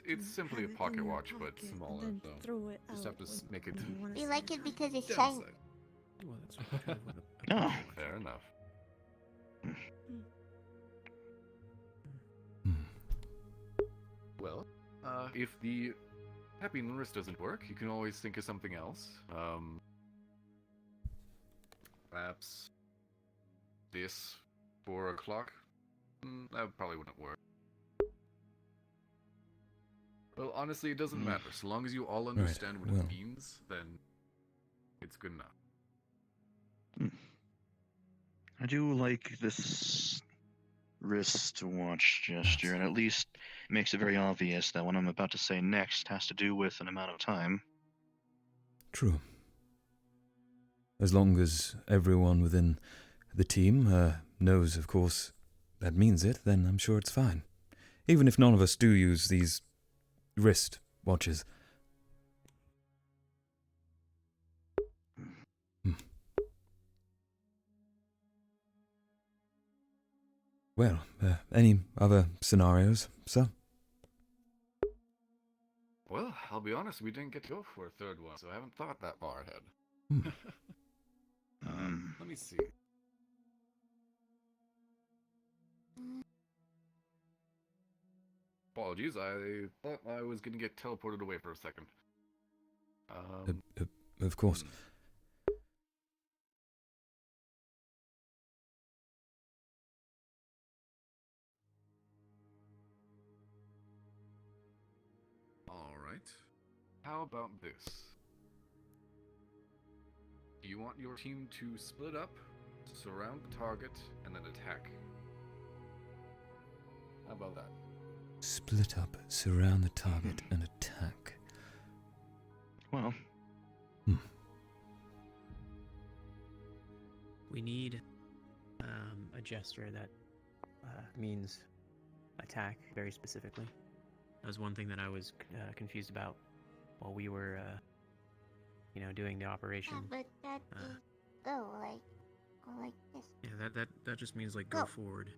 It's simply a pocket watch, but smaller, so just have to make it. We like it because it's shiny. Oh, fair enough. Well, if the happy in the wrist doesn't work, you can always think of something else. Perhaps this 4 o'clock. That probably wouldn't work. Well, honestly, it doesn't matter. So long as you all understand what it means, then it's good enough. I do like this wristwatch gesture, and at least makes it very obvious that what I'm about to say next has to do with an amount of time. True. As long as everyone within the team knows, of course, that means it, then I'm sure it's fine. Even if none of us do use these wrist watches. Well, any other scenarios, sir? Well, I'll be honest, we didn't get to go for a third one, so I haven't thought that far ahead. Let me see. Apologies, I thought I was gonna get teleported away for a second. Of course. Alright. How about this? Do you want your team to split up, surround the target, and then attack? How about that? Split up, surround the target, and attack. Well. We need a gesture that means attack very specifically. That was one thing that I was confused about while we were, doing the operation. Yeah, but that go like this. Yeah, that just means like go forward.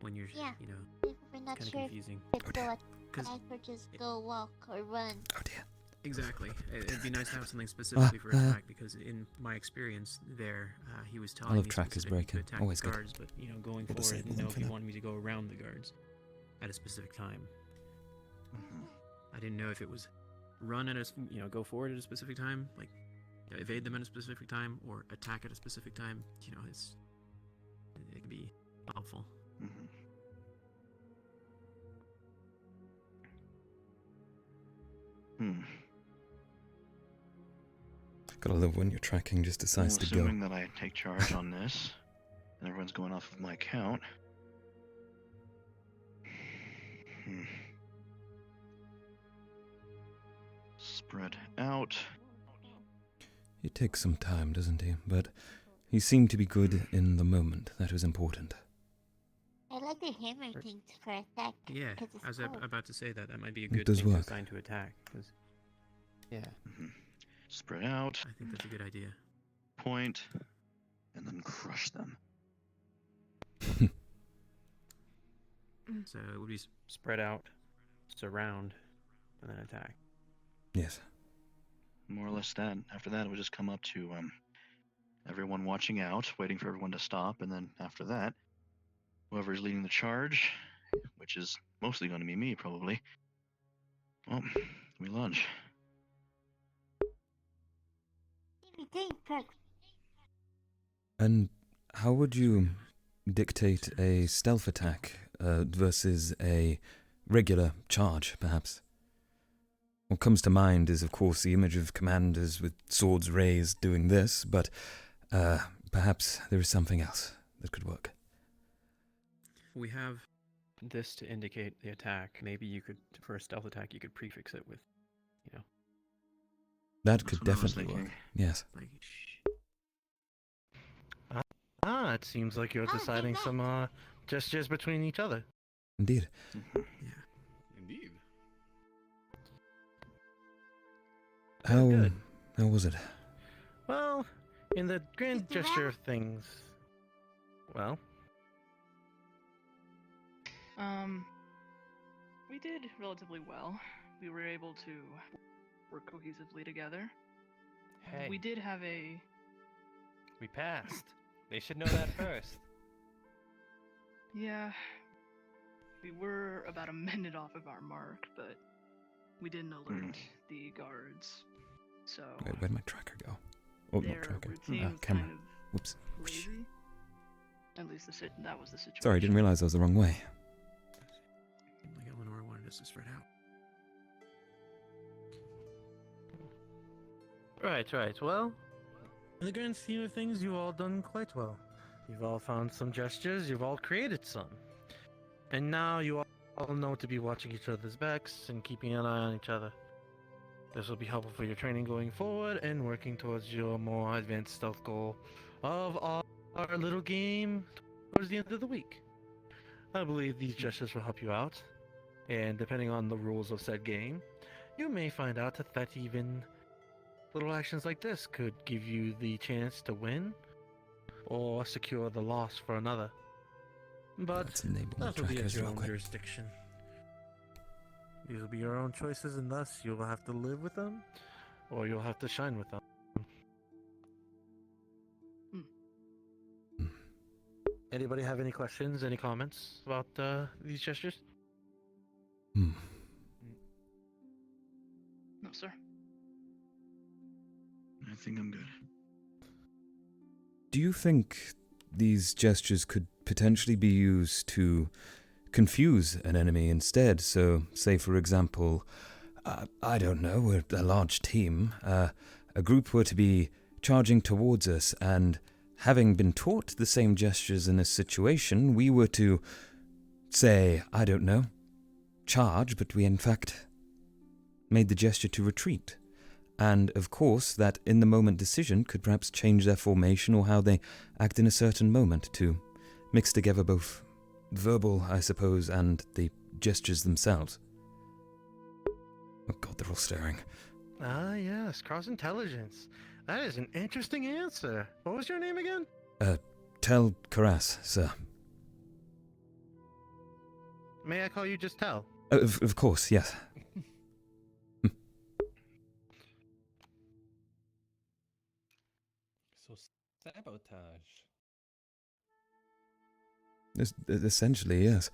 When you're, We're not kind of sure confusing. if it's go attack or just go walk or run. Oh dear. Exactly. It'd be nice to have something specifically for attack, because in my experience there, he was telling me track is specifically to breaking. attack Always the good. guards, but going Good to forward, I save didn't them know if for he that. wanted me to go around the guards at a specific time. I didn't know if it was run at a go forward at a specific time, like evade them at a specific time, or attack at a specific time. It could be helpful. Gotta love when your tracking just decides to go. Assuming that I take charge on this, and everyone's going off of my count. Spread out. He takes some time, doesn't he? But he seemed to be good in the moment. That was important. I like the hammer thing for attack. Yeah, 'cause it's I was cool. about to say that might be a It good does thing to work. assign to attack. Yeah. Spread out. I think that's a good idea. Point. And then crush them. So it would be spread out, surround, and then attack. Yes. More or less that. After that, it would just come up to everyone watching out, waiting for everyone to stop, and then after that, whoever's leading the charge, which is mostly going to be me, probably. Well, we lunge. And how would you dictate a stealth attack versus a regular charge, perhaps? What comes to mind is, of course, the image of commanders with swords raised doing this, but perhaps there is something else that could work. We have this to indicate the attack. Maybe you could, for a stealth attack, you could prefix it with, That could definitely work. Yes. It seems like you're deciding some gestures between each other. Indeed. Indeed. How was it? Well, in the grand gesture of things, well, We did relatively well. We were able to work cohesively together. Hey. We did have a... We passed. They should know that first. Yeah. We were about a minute off of our mark, but we didn't alert the guards. So... Wait, where'd my tracker go? Oh, their not tracker. routine was Camera. kind of Whoops. lazy. At least that was the situation. Sorry, I didn't realize I was the wrong way. Like Eleanor wanted us to spread out. Right. Well, in the grand scheme of things, you've all done quite well. You've all found some gestures, you've all created some. And now you all know to be watching each other's backs and keeping an eye on each other. This will be helpful for your training going forward and working towards your more advanced stealth goal of our little game towards the end of the week. I believe these gestures will help you out, and depending on the rules of said game, you may find out that even little actions like this could give you the chance to win or secure the loss for another. But that will be at your own jurisdiction. These will be your own choices, and thus you'll have to live with them, or you'll have to shine with them. Anybody have any questions, any comments about these gestures? Hmm. No, sir. I think I'm good. Do you think these gestures could potentially be used to confuse an enemy instead? So, say for example, I don't know, we're a large team, a group were to be charging towards us, and having been taught the same gestures in this situation, we were to say, I don't know, charge, but we in fact made the gesture to retreat. And of course, that in-the-moment decision could perhaps change their formation or how they act in a certain moment, to mix together both verbal, I suppose, and the gestures themselves. Oh god, they're all staring. Ah, yes, cross-intelligence. That is an interesting answer. What was your name again? Tel'Kahras, sir. May I call you just Tel? Of course, yes. So sabotage. Essentially, yes.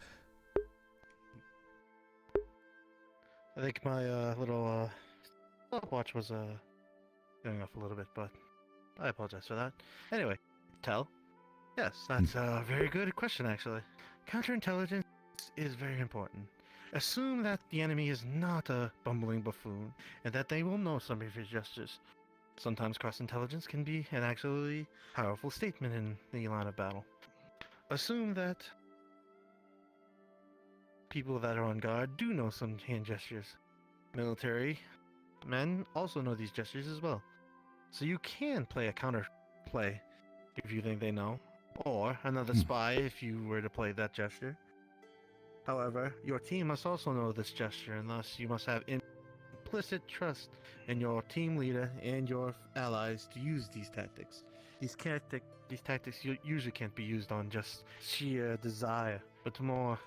I think my little stopwatch was going off a little bit, but I apologize for that. Anyway, Tel. Yes, that's a very good question, actually. Counterintelligence is very important. Assume that the enemy is not a bumbling buffoon, and that they will know some of your gestures. Sometimes cross-intelligence can be an actually powerful statement in the line of battle. Assume that people that are on guard do know some hand gestures. Military men also know these gestures as well. So you can play a counter play if you think they know, or another spy if you were to play that gesture. However, your team must also know this gesture, and thus you must have implicit trust in your team leader and your allies to use these tactics. These tactics usually can't be used on just sheer desire, but more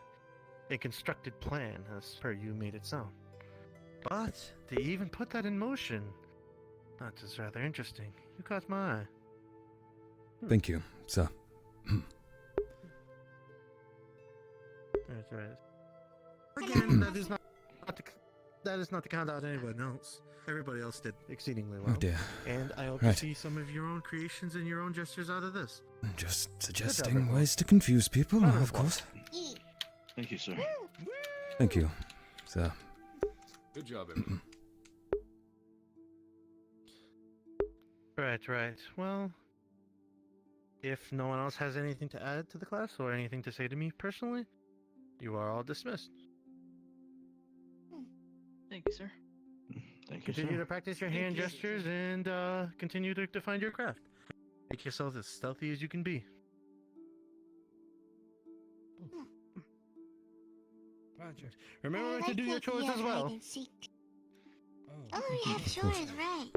a constructed plan, as per you made it sound. But to even put that in motion, that is rather interesting. You caught my eye. Thank you, sir. That's right. Again, that is not to count out anyone else. Everybody else did exceedingly well. Oh dear. And I hope Right. to see some of your own creations and your own gestures out of this. Just suggesting ways to confuse people, of course. Thank you, sir. Thank you, sir. Good job, everyone. Right. Well, if no one else has anything to add to the class or anything to say to me personally, you are all dismissed. Thank you, sir. Thank you, Continue sir. to practice your hand gestures and continue to define your craft. Make yourself as stealthy as you can be. project. Remember I to like do the your chores idea as of well. hide and seek. Oh yeah, sure is right.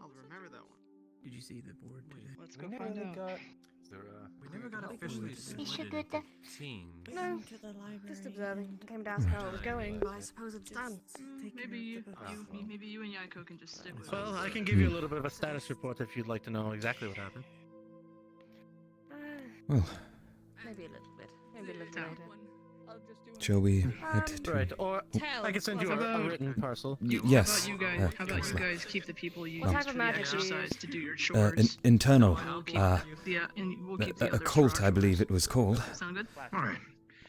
I'll remember that one. Did you see the board today? Let's go find out. We never got officially We should split do into teams. No, just observing. I came to ask how it was going, but I suppose it's done. Maybe you and Yaiko can just stick with Well, us. I can give you a little bit of a status report if you'd like to know exactly what happened. Well, Maybe a little bit. Maybe a little later. shall we head to... Right, or I can send you a written parcel. Yes. How about you guys keep the people you What use type of for the magic do you exercise use? to do your chores? Internal. We'll keep, we'll keep the A others cult, for I our believe chores. it was called. Sound good? Alright.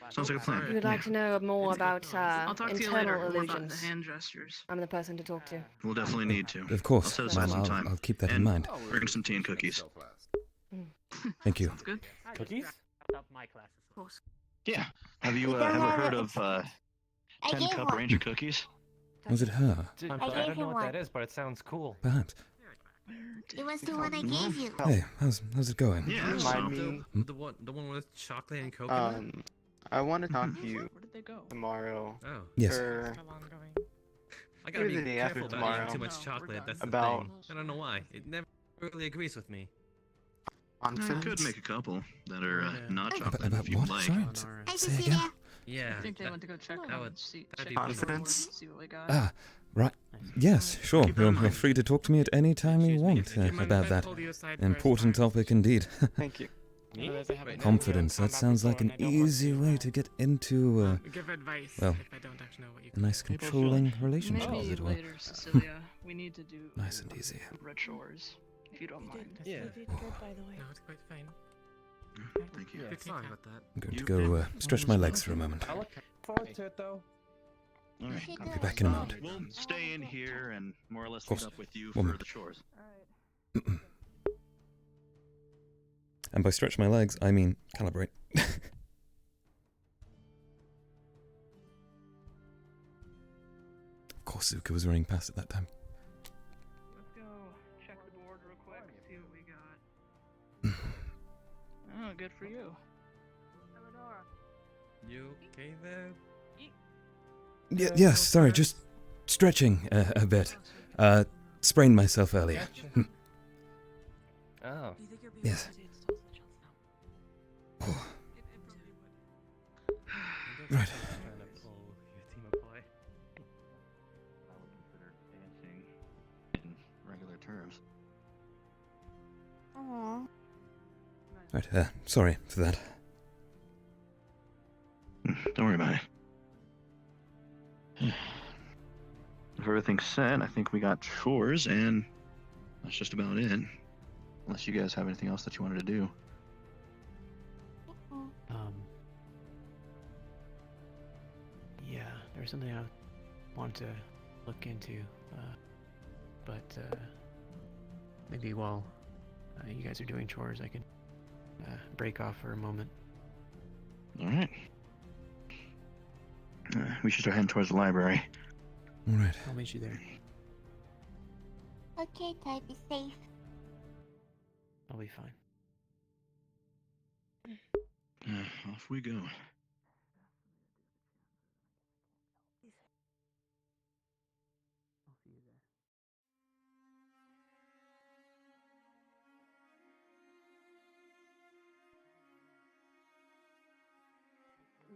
Sounds like a plan. If you'd like to know more about I'll talk to you later. internal More about the illusions, hand gestures. I'm the person to talk to. We'll definitely need to. Of course, I'll set aside ma'am, some time. I'll keep that in And mind. bring some tea and cookies. Thank you. Sounds good. Cookies? My class, of course. Yeah. Have you We don't ever have heard it. of I 10 gave Cup one. Ranger cookies? Was it her? I gave don't him know what one. that is, but it sounds cool. Perhaps. It was the one I gave you. Hey, how's it going? Yeah, Remind so... me. The one with chocolate and coconut. I want to talk to you Where did they go? tomorrow. Oh. Yes. Or I gotta be maybe the day careful after about eating tomorrow. too much chocolate. That's the About- thing. I don't know why. It never really agrees with me. I could make a couple that are not chocolate About if you what? like. Sorry? I can Say see again? that. Yeah. I think they went to go check that out would- and see that'd check be out the confidence. board, see what we got. Ah, right. Yes, sure. Keep that in You're mind. free to talk to me at any time you want about that important topic indeed. Thank you. Confidence, that sounds like an easy way to get into Give advice well, if I don't actually know what you a nice controlling relationship, Maybe as it were. later, Cecilia. We need to do Nice and easy. red chores, if you don't mind. Yeah. did good, by the way. No, it's quite fine. Thank you. Good sorry about that. I'm going to go stretch my legs for a moment. I look forward to it, though. Alright. I'll be back in a moment. We'll stay in here and more or less Of course. meet up with you One for minute. the chores. And by stretch my legs, I mean calibrate. Of course, Zuka was running past at that time. Let's go check the board real quick, see what we got. Oh, good for you. You okay there? Yes, sorry, just stretching a bit. Sprained myself earlier. Oh. Yes. Oh. Right. I would consider dancing in regular terms. Aww. Right, sorry for that. Don't worry about it. If everything's set, I think we got chores, and that's just about it. Unless you guys have anything else that you wanted to do. Yeah, there's something I want to look into, but maybe while you guys are doing chores, I could break off for a moment. Alright. We should start heading towards the library. Alright. I'll meet you there. Okay, Ty, be safe. I'll be fine. Off we go.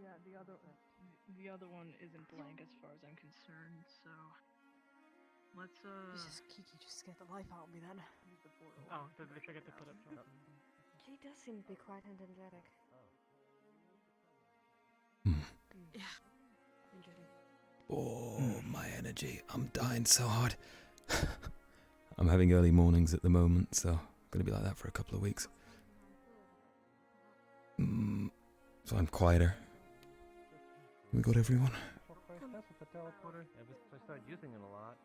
Yeah, the other one isn't blank as far as I'm concerned, so let's Jesus, Kiki just scared the life out of me then. Oh, did they forget to put up? He does seem to be quite energetic. Yeah. Interesting. Oh, my energy. I'm dying so hard. I'm having early mornings at the moment, so I'm going to be like that for a couple of weeks. So I'm quieter. We got everyone? That's with the teleporter. I started using it a lot.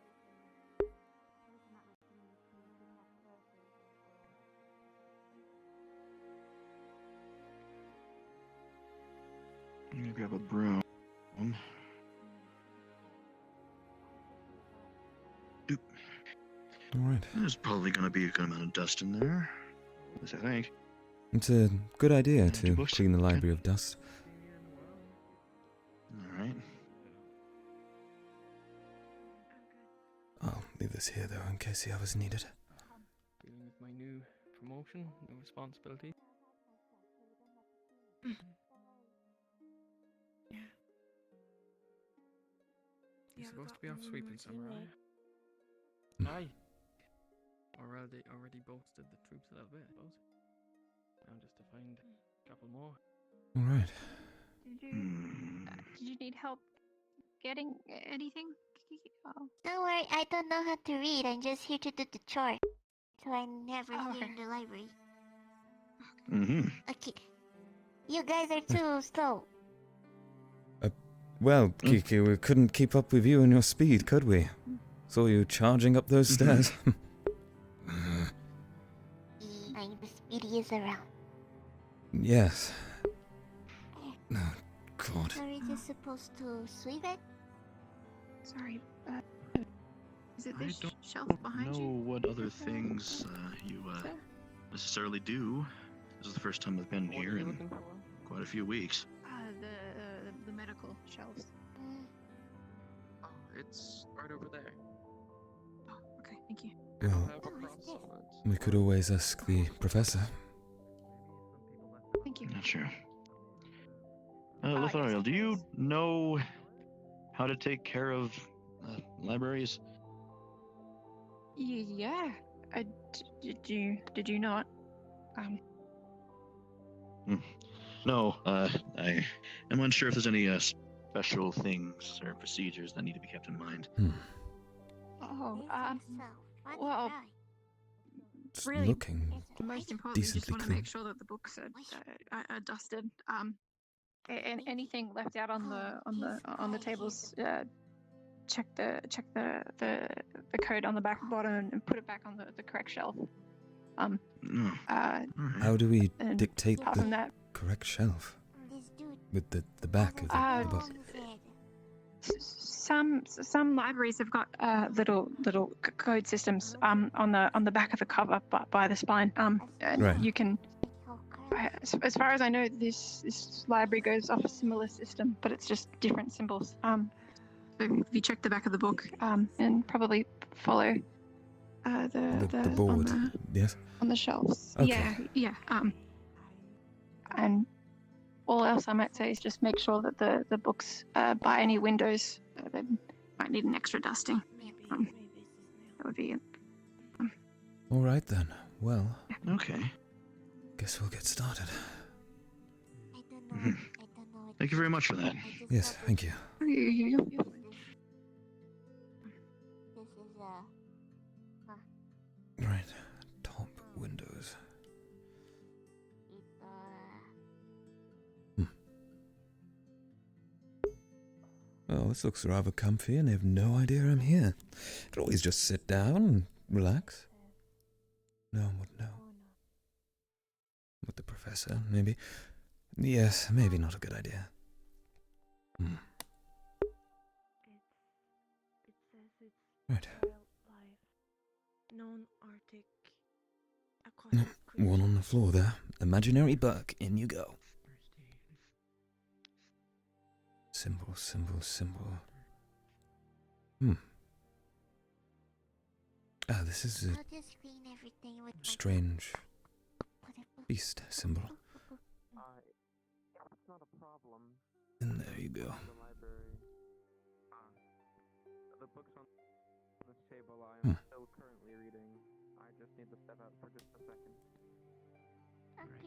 I'm gonna grab a broom. Doop. Alright. There's probably gonna be a good amount of dust in there. At least I think. It's a good idea Two to books. clean the library of dust. Alright. I'll leave this here, though, in case the others need it. Dealing with my new promotion, new responsibility. Yeah. You're supposed to be off sweeping somewhere, are you? Aye. Or they already bolstered the troops a little bit, I suppose. Now just to find a couple more. Alright. Did you need help getting anything? Oh. Don't worry, I don't know how to read. I'm just here to do the chore. So I'm never here in the library. Mm-hmm. Okay. You guys are too slow. Well, Kiki, we couldn't keep up with you and your speed, could we? Saw you charging up those stairs. I'm the speediest around. Yes. Oh, God. Are we just supposed to sweep it? Sorry, is it I this don't shelf behind know you? what other things you necessarily do. This is the first time I've been here in quite a few weeks. The medical shelves. Oh, it's right over there. Oh, okay, thank you. Well, we could always ask the professor. Thank you. Not sure. Lothariel, do you know how to take care of libraries? Yeah. Did you not? No, I am unsure if there's any special things or procedures that need to be kept in mind. Oh, well, It's really, looking most importantly, just decently want to clean. make sure that the books are dusted. And anything left out on the tables, check the code on the back and bottom and put it back on the correct shelf. How do we and dictate apart the from that, correct shelf? With the back of the book. Some libraries have got little code systems on the back of the cover by the spine. And Right. you can. As far as I know, this library goes off a similar system, but it's just different symbols. So if you check the back of the book, and probably follow The board, yes? on the shelves. Okay. Yeah. And all else I might say is just make sure that the books by any windows that might need an extra dusting. That would be it. Alright then. Well. Okay. Guess we'll get started. Thank you very much for that. Yes, thank you. You're fine. This is Right. Top windows. Well, this looks rather comfy and they have no idea I'm here. Could always just sit down and relax. No, no. With the professor, maybe. Yes, maybe not a good idea. It says it's Right. wildlife, non-Arctic, aquatic creature. One on the floor there. Imaginary bug. In you go. Symbol. This is a I'll just clean everything with strange beast symbol. It's not a problem. And there you go. The library. The books on this table I am still currently reading. I just need to step out for just a second.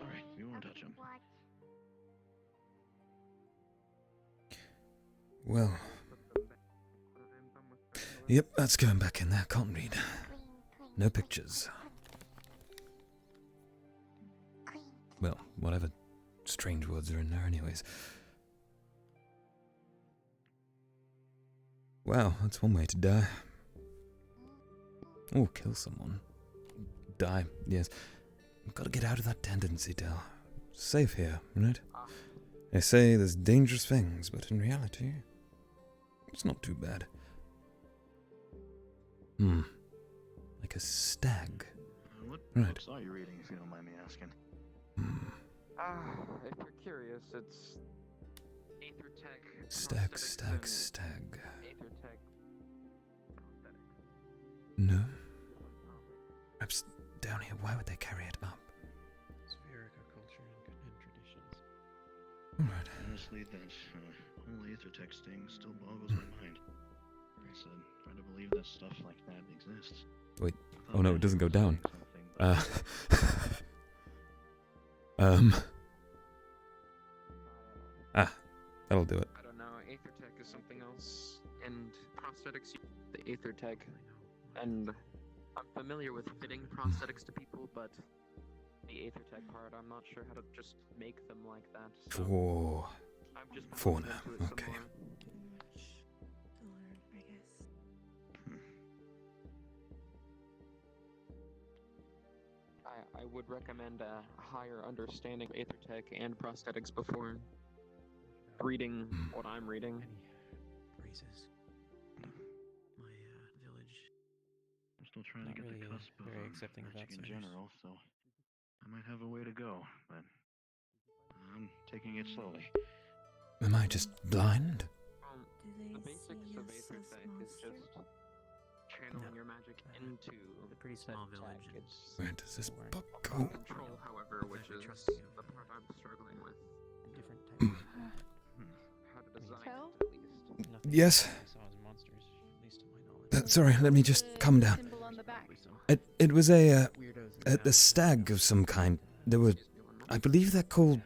Alright, we won't touch them. Well. Yep, that's going back in there. Can't read. No pictures. Well, whatever strange words are in there anyways. Wow, that's one way to die. Oh, kill someone. Die, yes. Gotta get out of that tendency, Del. Safe here, right? They say there's dangerous things, but in reality, it's not too bad. Like a stag. What Right. books are you reading, if you don't mind me asking? If you're curious, it's Stag. No. Perhaps down here. Why would they carry it up? Spherical culture and traditions. Alright. Honestly, that whole Aethertech thing still boggles my mind. It's hard to believe that stuff like that exists. Wait. Oh no, it doesn't go down. That'll do it. I don't know. Aethertech is something else, and prosthetics the Aethertech, and I'm familiar with fitting prosthetics to people, but the Aethertech part, I'm not sure how to just make them like that. So I'm just For looking now, into it some okay. more. I would recommend a higher understanding of Aethertech and prosthetics before reading what I'm reading. Phrases. My village. I'm still trying Not to get really the cusp of very accepting of magic in outsiders. general, so I might have a way to go, but I'm taking it slowly. Am I just blind? The basics of Aethertech is just channeling your magic into a pretty small village. Where does this book go? Control, however, which is the part I'm struggling with. Different Hmm. types How to design Kel? it, at least. Yes. Monsters, at least to my knowledge. Sorry, let me just calm down. Symbol on the back. It was a stag of some kind. There were, I believe they're called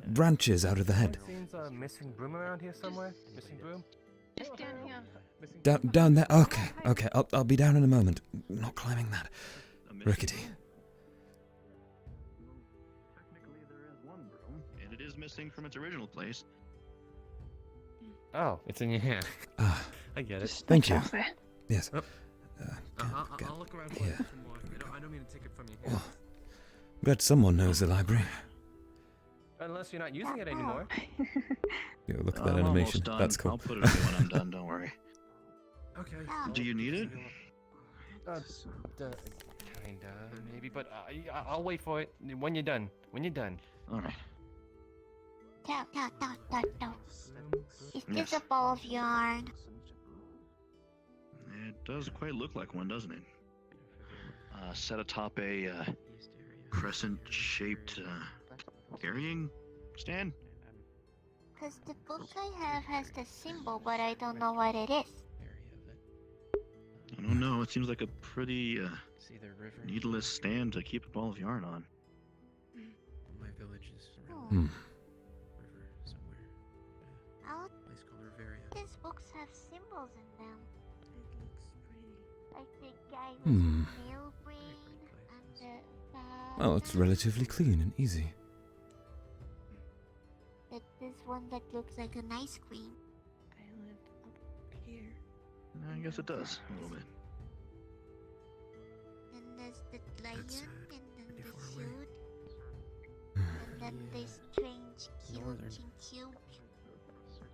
branches out of the head. Seems a missing broom around here somewhere. Missing broom. Just down here. Down there. Okay. I'll be down in a moment. Not climbing that. Rickety. Technically, there is one broom, and it is missing from its original place. Oh, it's in your hand. I get it. Thank you. Yes. I'll look around for it some more. I don't mean to take it from you. Well, glad someone knows the library. Unless you're not using it anymore. Yo, look at that I'm animation. almost done. That's cool. I'll put it away when I'm done, don't worry. Okay. Do you need it? Kinda, maybe, but I'll wait for it when you're done. Alright. No. It's just a ball of yarn. It does quite look like one, doesn't it? Set atop a crescent-shaped carrying stand? Cause the book I have has the symbol, but I don't know what it is. I don't know. It seems like a pretty needless stand to keep a ball of yarn on. My village is around Hmm. river somewhere. How Place called Riveria. these books have symbols in them? Like the guy with Hmm. male brain and the Well, it's relatively clean and easy. this one that looks like an ice cream. I live up here. I guess it does, a little bit. And there's the lion and then the far away. suit. And then this strange cute cube.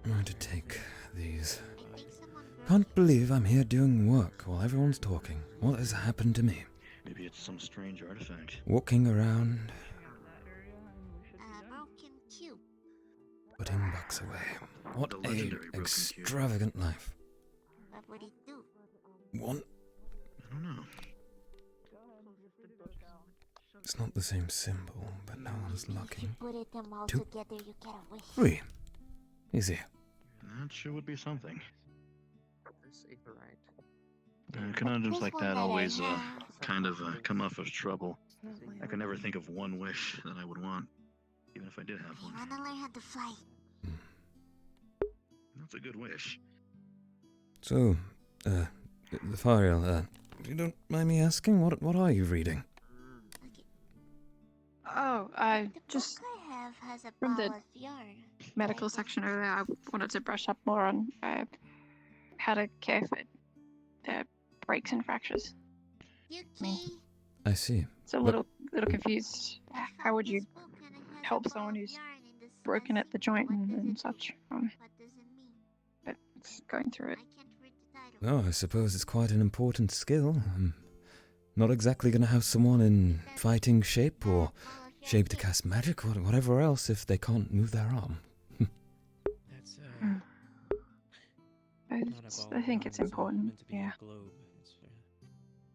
I'm going to take these. I think someone broke Can't it. believe I'm here doing work while everyone's talking. What has happened to me? Maybe it's some strange artifact. Walking around, Broken cube. putting bucks away. What The a legendary broken extravagant life. What would it do? One. I don't know. It's not the same symbol, but no one's looking. Put it them all Two. together, you get a wish. 3. Easy. That sure would be something. This Aetherite. Conundrums like that always have. kind of come off as trouble. I could never think of one wish that I would want, even if I did have I one. wanna learn how to fly. That's a good wish. So, the Fariel, if you don't mind me asking, what are you reading? Oh, I The just book I have has a from ball the of yarn. medical section over there. I wanted to brush up more on how to care for breaks and fractures. Yuki. I see. So a little confused. How would you help someone who's broken at the joint and such? But it's going through it. Oh, I suppose it's quite an important skill. I'm not exactly going to have someone in fighting shape or shape to cast magic or whatever else if they can't move their arm. I think it's important. Yeah.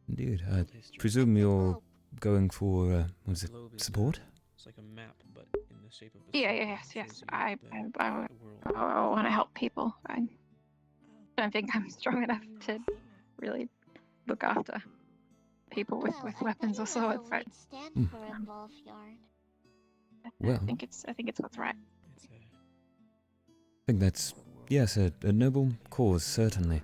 Indeed. I presume you're going for, what is it, support? It's like a map, but in the shape of Yeah. Yes. I want to help people. I don't think I'm strong enough to really look after people with weapons or swords. Right? Well, I think it's what's right. I think that's, yes, a noble cause, certainly.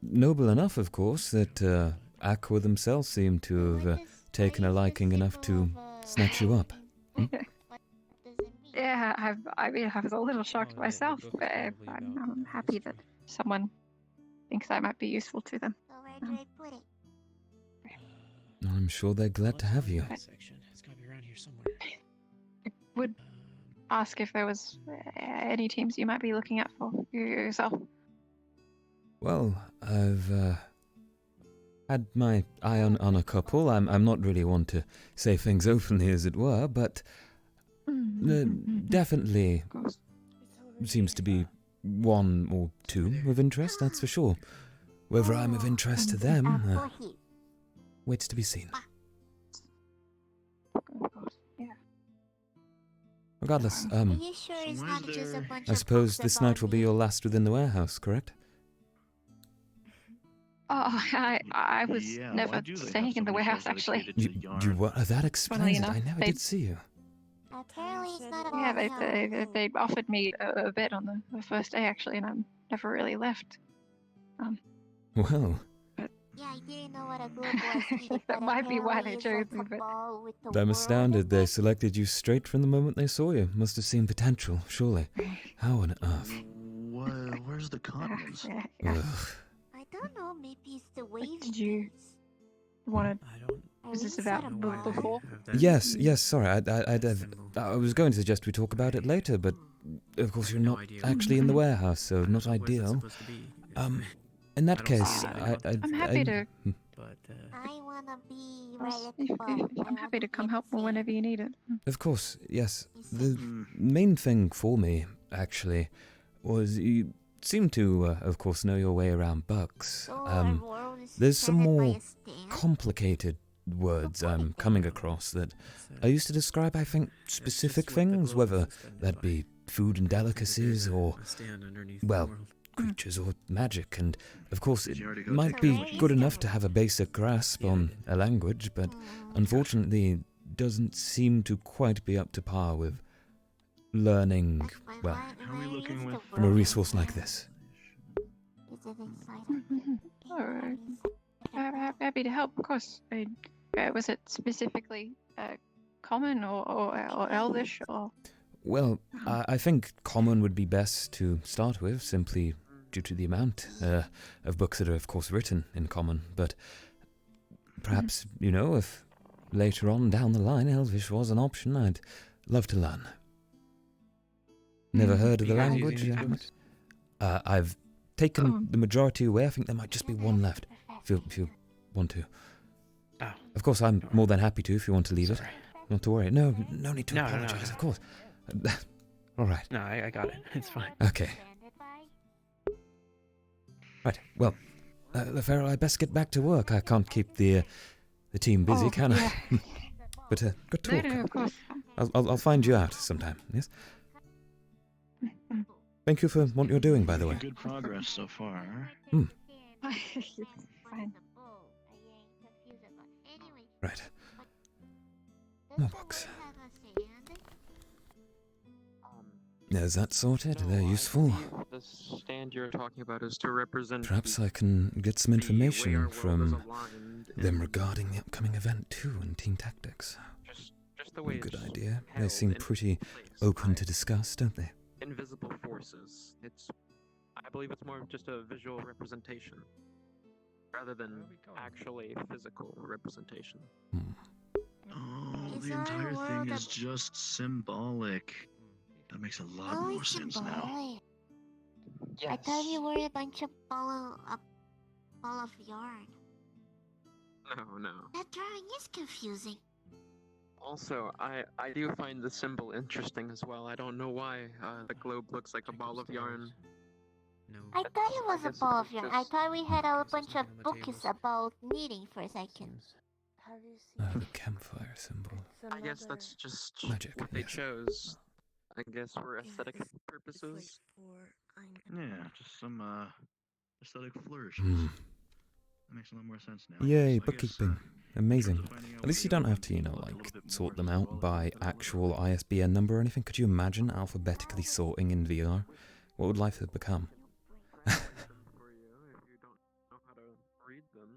Noble enough, of course, that Aqua themselves seem to have taken a liking enough to snatch you up. Yeah, I was a little shocked myself, but I'm happy that someone thinks I might be useful to them. I'm sure they're glad to have you. It's gotta be around here somewhere. I would ask if there was any teams you might be looking at for yourself. Well, I've had my eye on a couple. I'm not really one to say things openly, as it were, but definitely seems to be one or two of interest, that's for sure. Whether I'm of interest to them, waits to be seen. Regardless, Are you sure it's not just a bunch I of suppose books this about night will be your last within the warehouse, correct? Oh, I was never staying in the warehouse, actually. You were? That explains it. enough, I never did see you. Apparently it's not a Yeah, they offered me a bed on the first day, actually, and I never really left. Well, Yeah, I didn't know what a globe was either, that but might be why they apparently chose me, but I'm astounded they selected you straight from the moment they saw you. Must have seen potential, surely. How on earth? Where's the continents? Ugh. I don't know, maybe it's the wave. Did you want to? Is this about before? Yes, sorry. I was going to suggest we talk about it later, but of course you're not actually in the warehouse, so not ideal. In that case, I'm happy to. I wanna be right at the ball. I'm happy to come help whenever you need it. Of course, yes. The main thing for me, actually, was you seem to, of course, know your way around bugs. There's some more complicated words I'm coming across that are used to describe, I think, specific things, whether that be food and delicacies or, well, creatures or magic, and of course it might be good enough to have a basic grasp on a language, but unfortunately doesn't seem to quite be up to par with learning, well, from a resource like this. Alright. Happy to help, of course. Was it specifically common or elvish or? Well, I think common would be best to start with, simply due to the amount of books that are, of course, written in common. But perhaps, if later on down the line Elvish was an option, I'd love to learn. Never heard of the language. I've taken the majority away. I think there might just be one left, if you want to. Oh. Of course, I'm more than happy to if you want to leave it. Not to worry. No need to apologize, of course. All right. No, I got it. It's fine. Okay. Right. Well, LaFerrell, I best get back to work. I can't keep the team busy, can I? But good talk. No, of course. I'll find you out sometime. Yes. Thank you for what you're doing, by the way. Good progress so far. Fine. Right. More books. Is that sorted? They're useful. The stand you're talking about is to represent. Perhaps I can get some information from them regarding the upcoming event too in Team Tactics. Just the way Good idea. They seem pretty open to discuss, don't they? Invisible forces. I believe it's more of just a visual representation, rather than actually physical representation. Oh, the entire thing is just symbolic. That makes a lot more sense now. Yes. I thought you were a bunch of ball of yarn. No. That drawing is confusing. Also, I do find the symbol interesting as well. I don't know why the globe looks like a ball of yarn. No. I thought it was guess above it's you. I just- thought we had a bunch of on the books tables. about kneading for a second. Have you seen The campfire symbol. I guess that's just Magic, what they yes. chose. I guess for Yeah, aesthetic it's purposes. Yeah, just some aesthetic flourishes. Hmm. That makes a lot more sense now. Yay, So I guess, bookkeeping. in Amazing. terms of finding out At least what you the don't other have to, ones you know, look a like, little bit sort more them out by symbolic and actual ISBN number or anything. Could you imagine alphabetically sorting in VR? What would life have become? For you if you don't know how to read them.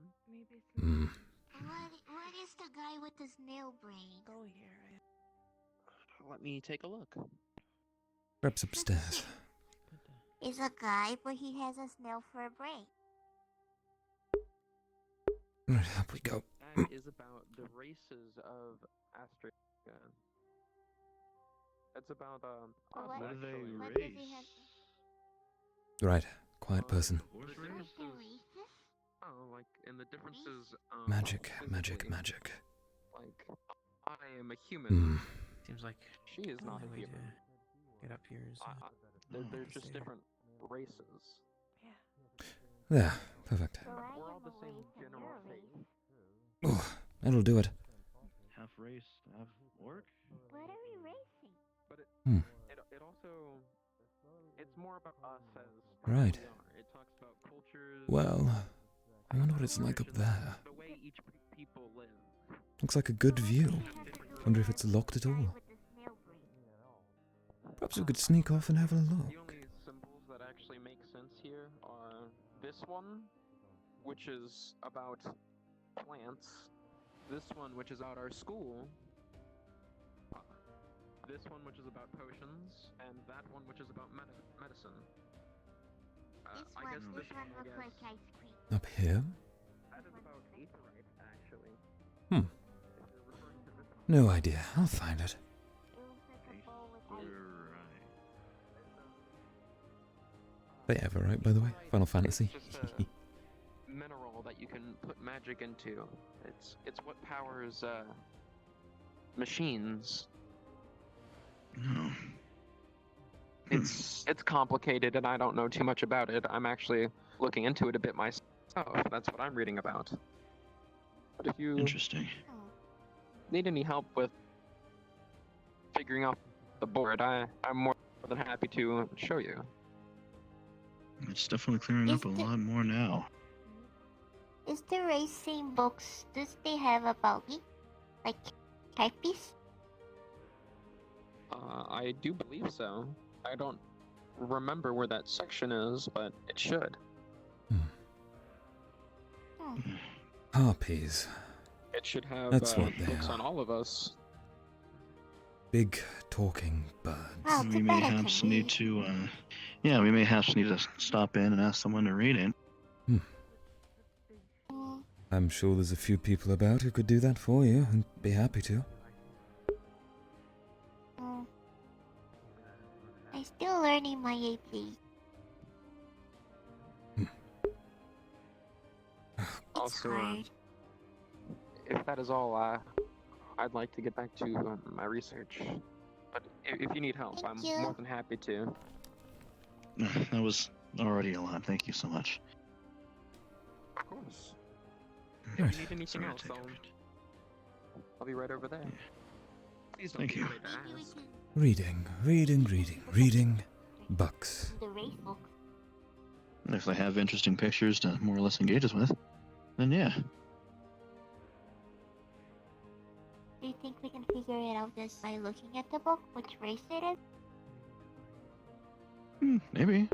Hmm. What is the guy with the snail brain? Go here. Let me take a look. Perhaps upstairs. Is a guy, but he has a snail for a brain. Right, up we go. That is about the races of Astraea. It's about us, What actually. what does he have? Right, quiet person. The differences. Oh, like, and the differences. Magic, magic, physically, magic. Like, I am a human. Hmm. Seems like She is not the a way human. to get up here is. They're just different races. There, perfect. So I We're am all the a same race and general you're a faith. race. Oh, that'll do it. half race, half orc. What are we racing? But Hmm. it also it's more about us as Right. who we are. It talks about cultures. Well, I wonder what it's like up there. The way each people live. Looks like a good view. Wonder if it's locked at all. Perhaps we could sneak off and have a look. The only symbols that actually make sense here are this one, which is about plants. This one, which is about our school. This one, which is about potions, and that one, which is about medicine. I guess this one looks like ice cream. Up here? That is about aetherite, actually. Hmm. No idea. I'll find it. They ever right, by the way? Final Fantasy. It's just a mineral that you can put magic into. It's what powers machines. No. It's complicated, and I don't know too much about it. I'm actually looking into it a bit myself. That's what I'm reading about. But if you Interesting. need any help with figuring out the board, I'm more than happy to show you. It's definitely clearing up a lot more now. Is the racing books, does they have about me? Like, typepiece? I do believe so. I don't remember where that section is, but it should. Harpies. It should have That's what they books are. on all of us. Big talking birds. We may perhaps need to, yeah, we may perhaps need to stop in and ask someone to read it. I'm sure there's a few people about who could do that for you, and be happy to. I'm still learning my Ep3. Also, hard. if that is all, I'd like to get back to my research. But if you need help, I'm more than happy to. That was already a lot. Thank you so much. Of course. Right. If you need anything else, I'll be right over there. Please don't Thank be you. afraid to ask. Reading. Bucks. The race books. And if they have interesting pictures to more or less engage us with, then yeah. Do you think we can figure it out just by looking at the book, which race it is? Maybe.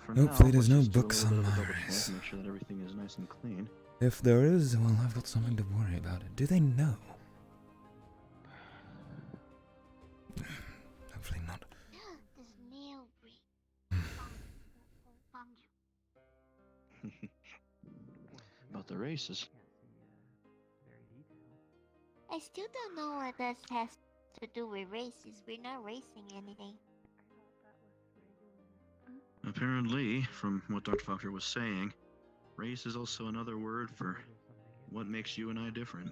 For Hopefully now, there's let's no just do a books little on bit of my a double check, race. Make sure that everything is nice and clean. If there is, well, I've got something to worry about. Do they know? Hopefully not. The snail brain. About the races. I still don't know what this has to do with races. We're not racing anything. Apparently, from what Dr. Fokker was saying, race is also another word for what makes you and I different.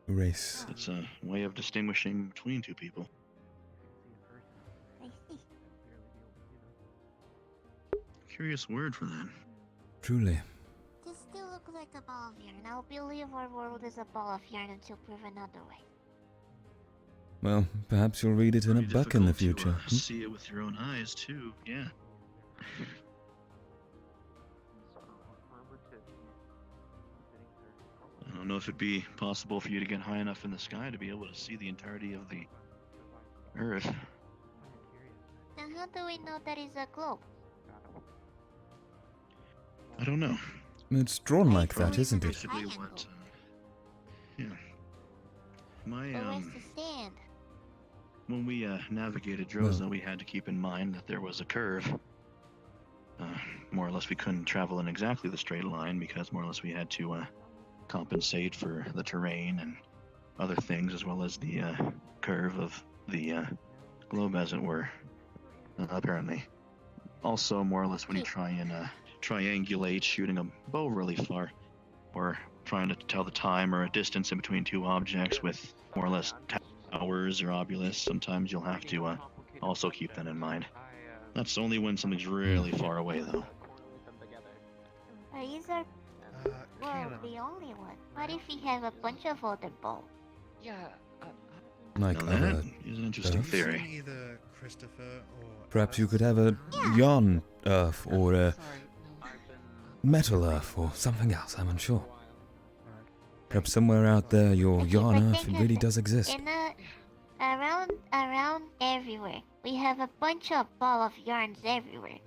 Race. It's a way of distinguishing between two people. Curious word for that. Truly. This still looks like a ball of yarn. I'll believe our world is a ball of yarn until proven otherwise. Well, perhaps you'll read it in a book in the future. See it with your own eyes, too, yeah. I don't know if it'd be possible for you to get high enough in the sky to be able to see the entirety of the Earth. Then how do we know that is a globe? I don't know. It's drawn like that, isn't it? Basically what, yeah. My, Where's the stand? when we navigated Droza, we had to keep in mind that there was a curve. More or less we couldn't travel in exactly the straight line because more or less we had to compensate for the terrain and other things as well as the curve of the globe, as it were, apparently. Also, more or less when you try and triangulate shooting a bow really far, or trying to tell the time or a distance in between two objects with more or less towers or obelisks, sometimes you'll have to also keep that in mind. That's only when something's really far away, though. Are you the the only one? What if we have a bunch of other balls? Yeah. Like Now other that is an interesting Earths? theory. Either Christopher or Perhaps you could have a yarn Earth or a metal Earth or something else, I'm unsure. Perhaps somewhere out there your yarn But Earth think really of does exist. around everywhere. We have a bunch of ball of yarns everywhere.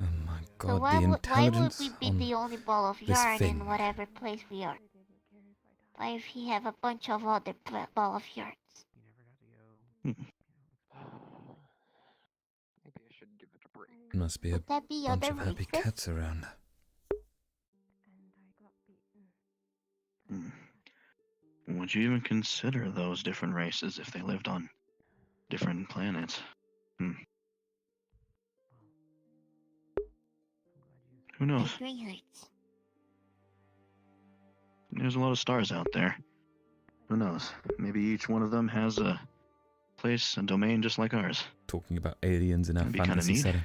God, so why the would intelligence we be on the only ball of this yarn thing. in whatever place we are? Why if we have a bunch of other ball of yarns? Maybe I should give it a break. Must be a Would that be bunch other of happy races? cats around. Would you even consider those different races if they lived on different planets? Who knows? My brain hurts. There's a lot of stars out there. Who knows? Maybe each one of them has a place, a domain just like ours. Talking about aliens in our That'd be kinda fantasy neat. setting.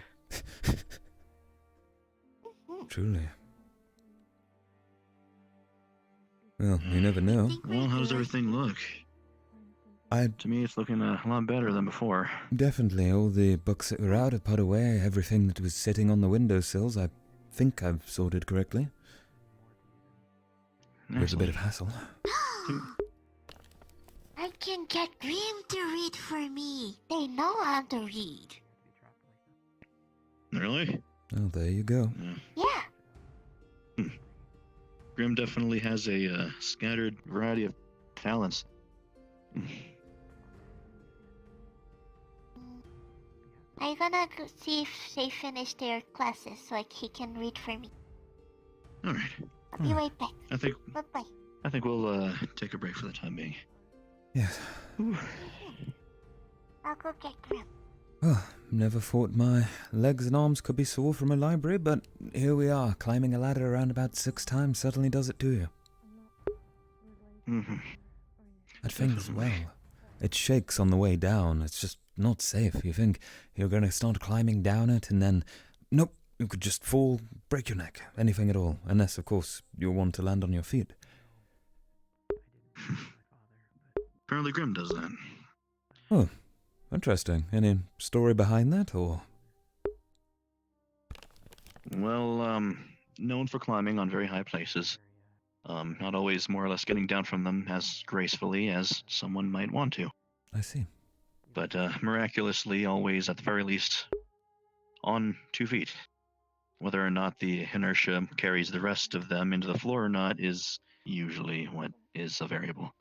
Truly. Well, you never know. Well, how does everything look? To me, it's looking a lot better than before. Definitely, all the books that were out are put away. Everything that was sitting on the windowsills, I think I've sorted correctly. With a bit of hassle. I can get Grim to read for me. They know how to read. Really? Oh, there you go. Yeah. Grim definitely has a scattered variety of talents. I'm gonna go see if they finish their classes so he can read for me. All right. I'll be right back. I think Bye-bye. we'll take a break for the time being. Yes. I'll go get Grim. Well, never thought my legs and arms could be sore from a library, but here we are. Climbing a ladder around about 6 times certainly does it to you. That thing as well. It shakes on the way down. It's just not safe. You think you're going to start climbing down it and then... Nope, you could just fall, break your neck, anything at all. Unless, of course, you'll want to land on your feet. Apparently Grim does that. Oh, interesting. Any story behind that, or...? Well, known for climbing on very high places. Not always more or less getting down from them as gracefully as someone might want to. I see. But miraculously, always at the very least, on 2 feet. Whether or not the inertia carries the rest of them into the floor or not is usually what is a variable.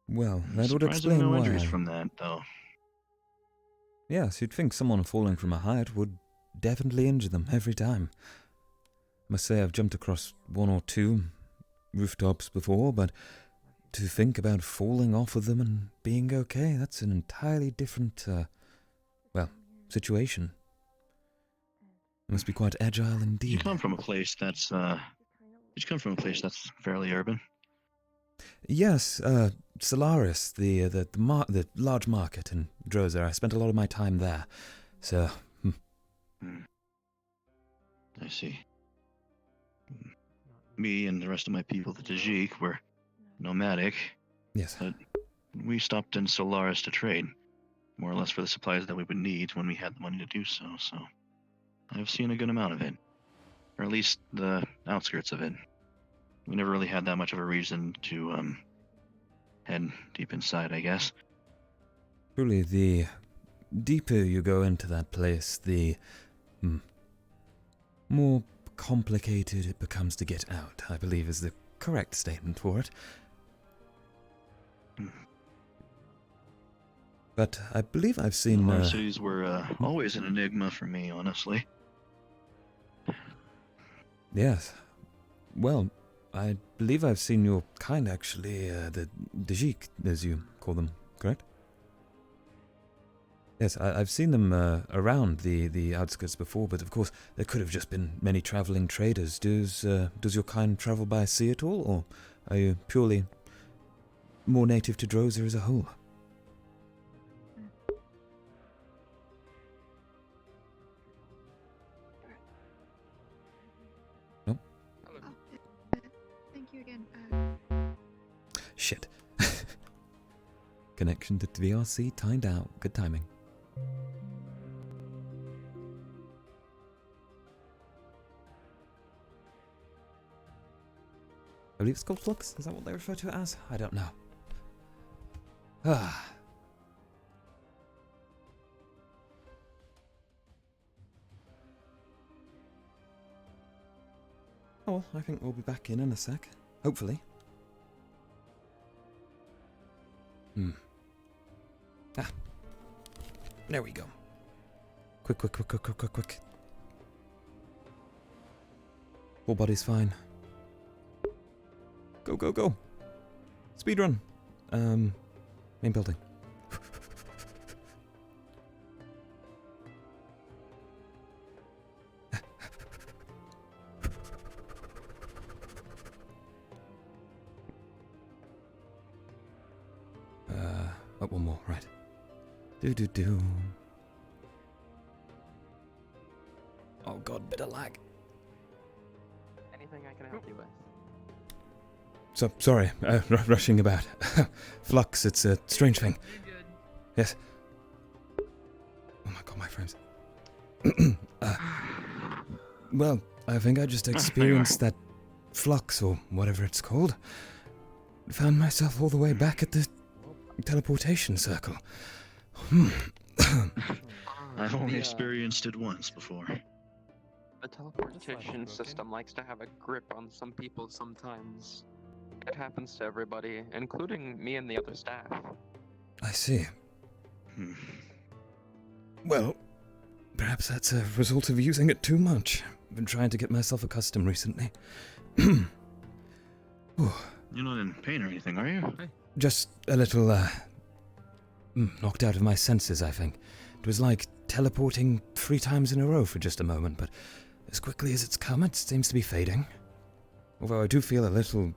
Well, that would Surprisingly explain no why. injuries from that, though. Yes, you'd think someone falling from a height would definitely injure them every time. I must say I've jumped across 1 or 2 rooftops before, but to think about falling off of them and being okay, that's an entirely different, situation. You must be quite agile indeed. You come from a place that's fairly urban? Yes, Solaris, the large market in Drozer. I spent a lot of my time there, so... I see. Me and the rest of my people, the Tajik, were nomadic. Yes. But we stopped in Solaris to trade, more or less for the supplies that we would need when we had the money to do so, so... I've seen a good amount of it. Or at least the outskirts of it. We never really had that much of a reason to, head deep inside, I guess. Truly, the deeper you go into that place, the more complicated it becomes to get out, I believe is the correct statement for it. But I believe I've seen... Our cities were always an enigma for me, honestly. Yes. Well, I believe I've seen your kind, actually, the Dajik, as you call them, correct? Yes, I've seen them around the outskirts before, but of course there could have just been many travelling traders. Does your kind travel by sea at all, or are you purely more native to Drozer as a whole? Nope. Thank you again. Shit. Connection to VRC timed out. Good timing. I believe it's called Flux? Is that what they refer to it as? I don't know. Ah. Oh, well, I think we'll be back in a sec. Hopefully. Ah. There we go. Quick. Full body's fine. Go. Speedrun. Main building. Up one more, right. Do. Oh god, bit of lag. Anything I can help you with? So, sorry, rushing about. Flux, it's a strange thing. Yes. Oh my god, my frames. Well, I think I just experienced that flux, or whatever it's called. Found myself all the way back at the teleportation circle. I've only experienced it once before. The teleportation system likes to have a grip on some people sometimes. It happens to everybody, including me and the other staff. I see. Well, perhaps that's a result of using it too much. I've been trying to get myself accustomed recently. You're not in pain or anything, are you? Just a little, knocked out of my senses, I think. It was like teleporting 3 times in a row for just a moment, but as quickly as it's come, it seems to be fading. Although I do feel a little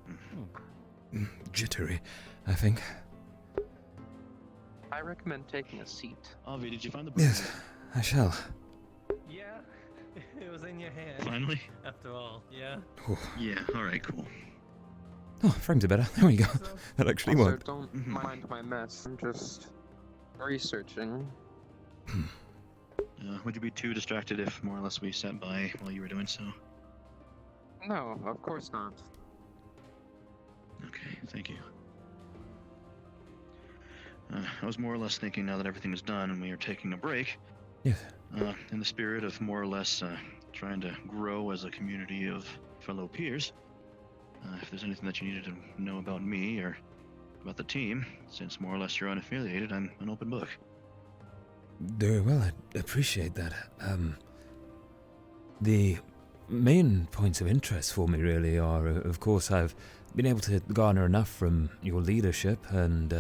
jittery, I think. I recommend taking a seat. Avi, did you find the... Yes, I shall. Yeah, it was in your hand. Finally? After all, yeah. Yeah, alright, cool. Oh, frames are better. There we go. That actually Also, worked. don't mind my mess. I'm just researching. Would you be too distracted if more or less we sat by while you were doing so? No, of course not. Okay, thank you. I was more or less thinking now that everything is done and we are taking a break. Yes. In the spirit of more or less trying to grow as a community of fellow peers. If there's anything that you needed to know about me or about the team, since more or less you're unaffiliated, I'm an open book. Very well, I appreciate that. The main points of interest for me really are, of course, I've been able to garner enough from your leadership and,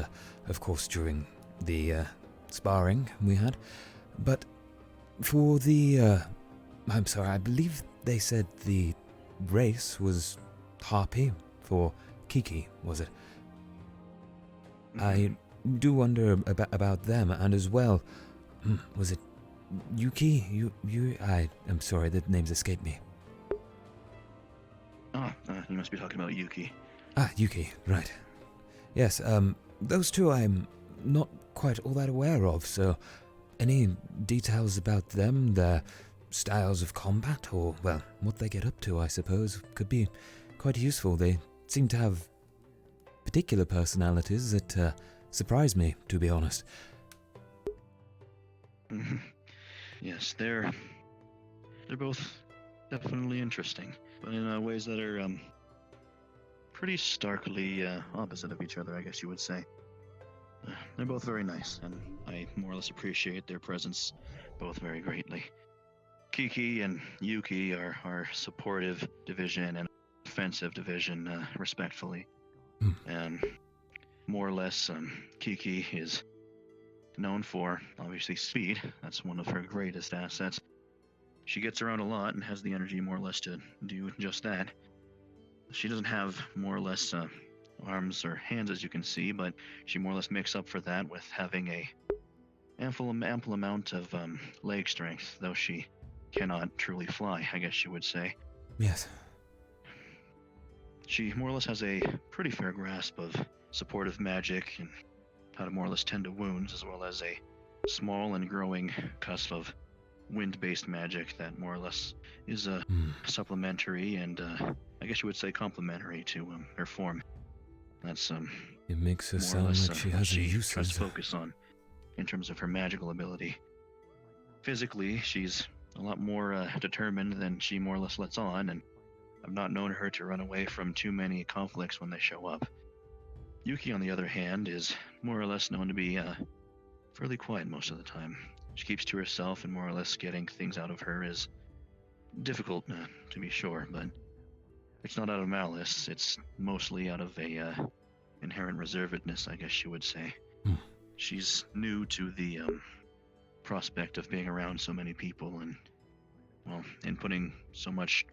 of course, during the sparring we had. But for the, I'm sorry, I believe they said the race was Harpy for Kiki, was it? I do wonder about them, and as well, was it Yuki? I'm sorry, the names escape me. You must be talking about Yuki. Yuki, right. Yes, those two I'm not quite all that aware of, so any details about them, their styles of combat, or, well, what they get up to, I suppose, could be quite useful. They seem to have particular personalities that surprise me, to be honest. Yes, they're both definitely interesting, but in ways that are pretty starkly opposite of each other, I guess you would say. They're both very nice, and I more or less appreciate their presence both very greatly. Kiki and Yuki are our supportive division and offensive division, respectfully. And more or less, Kiki is known for, obviously, speed. That's one of her greatest assets. She gets around a lot and has the energy more or less to do just that. She doesn't have more or less arms or hands, as you can see, but she more or less makes up for that with having a ample amount of leg strength, though she cannot truly fly, I guess you would say. Yes. She more or less has a pretty fair grasp of supportive magic and how to more or less tend to wounds, as well as a small and growing cusp of wind-based magic that more or less is supplementary and I guess you would say complementary to her form. That's it makes her more or sound less, like she what has she a use. tries to focus on in terms of her magical ability. Physically, she's a lot more determined than she more or less lets on, and I've not known her to run away from too many conflicts when they show up. Yuki, on the other hand, is more or less known to be fairly quiet most of the time. She keeps to herself, and more or less getting things out of her is difficult, to be sure, but it's not out of malice. It's mostly out of a inherent reservedness, I guess you would say. She's new to the prospect of being around so many people and, well, in putting so much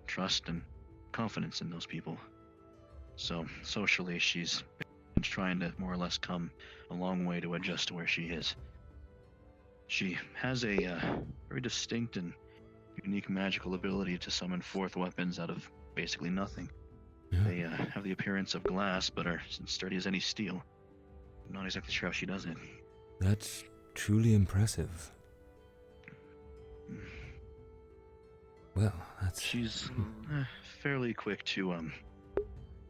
trust and confidence in those people. So socially, she's been trying to more or less come a long way to adjust to where she is. She has a very distinct and unique magical ability to summon forth weapons out of basically nothing. Yeah. They have the appearance of glass, but are as sturdy as any steel. I'm not exactly sure how she does it. That's truly impressive. Well, that's... She's fairly quick to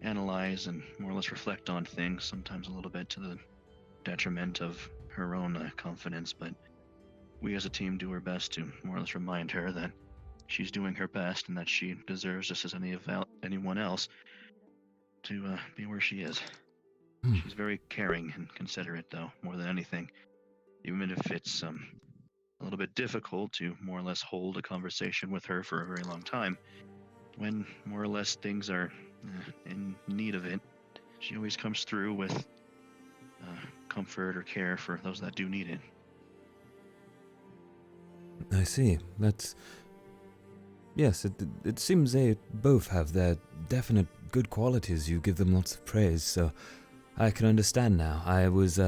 analyze and more or less reflect on things, sometimes a little bit to the detriment of her own confidence, but we as a team do our best to more or less remind her that she's doing her best and that she deserves, just as anyone else, to be where she is. She's very caring and considerate, though, more than anything. Even if it's a little bit difficult to more or less hold a conversation with her for a very long time, when more or less things are in need of it, she always comes through with comfort or care for those that do need it. I see. That's... Yes, it seems they both have their definite good qualities. You give them lots of praise, so I can understand now. I was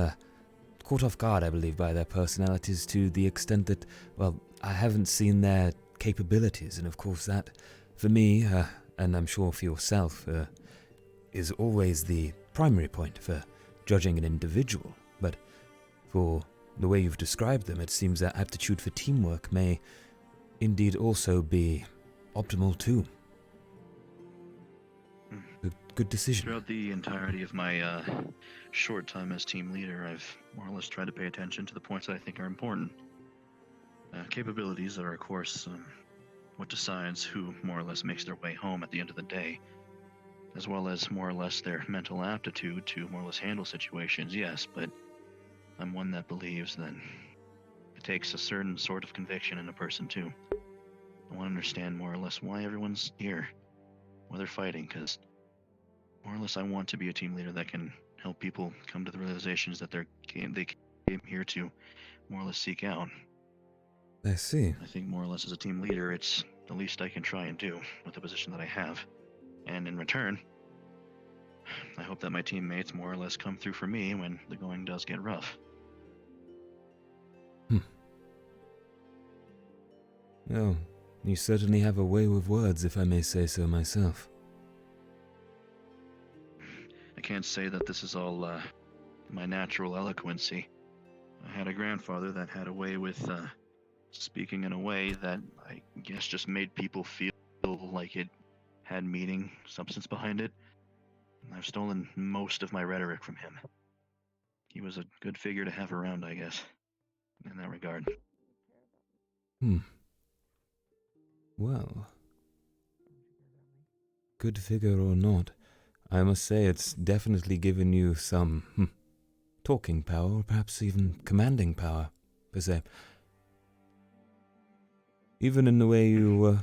caught off guard, I believe, by their personalities to the extent that, well, I haven't seen their capabilities, and of course that, for me, and I'm sure for yourself, is always the primary point for judging an individual. But for the way you've described them, it seems their aptitude for teamwork may indeed also be optimal too. Good decision. Throughout the entirety of my short time as team leader, I've more or less tried to pay attention to the points that I think are important. Capabilities that are, of course, what decides who more or less makes their way home at the end of the day, as well as more or less their mental aptitude to more or less handle situations, yes, but I'm one that believes that it takes a certain sort of conviction in a person too. I want to understand more or less why everyone's here, why they're fighting, because more or less I want to be a team leader that can help people come to the realizations that they came here to more or less seek out. I see. I think more or less as a team leader, it's the least I can try and do with the position that I have. And in return, I hope that my teammates more or less come through for me when the going does get rough. Oh, you certainly have a way with words, if I may say so myself. I can't say that this is all my natural eloquency. I had a grandfather that had a way with speaking in a way that I guess just made people feel like it had meaning, substance behind it. I've stolen most of my rhetoric from him. He was a good figure to have around, I guess, in that regard. Well, good figure or not, I must say it's definitely given you some talking power, or perhaps even commanding power, per se. Even in the way you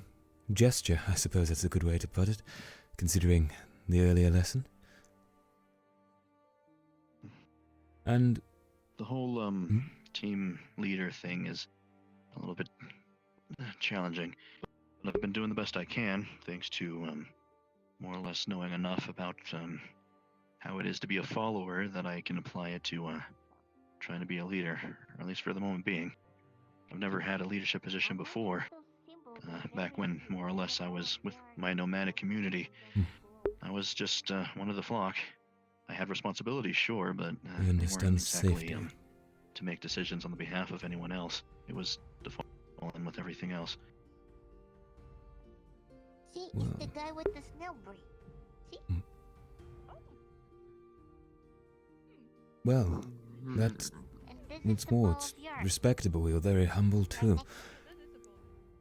gesture, I suppose that's a good way to put it, considering the earlier lesson. And the whole team leader thing is a little bit challenging. But I've been doing the best I can, thanks to more or less knowing enough about how it is to be a follower that I can apply it to trying to be a leader, or at least for the moment being. I've never had a leadership position before. Back when more or less I was with my nomadic community, I was just one of the flock. I had responsibilities, sure, but you understand exactly safety. To make decisions on the behalf of anyone else. It was to fall in with everything else. See, it's the guy with the snail brain. See? Well, that's what's more, it's respectable. You're very humble too.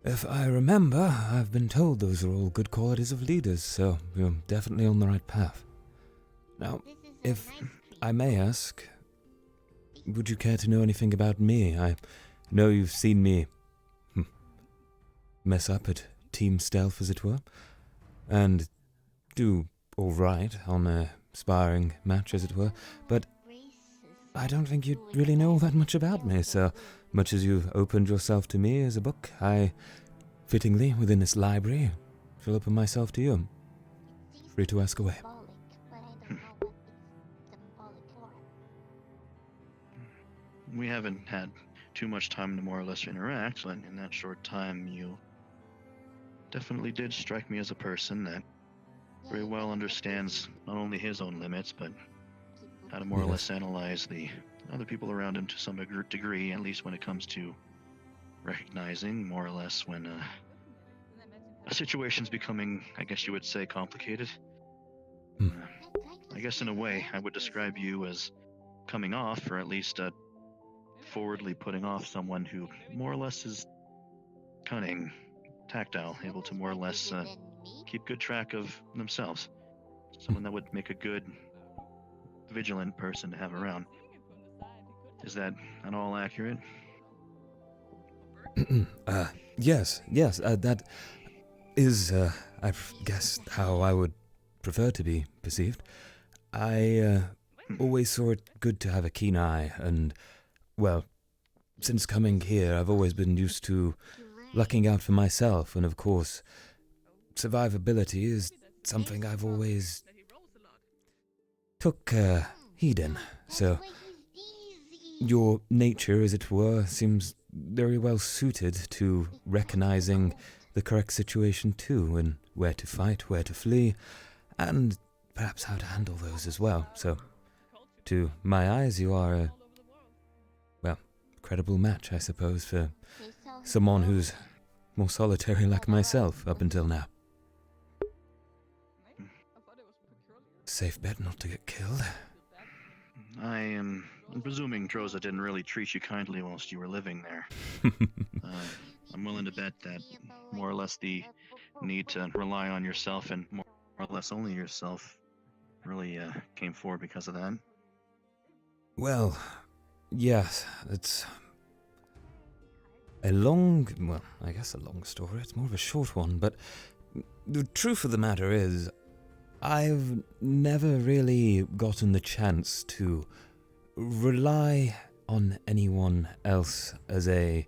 If I remember, I've been told those are all good qualities of leaders, so you're definitely on the right path. Now, if I may ask, would you care to know anything about me? I know you've seen me mess up at team stealth, as it were, and do all right on a sparring match, as it were, but I don't think you really know all that much about me, so much as you've opened yourself to me as a book, I, fittingly, within this library, shall open myself to you. Free to ask away. We haven't had too much time to more or less interact, but in that short time, you definitely did strike me as a person that very well understands not only his own limits, but how to more or less analyze the other people around him to some degree, at least when it comes to recognizing more or less when a situation's becoming, I guess you would say, complicated. I guess in a way, I would describe you as coming off, or at least forwardly putting off someone who more or less is cunning, tactile, able to more or less keep good track of themselves. Someone that would make a good, vigilant person to have around. Is that at all accurate? Yes, that is, I guess, how I would prefer to be perceived. I always saw it good to have a keen eye, and, well, since coming here, I've always been used to looking out for myself, and of course, survivability is something I've always took heed in, so your nature, as it were, seems very well suited to recognizing the correct situation too, and where to fight, where to flee, and perhaps how to handle those as well. So, to my eyes, you are a, well, credible match, I suppose, for someone who's more solitary like myself up until now. Safe bet not to get killed. I'm presuming Droza didn't really treat you kindly whilst you were living there. I'm willing to bet that more or less the need to rely on yourself and more or less only yourself really came forward because of that. Well, yes, it's a long, well, I guess a long story. It's more of a short one, but the truth of the matter is, I've never really gotten the chance to rely on anyone else as a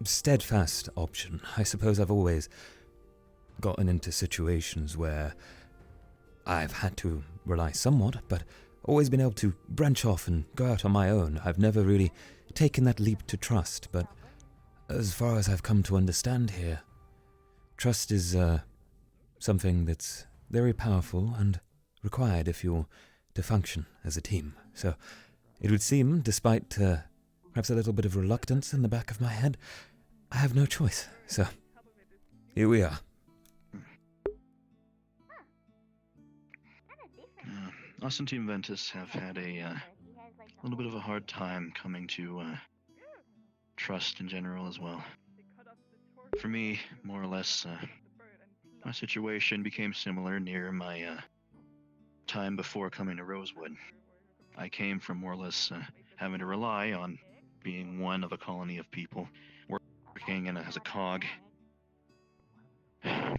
steadfast option. I suppose I've always gotten into situations where I've had to rely somewhat, but always been able to branch off and go out on my own. I've never really taken that leap to trust, but as far as I've come to understand here, trust is something that's very powerful and required if you're to function as a team. So it would seem, despite perhaps a little bit of reluctance in the back of my head, I have no choice. So here we are. Us and Team Ventus have had a little bit of a hard time coming to trust in general as well. For me, more or less, my situation became similar near my time before coming to Rosewood. I came from more or less having to rely on being one of a colony of people, working as a cog,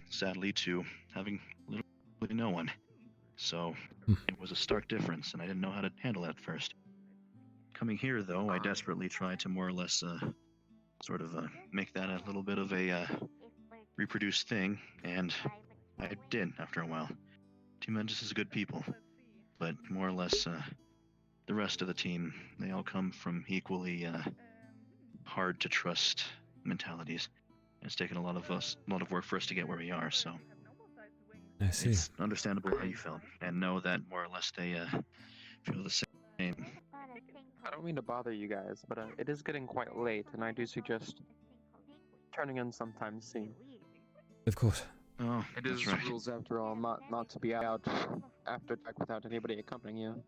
sadly to having literally no one. So it was a stark difference, and I didn't know how to handle it at first. Coming here, though, I desperately tried to more or less make that a little bit of a reproduced thing, and I did after a while. Team Ventus is good people, but more or less the rest of the team, they all come from equally hard to trust mentalities. It's taken a lot of work for us to get where we are, so I see. it's understandable how you felt, and know that more or less they feel the same. I don't mean to bother you guys, but it is getting quite late, and I do suggest turning in sometime soon. Of course. Oh, It is that's right. rules after all, not to be out after dark without anybody accompanying you.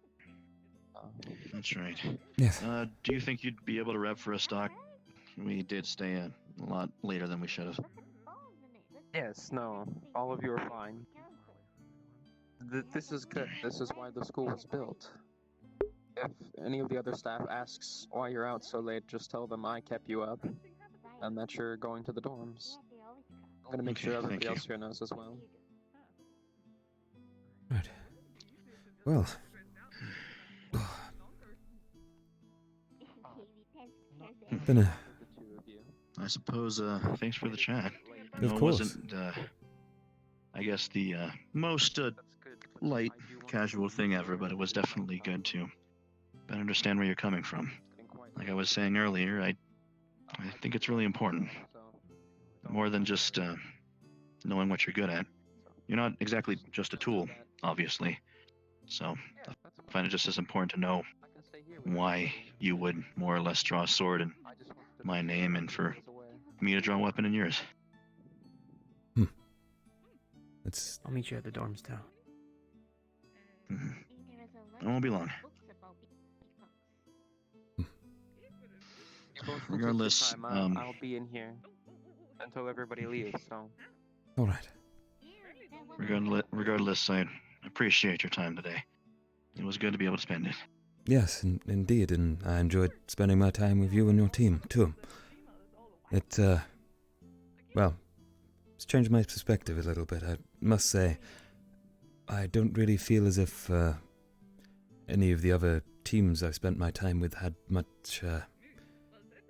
That's right. Yes. Do you think you'd be able to rep for a stock? We did stay a lot later than we should have. Yes, no, all of you are fine. This is good. This is why the school was built. If any of the other staff asks why you're out so late, just tell them I kept you up, and that you're going to the dorms. I'm gonna make Okay, sure thank everybody you. else here knows as well. Right. Well. Been a... I suppose, thanks for the chat. I Of know it course. wasn't, I guess, the most light, casual thing ever, but it was definitely good to better understand where you're coming from. Like I was saying earlier, I think it's really important. More than just knowing what you're good at. You're not exactly just a tool, obviously. So I find it just as important to know why you would more or less draw a sword in my name and for me to draw a weapon in yours. It's... I'll meet you at the dorms, too. It won't be long. Regardless, I'll be in here until everybody leaves. So. All right. Regardless, I appreciate your time today. It was good to be able to spend it. Yes, indeed, and I enjoyed spending my time with you and your team, too. It, well, it's changed my perspective a little bit. I must say, I don't really feel as if any of the other teams I've spent my time with had much,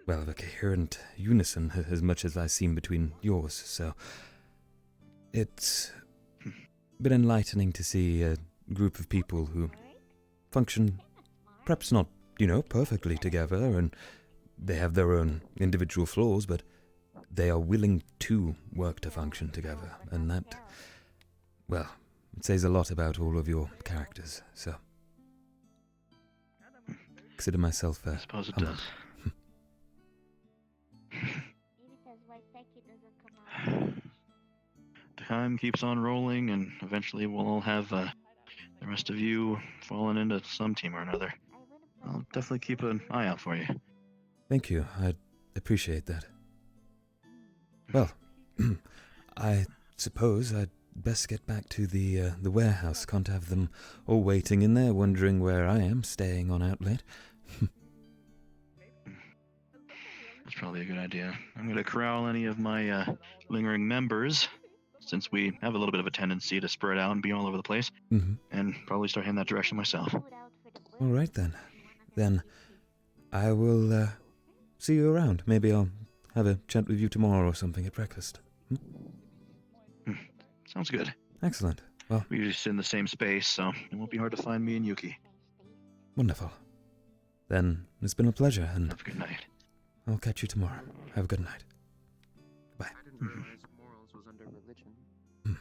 of a coherent unison as much as I've seen between yours, so it's been enlightening to see a group of people who function perhaps not, perfectly together, and they have their own individual flaws, but they are willing to work to function together, and that, well, it says a lot about all of your characters, so consider myself I suppose it humbled. does. Time keeps on rolling, and eventually we'll all have the rest of you falling into some team or another. I'll definitely keep an eye out for you. Thank you. I appreciate that. Well, I suppose I'd best get back to the warehouse. Can't have them all waiting in there, wondering where I am, staying on out late. That's probably a good idea. I'm going to corral any of my lingering members, since we have a little bit of a tendency to spread out and be all over the place, and probably start heading that direction myself. All right, then. Then I will see you around. Maybe I'll have a chat with you tomorrow or something at breakfast. Sounds good. Excellent. Well, we're just in the same space, so it won't be hard to find me and Yuki. wonderful. Then it's been a pleasure, and have a good night. I'll catch you tomorrow. Have a good night. Bye. I didn't realize morals was under religion.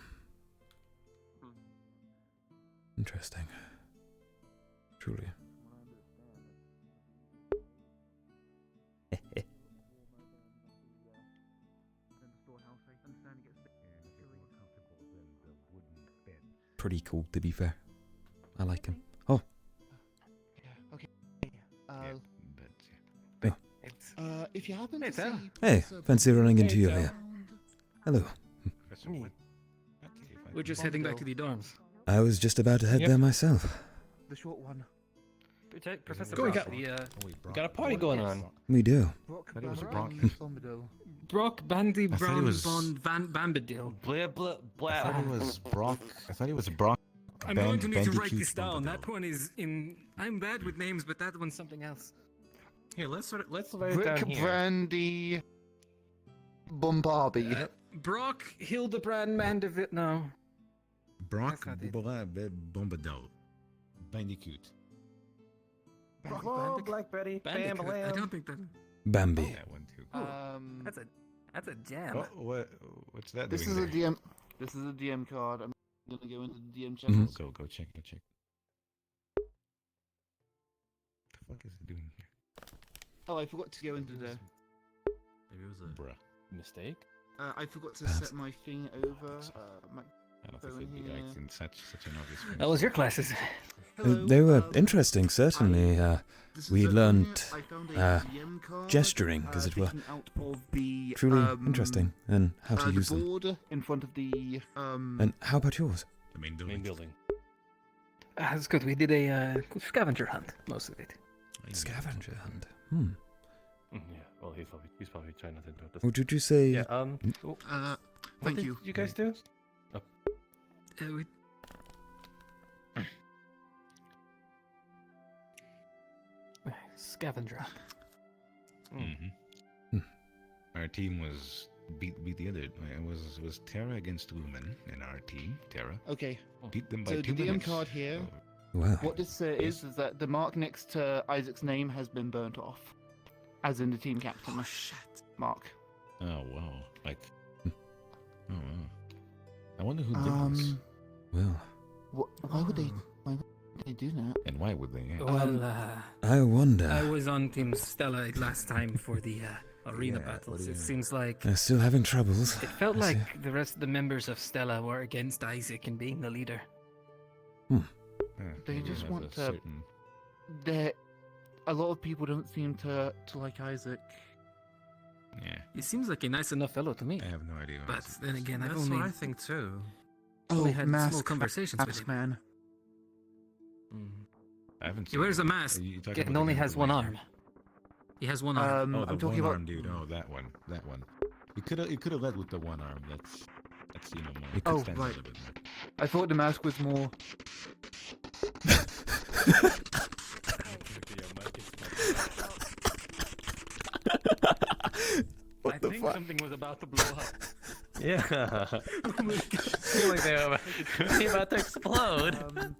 Interesting. Truly. Pretty cool, to be fair. I like him. Oh. Okay. Oh. If you happen to see... Hey, fancy running into you here. Hello. We're just heading back to the dorms. I was just about to head there myself. The short one. Professor Go, Brock, we got a party going on. We do. Brock, it was Brock. Brock Bandy I thought Brown it was- Bond Van Bambadil. Blah blah blah. I thought it was Brock. I thought it was Brock. I'm going to need to write this down. That one is in. I'm bad with names, but that one's something else. Here, let's write it down Rick here. Brandy Bombarby. Brock Hildebrand Mandeville. No. Brock Bombadil. Bandicoot. Oh, Black Betty. Bam, Bandicoot. I don't think that. Bambi. That one too. That's a jam. What's that This doing is there? a DM. This is a DM card. I'm gonna go into the DM channel. Go check. Go check. The fuck is it doing here? Oh, I forgot to go into the. Maybe it was a Bruh. Mistake? I forgot to set my thing over. My I don't think phone it'd be here. like in such an obvious way. That was your classes. They were interesting, certainly. We learned gesturing, as it were. taken out of the, Truly interesting, and how to the use them. board in front of the And how about yours? The main building. That's good. We did a scavenger hunt, most of it. Scavenger hunt. Yeah. Well, he's probably trying not to notice. What did you say? Yeah. Thank What you. did you guys do? Oh. Scavenger hunt. Mm-hmm. Our team was beat the other. It was Terra against Lumen in our team. Terra. Okay. Beat them by So 2 the DM minutes. card here. Wow. What this is that the mark next to Isaac's name has been burnt off, as in the team captain. Oh shit. Mark. Oh wow! Like. Oh wow! I wonder who did this. Well. Why would they? Why would they do that? And why would they? Yeah. Well, I wonder. I was on Team Stella last time for the arena Yeah, battles. what do It you- seems like They're still having troubles. it felt I see. like the rest of the members of Stella were against Isaac in being the leader. They maybe just have want a to. certain- A lot of people don't seem to like Isaac. Yeah. He seems like a nice enough fellow to me. I have no idea. But then again, I've That's only what I think too. only had mask, small conversations with mask him. man. I haven't. He wears a mask Are you talking and about only the has guy one with arm. He has one arm. Oh, the I'm talking one about. arm dude. Oh, that one. That one. You could have led with the one arm. That's more. It Oh, stands out right. a bit more. I thought the mask was more. I think something was about to blow up. Yeah. Oh my God. I feel like they're about to explode.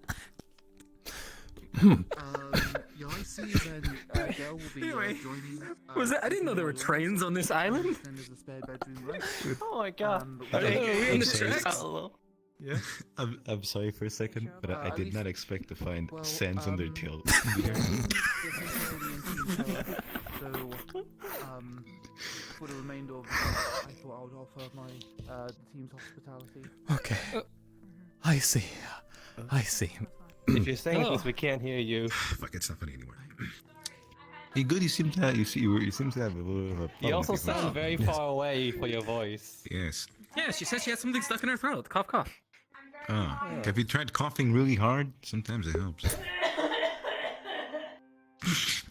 Yeah, I see then Dell will be Anyway, joining. Was it? I didn't know there were trains on this island. There's a spare bedroom left. Oh my god. But Are we in the sorry. tracks? Yeah. I'm sorry for a second, but I at did least- not expect to find sands on their tail. So, for the remainder of I thought I would offer my team's hospitality. Okay. I see. I see. If you're saying this, we can't hear you. Fuck, it's not funny anymore. You good? You seem to have. You seem to have a little of a. You problem also with your sound voice. very far away for your voice. Yes. Yeah, she said she had something stuck in her throat. Cough, cough. Oh. Have you tried coughing really hard? Sometimes it helps.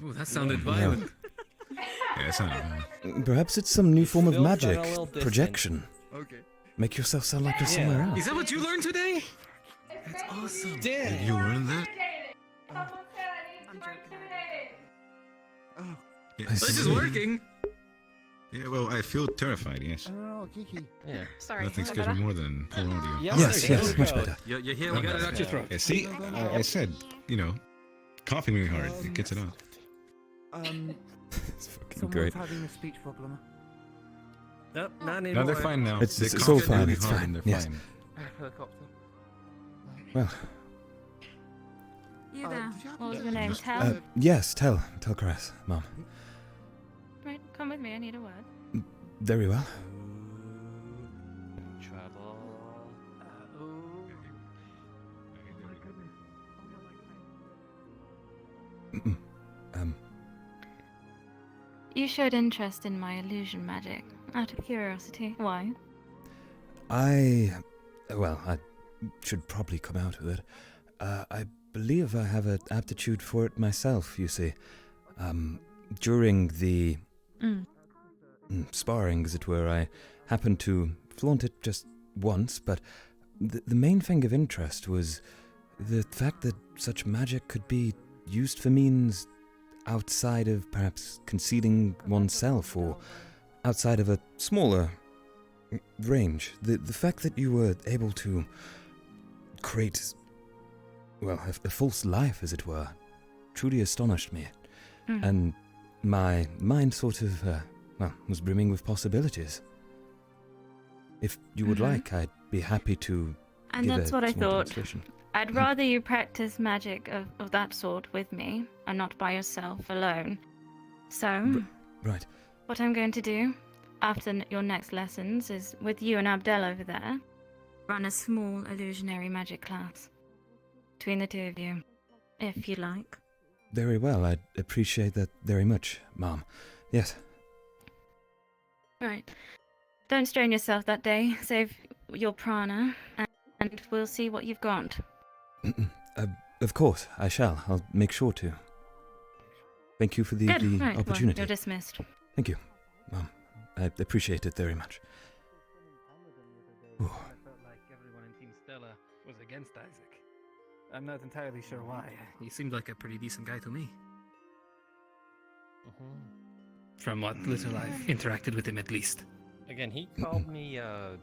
Oh, that sounded violent. Yeah, it's not. Perhaps it's some new form of Still magic. sound a little distant. Projection. Okay. Make yourself sound like you're somewhere else. Is that what you learned today? That's awesome. Did you learn that? I This is see. working. Yeah, well, I feel terrified, yes. Oh, Kiki. Yeah. Sorry. Nothing is that scares me better? more than poor audio. Yes, much better. You're here. We got it out your throat. Yeah, see, I said, you know, coughing really hard. It gets it out. It's fucking Someone's great. having a speech problem. Nope, not No, anymore. they're fine now. It's They all coughed fine. really It's hard fine. and they're Yes. fine. Helicopter. Well, You there? did you have What was to- your name? Tel? yes, Tel'Kahras, Mom. Right, come with me. I need a word. Very well. Travel. You showed interest in my illusion magic. Out of curiosity, why? Well, I should probably come out with it. I believe I have an aptitude for it myself, you see. During the sparring, as it were, I happened to flaunt it just once, but the main thing of interest was the fact that such magic could be used for means outside of perhaps concealing oneself or outside of a smaller range. The fact that you were able to create, well, a false life, as it were, truly astonished me. And my mind sort of, was brimming with possibilities. If you would like, I'd be happy to And give that's a what I small thought. demonstration. I'd rather you practice magic of that sort with me, and not by yourself alone. So, Right. what I'm going to do, after your next lessons, is with you and Abdel over there, run a small illusionary magic class. Between the two of you, if you like. Very well, I'd appreciate that very much, Mom. Yes. Right. Don't strain yourself that day. Save your prana, and we'll see what you've got. Of course, I shall. I'll make sure to. Thank you for the, Good. the Right, opportunity. well, you're dismissed. Thank you, Mom. I appreciate it very much. Ooh. I felt like everyone in Team Stella was against Isaac. I'm not entirely sure why. He seemed like a pretty decent guy to me. From what little I've interacted with him, at least. Again, he called me a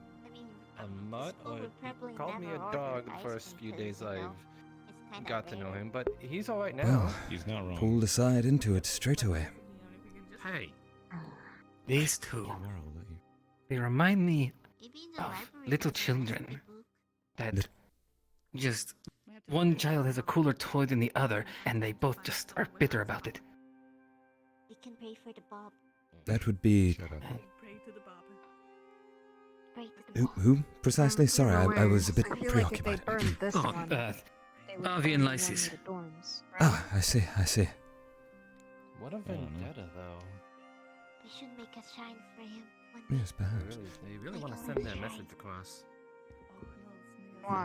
mutt, or he called me a dog the first few days I've got to know him, but he's alright now. Well, he's not wrong. Pulled aside into it straight away. Hey. These two, they remind me of little children. That just one child has a cooler toy than the other, and they both just are bitter about it. We can pray for the Bob. That would be... Pray to the Bob. Pray to the Who precisely? Sorry, I was a bit I feel preoccupied. like if they burned this one, they would Avi burn and one Lysis. of the dorms, right? Ah, I see, I see. What a vendetta, though. We should make a shrine for him. Yes, perhaps. They really want to send their message across.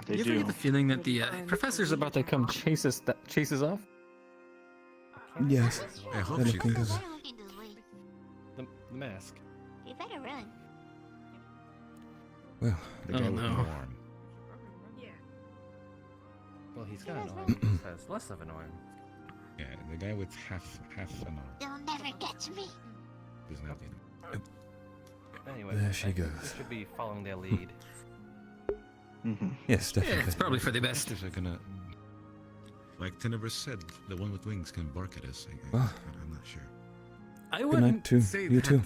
They you ever do. get the feeling that the professor's about to come chase us off? Yes. I hope They're she looking does. good. The mask. You better run. Well, The guy with no arm. Well, he's got an arm. He just has less of an arm. Yeah, the guy with half an arm. They'll never catch me. Doesn't have it. Anyway, There she I think goes. We should be following their lead. Yes, definitely. it's probably for the best. Are gonna, like Tenebris said, the one with wings can bark at us. Well, I'm not sure. I Good wouldn't night to say you that too.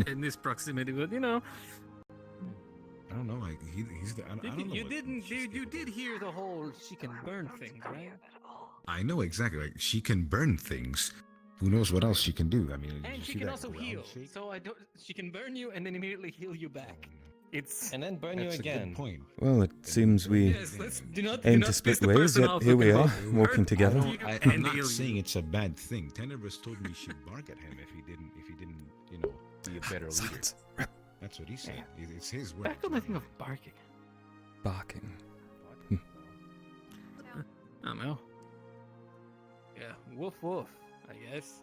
in this proximity, but you know. I don't know. Like he's the. I don't know. You did hear the whole she can burn things, right? I know exactly. Like she can burn things. Who knows what else she can do? I mean, did And you she see can that also ground heal. shake? So she can burn you and then immediately heal you back. It's and then burn That's you a good again. point. Well, it seems we Yes, do not aim piss to split the ways, person yet off here who we can are, both walking hurt together. you I'm and not heal you. saying it's a bad thing. Tenebris told me she'd bark at him if he didn't, you know, be a better leader. Silence. That's what he said. It's his word. Back on the thing of barking. Barking. I don't know. Yeah, woof woof, I guess.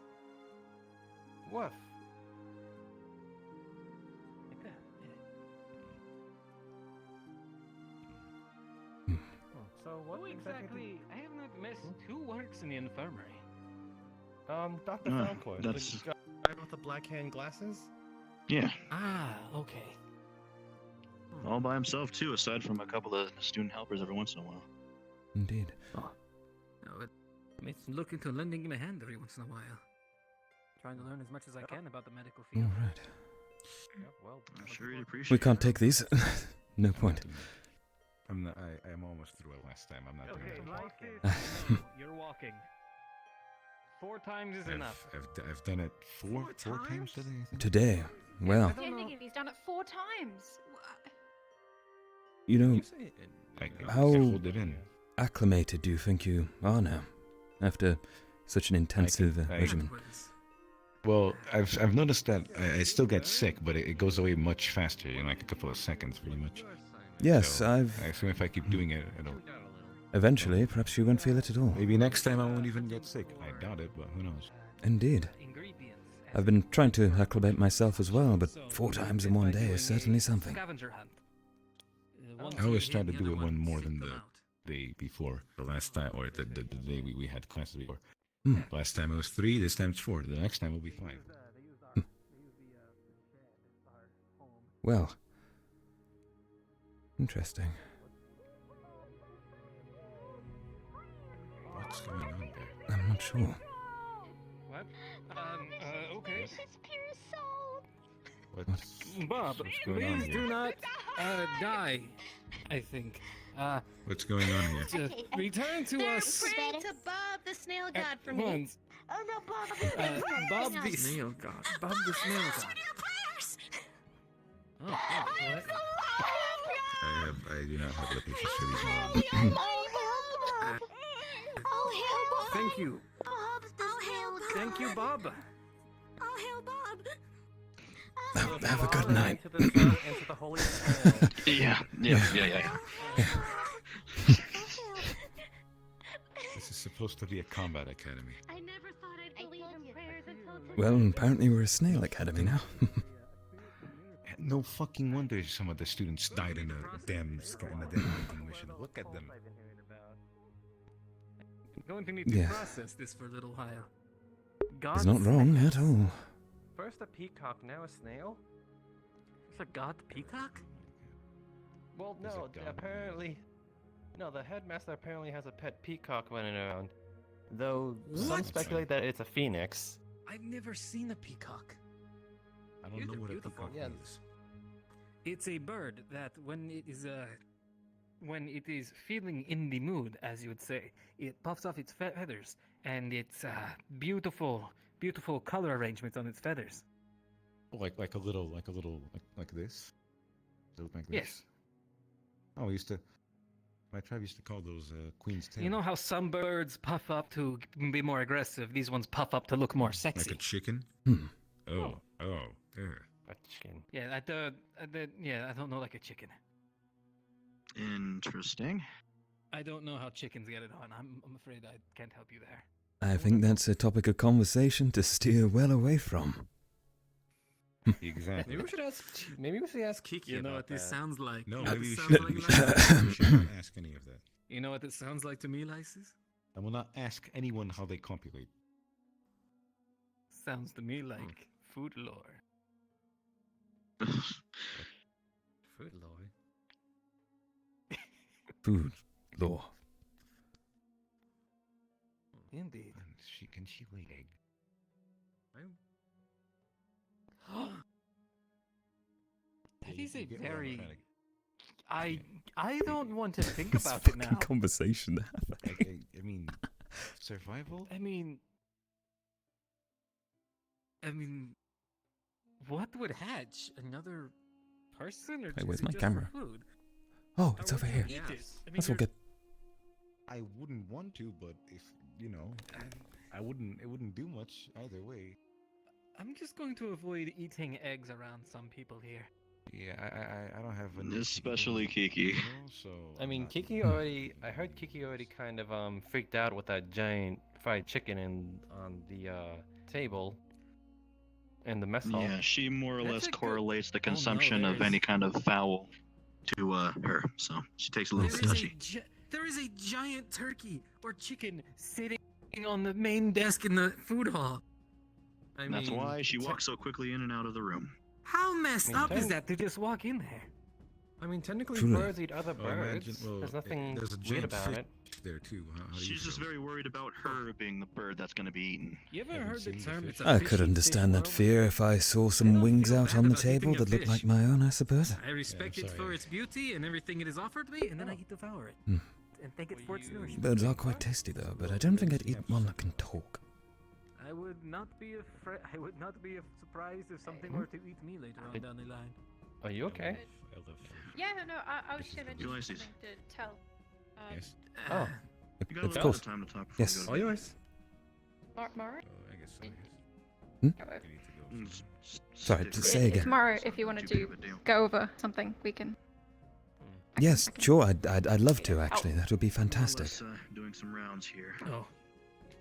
Woof. Like that, Hmm. So what Who exactly? I have not missed. Who works in the infirmary? Dr. Ah, Falcor, that's- the guy with the black hand glasses. Yeah, Ah, okay. all by himself too, aside from a couple of student helpers every once in a while. Indeed. Oh, it makes me look into lending him a hand every once in a while. Trying to learn as much as I can about the medical field. All right. Well, I'm sure he'd appreciate We can't take these. No point. I'm almost through it last time. I'm not doing it. You're walking. 4 times is enough. I've done it four times today, I think. Today, well, Depending if he's done it 4 times. you know, I how hold it in. acclimated do you think you are now, after such an intensive regimen? Well, I've noticed that I still get sick, but it goes away much faster, in like a couple of seconds, pretty much. Yes, so I assume if I keep doing it, it'll... Eventually, perhaps you won't feel it at all. Maybe next time I won't even get sick. I doubt it, but who knows? Indeed. I've been trying to acclimate myself as well, but 4 times in one day is certainly something. I always try to do it one more than the day before. The last time, or the day we had classes before. Last time it was 3, this time it's 4. The next time will be 5. Well, interesting. What's going on there? I'm not sure. What? Okay. Bob, what's going on please here? do not die. I think. What's going on here? Return to us. Pray to Bob the snail god for me. once. Oh no, Bob. Bob the snail god. Bob the snail god. Oh, what? I do not have the patience for these morons. Thank you. Thank you, Bob. Have a good night. Yeah. This is supposed to be a combat academy. I never thought I'd believe in prayers until today. Well, apparently we're a snail academy now. No fucking wonder some of the students died in a damn hunting mission. Look at them. I'm going to need to Yeah. process this for a little while. It's not wrong at all. First a peacock, now a snail? It's a god peacock? Well, no, apparently... No, the headmaster apparently has a pet peacock running around. Though some What? speculate that it's a phoenix. I've never seen a peacock. I don't know what a peacock is. It's a bird that when it is feeling in the mood, as you would say, it puffs off its feathers, and it's beautiful color arrangements on its feathers. Like this. They look like this. Yes. Oh, my tribe used to call those queen's tail. You know how some birds puff up to be more aggressive? These ones puff up to look more sexy. Like a chicken? Oh, there. A chicken. Yeah, I don't know like a chicken. Interesting. I don't know how chickens get it on. I'm afraid I can't help you there. I think that's a topic of conversation to steer well away from. Exactly. Maybe we should ask Kiki. You know about what this that. sounds like? No, What maybe you this should, sounds you like, should, you should not ask any of that. You know what this sounds like to me, Lysis? I will not ask anyone how they copulate. Sounds to me like food lore. Food lore. Food law. Indeed. Can she lay egg? That is a You get what I'm very. trying to- I don't want to think This about it fucking now. conversation to have. I mean, survival? I mean, what would hatch? Another person, or Hey, where's is it my just camera? for food? Oh, it's over here. Eat it. I mean, Let's all get. I wouldn't want to, but if I wouldn't. It wouldn't do much either way. I'm just going to avoid eating eggs around some people here. Yeah, I don't have an. Especially Kiki. So I mean, Kiki already. I heard Kiki already kind of freaked out with that giant fried chicken on the table in the mess hall. Yeah, she more or That's less a good- correlates the Oh, no, consumption of there's- any kind of fowl to her, so she takes a little There is a touchy. there is a giant turkey or chicken sitting on the main desk in the food hall. That's why she walks so quickly in and out of the room. How messed I mean, up is don't- that to just walk in there? I mean, technically, Truly. birds eat other birds. There's nothing there's a weird giant about fish it. there too. How do you She's just feel? very worried about her being the bird that's going to be eaten. You ever Haven't heard the seen the term? fish. It's a I fish could eat understand fish that world? fear if I saw some wings out on the bad about eating table a that looked like fish. my own, I suppose. I respect Yeah, I'm it for sorry. its beauty and everything it has offered me, and then I devour it. Hmm. And thank it for its nourishment. Birds are quite tasty though, but I don't think I'd eat one that can talk. I would not be afraid. I would not be surprised if something were to eat me later on down the line. Are you okay? Yeah, no, I was just mentioning Ulysses. something to tell. Yes. Oh. You got a Of little course. bit of time to talk before Yes. we go All to bed. yours. Tomorrow? I guess so. Sorry, to say again. Tomorrow, if you want to go over something, we can. Yes, sure. I'd love to actually. That would be fantastic. Doing some rounds here. Oh.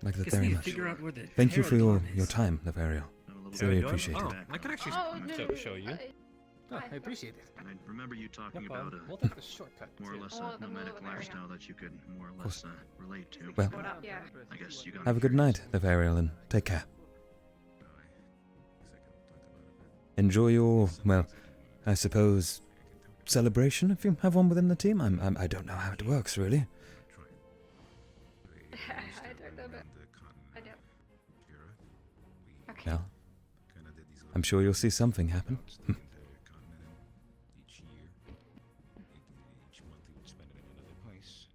Like that Guess very we need to much. figure out where the Thank you for Herald your is. time, Lavario. Very appreciated. Oh, I could actually Oh, no, show you. I appreciate it. And I remember you talking No about problem. We'll take the shortcut. more or less Oh, a the nomadic middle of area. lifestyle that you could more or course. less relate to. Well, Yeah. I guess you got have a good night, Lavario, and take care. Enjoy your, well, I suppose, celebration if you have one within the team. I don't know how it works really. I don't know, but I don't. Well, I'm sure you'll see something happen. Each year, each month he would spend it in another place,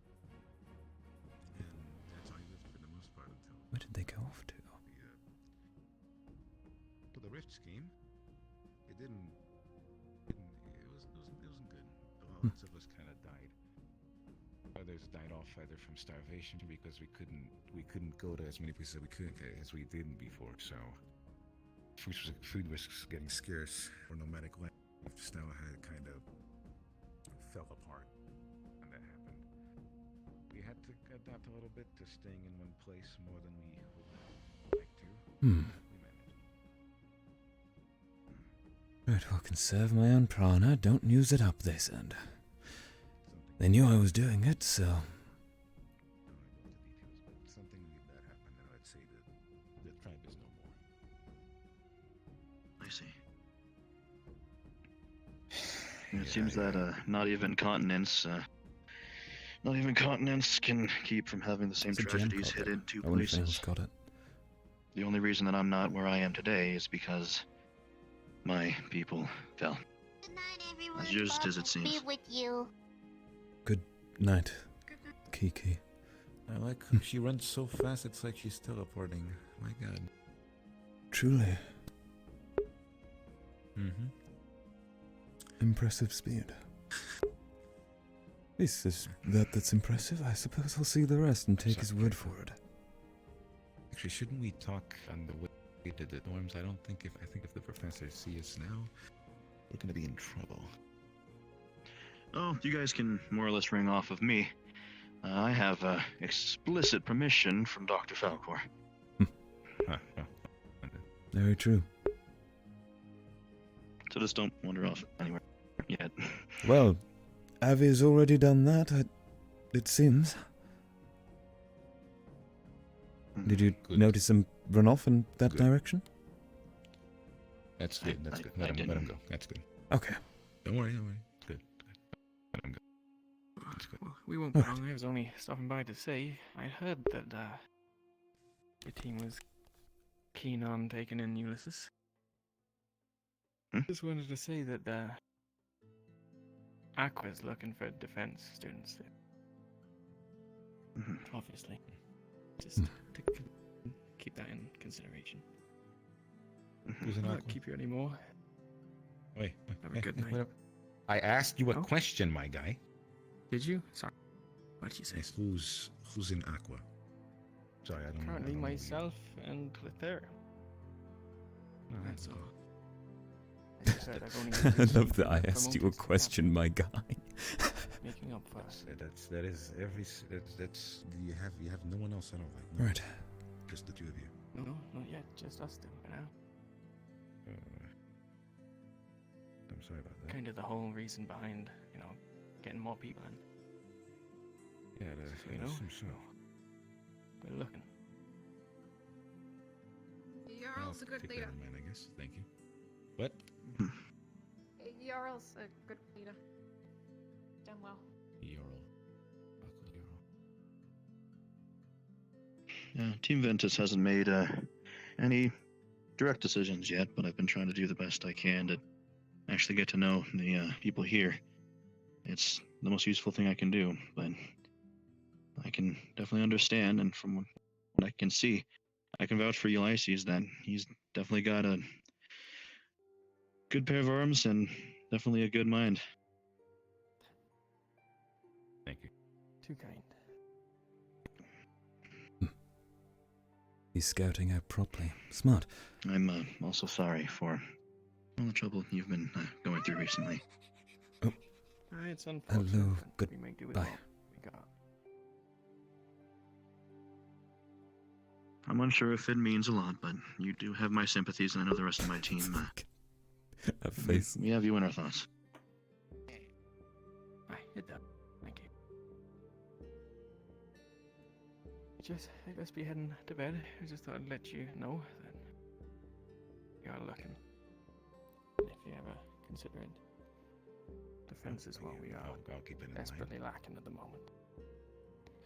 and that's how he lived for the most part until Where did they go off to? the Rift scheme. It didn't. It wasn't good. Lots of us kind of died. Others died off either from starvation because we couldn't go to as many places as we did before. So food was getting scarce. Our nomadic lifestyle had kind of fell apart when that happened. We had to adapt a little bit to staying in one place more than we would like to. Hmm. We managed. Right, well, conserve my own prana. Don't use it up this end. They knew I was doing it, so. Something that happened, and I'd say that the tribe is no more. I see. It seems that not even continents can keep from having the same It's a gem tragedies called hit in that. two I wonder if anyone's places. got it. The only reason that I'm not where I am today is because my people fell. Good night, everyone. As just as it Be seems. with you. Good night, Kiki. I like she runs so fast. It's like she's teleporting. My God. Truly Mm-hmm. impressive speed. This is that's impressive. I suppose I'll see the rest and take his word for it. Actually, shouldn't we talk on the way to the dorms? I think if the professors see us now, we're gonna be in trouble. Oh, you guys can more or less ring off of me. I have explicit permission from Dr. Falcor. Very true. So just don't wander off anywhere yet. Well, Avi's already done that, it seems. Did you notice him run off in that direction? That's good. That's good. Let him go. That's good. Okay. Don't worry. Good. Let him go. That's good. Well, we won't be long. I was only stopping by to say I heard that your team was keen on taking in Ulysses. Just wanted to say that Aqua's looking for defense students. Obviously, just to keep that in consideration. Who's an I'll Aqua? not keep you anymore. Wait. Have a good night. wait up. I asked you a question, my guy. Did you? Sorry. What did you say? Yes, who's in Aqua? Sorry, I don't know. Currently myself and Clithera. That's all. I just said I've only I love that I received asked you a promotions to question, my guy. Making up for us. That is every. That's you have no one else. I don't like. No. Right. Just the two of you. No, not yet. Just us two for now. I'm sorry about that. Kind of the whole reason behind, getting more people in. Yeah, So, you know, so. we're looking. You're I'll also good keep leader. that in mind, I guess. Thank you. What? Jarl's a good leader. Done well. Team Ventus hasn't made any direct decisions yet, but I've been trying to do the best I can to actually get to know the people here. It's the most useful thing I can do, but I can definitely understand, and from what I can see, I can vouch for Ulysses that he's definitely got a good pair of arms and definitely a good mind. Thank you. Too kind. He's scouting out properly. Smart. I'm also sorry for all the trouble you've been going through recently. It's unfortunate. Hello. But we make do with Goodbye. what we got. I'm unsure if it means a lot, but you do have my sympathies, and I know the rest of my team. A face. We have you in our thoughts. I hit that. Thank you. I guess be heading to bed. I just thought I'd let you know that you're looking. And if you ever consider it, defense is what we are I'll keep it in desperately lacking at the moment.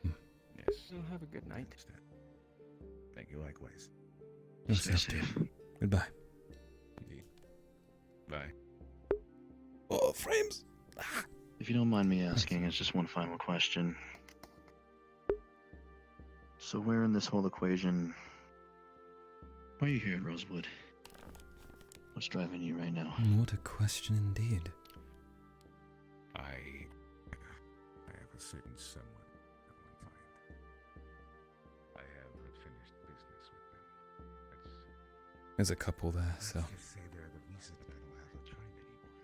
Yes. So have a good night. Thank you likewise. Stay safe. Goodbye. Indeed. Bye. Oh, frames. If you don't mind me asking, it's just one final question. So where in this whole equation, why are you here at Rosewood? What's driving you right now? What a question indeed. I have a certain someone I will find. I have finished business with them. There's a couple there, so. Say they're the reason I don't have a tribe anymore.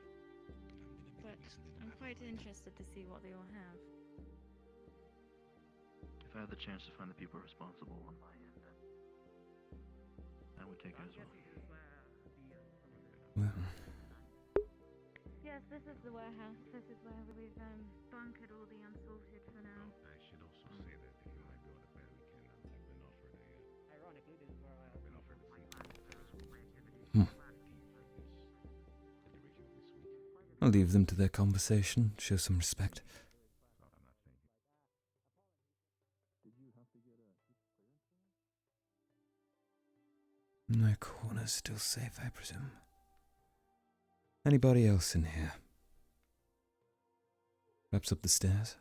But I'm quite interested to see what they all have. If I had the chance to find the people responsible on my end, I would take it as well. Well, Yes, this is the warehouse. This is where we've bunkered all the unsorted for now. I should also say that if you might go to bed, we can. I've been offered a. Ironically, this is where I've been offered a seat. I'll leave them to their conversation, show some respect. My corner's still safe, I presume. Anybody else in here? Perhaps up the stairs?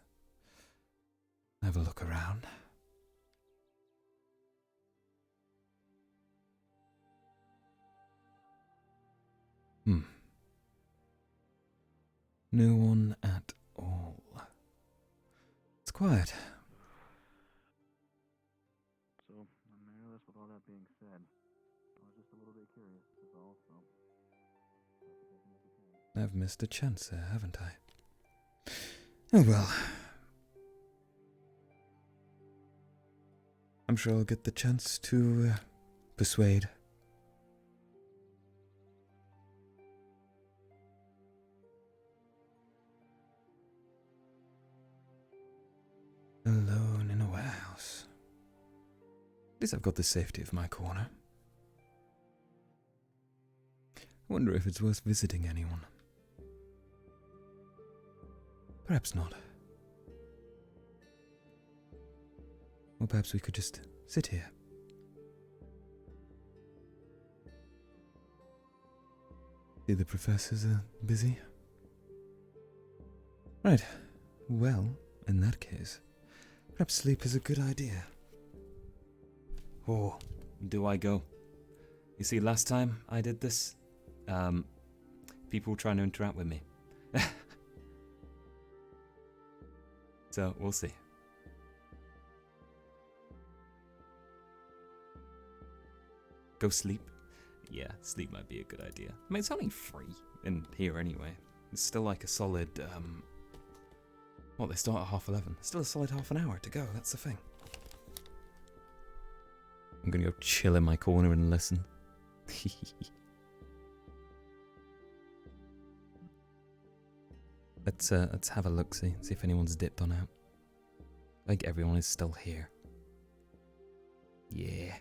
Have a look around. No one at all. It's quiet. So, Marilyn, with all that being said, I was just a little bit curious, is all, so... I've missed a chance there, haven't I? Oh well. I'm sure I'll get the chance to persuade. Alone in a warehouse. At least I've got the safety of my corner. I wonder if it's worth visiting anyone. Perhaps not. Or perhaps we could just sit here. See, the professors are busy. Right. Well, in that case, perhaps sleep is a good idea. Or do I go? You see, last time I did this, people were trying to interact with me. So, we'll see. Go sleep? Yeah, sleep might be a good idea. I mean, it's only free in here anyway. It's still like a solid, well, they start at 11:30. Still a solid half an hour to go, that's the thing. I'm gonna go chill in my corner and listen. Let's have a look, see if anyone's dipped on out. I think everyone is still here. Yeah.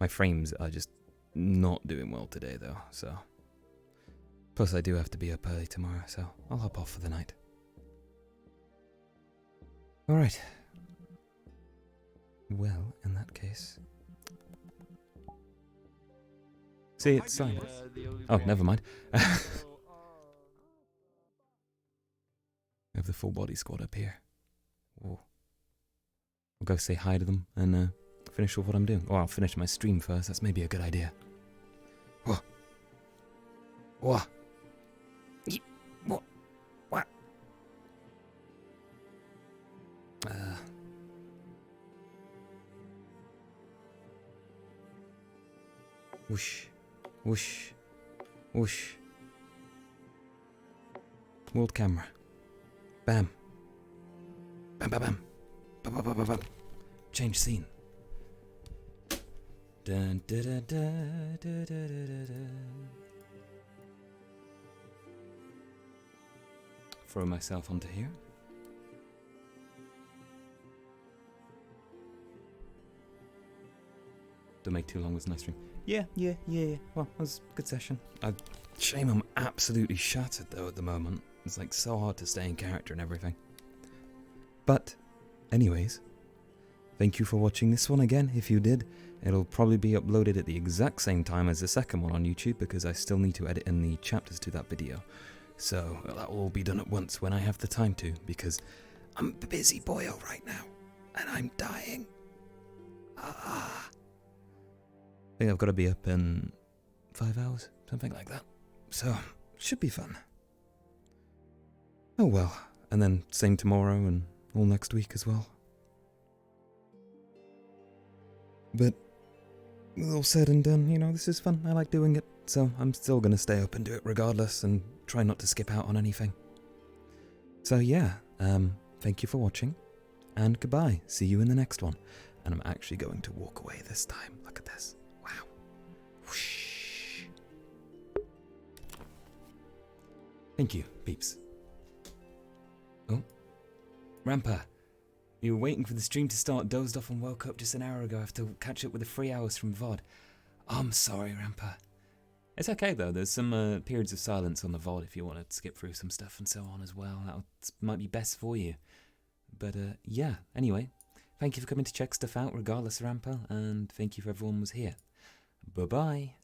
My frames are just not doing well today though, so Plus, I do have to be up early tomorrow, so I'll hop off for the night. Alright. Well, in that case... See, it's silence. Oh, never mind. I have the full body squad up here. Whoa. I'll go say hi to them and finish off what I'm doing. Or I'll finish my stream first, that's maybe a good idea. Whoa. Whoa. What? What? Whoosh. Whoosh. Whoosh. World camera. Bam. Bam bam bam. Bam bam bam bam bam. Change scene. Dun, da, da, da, da, da, da, da. Throw myself onto here. Don't make too long with nice stream. Yeah. Well, it was a good session. Shame I'm absolutely shattered though at the moment. It's like so hard to stay in character and everything. But, anyways, thank you for watching this one again. If you did, it'll probably be uploaded at the exact same time as the second one on YouTube because I still need to edit in the chapters to that video. So that will all be done at once when I have the time to, because I'm a busy boyo right now, and I'm dying. I think I've got to be up in 5 hours, something like that. So, should be fun. Oh well, and then same tomorrow and all next week as well. But, with all said and done, you know, this is fun, I like doing it, so I'm still gonna stay up and do it regardless, and try not to skip out on anything. So yeah, thank you for watching, and goodbye, see you in the next one. And I'm actually going to walk away this time, look at this, wow. Whoosh. Thank you, peeps. Oh, Rampa. You were waiting for the stream to start, dozed off and woke up just an hour ago. I have to catch up with the 3 hours from VOD. Oh, I'm sorry, Rampa. It's okay though, there's some periods of silence on the VOD if you want to skip through some stuff and so on as well. That might be best for you. But yeah, anyway, thank you for coming to check stuff out regardless, Rampa, and thank you for everyone who was here. Bye-bye.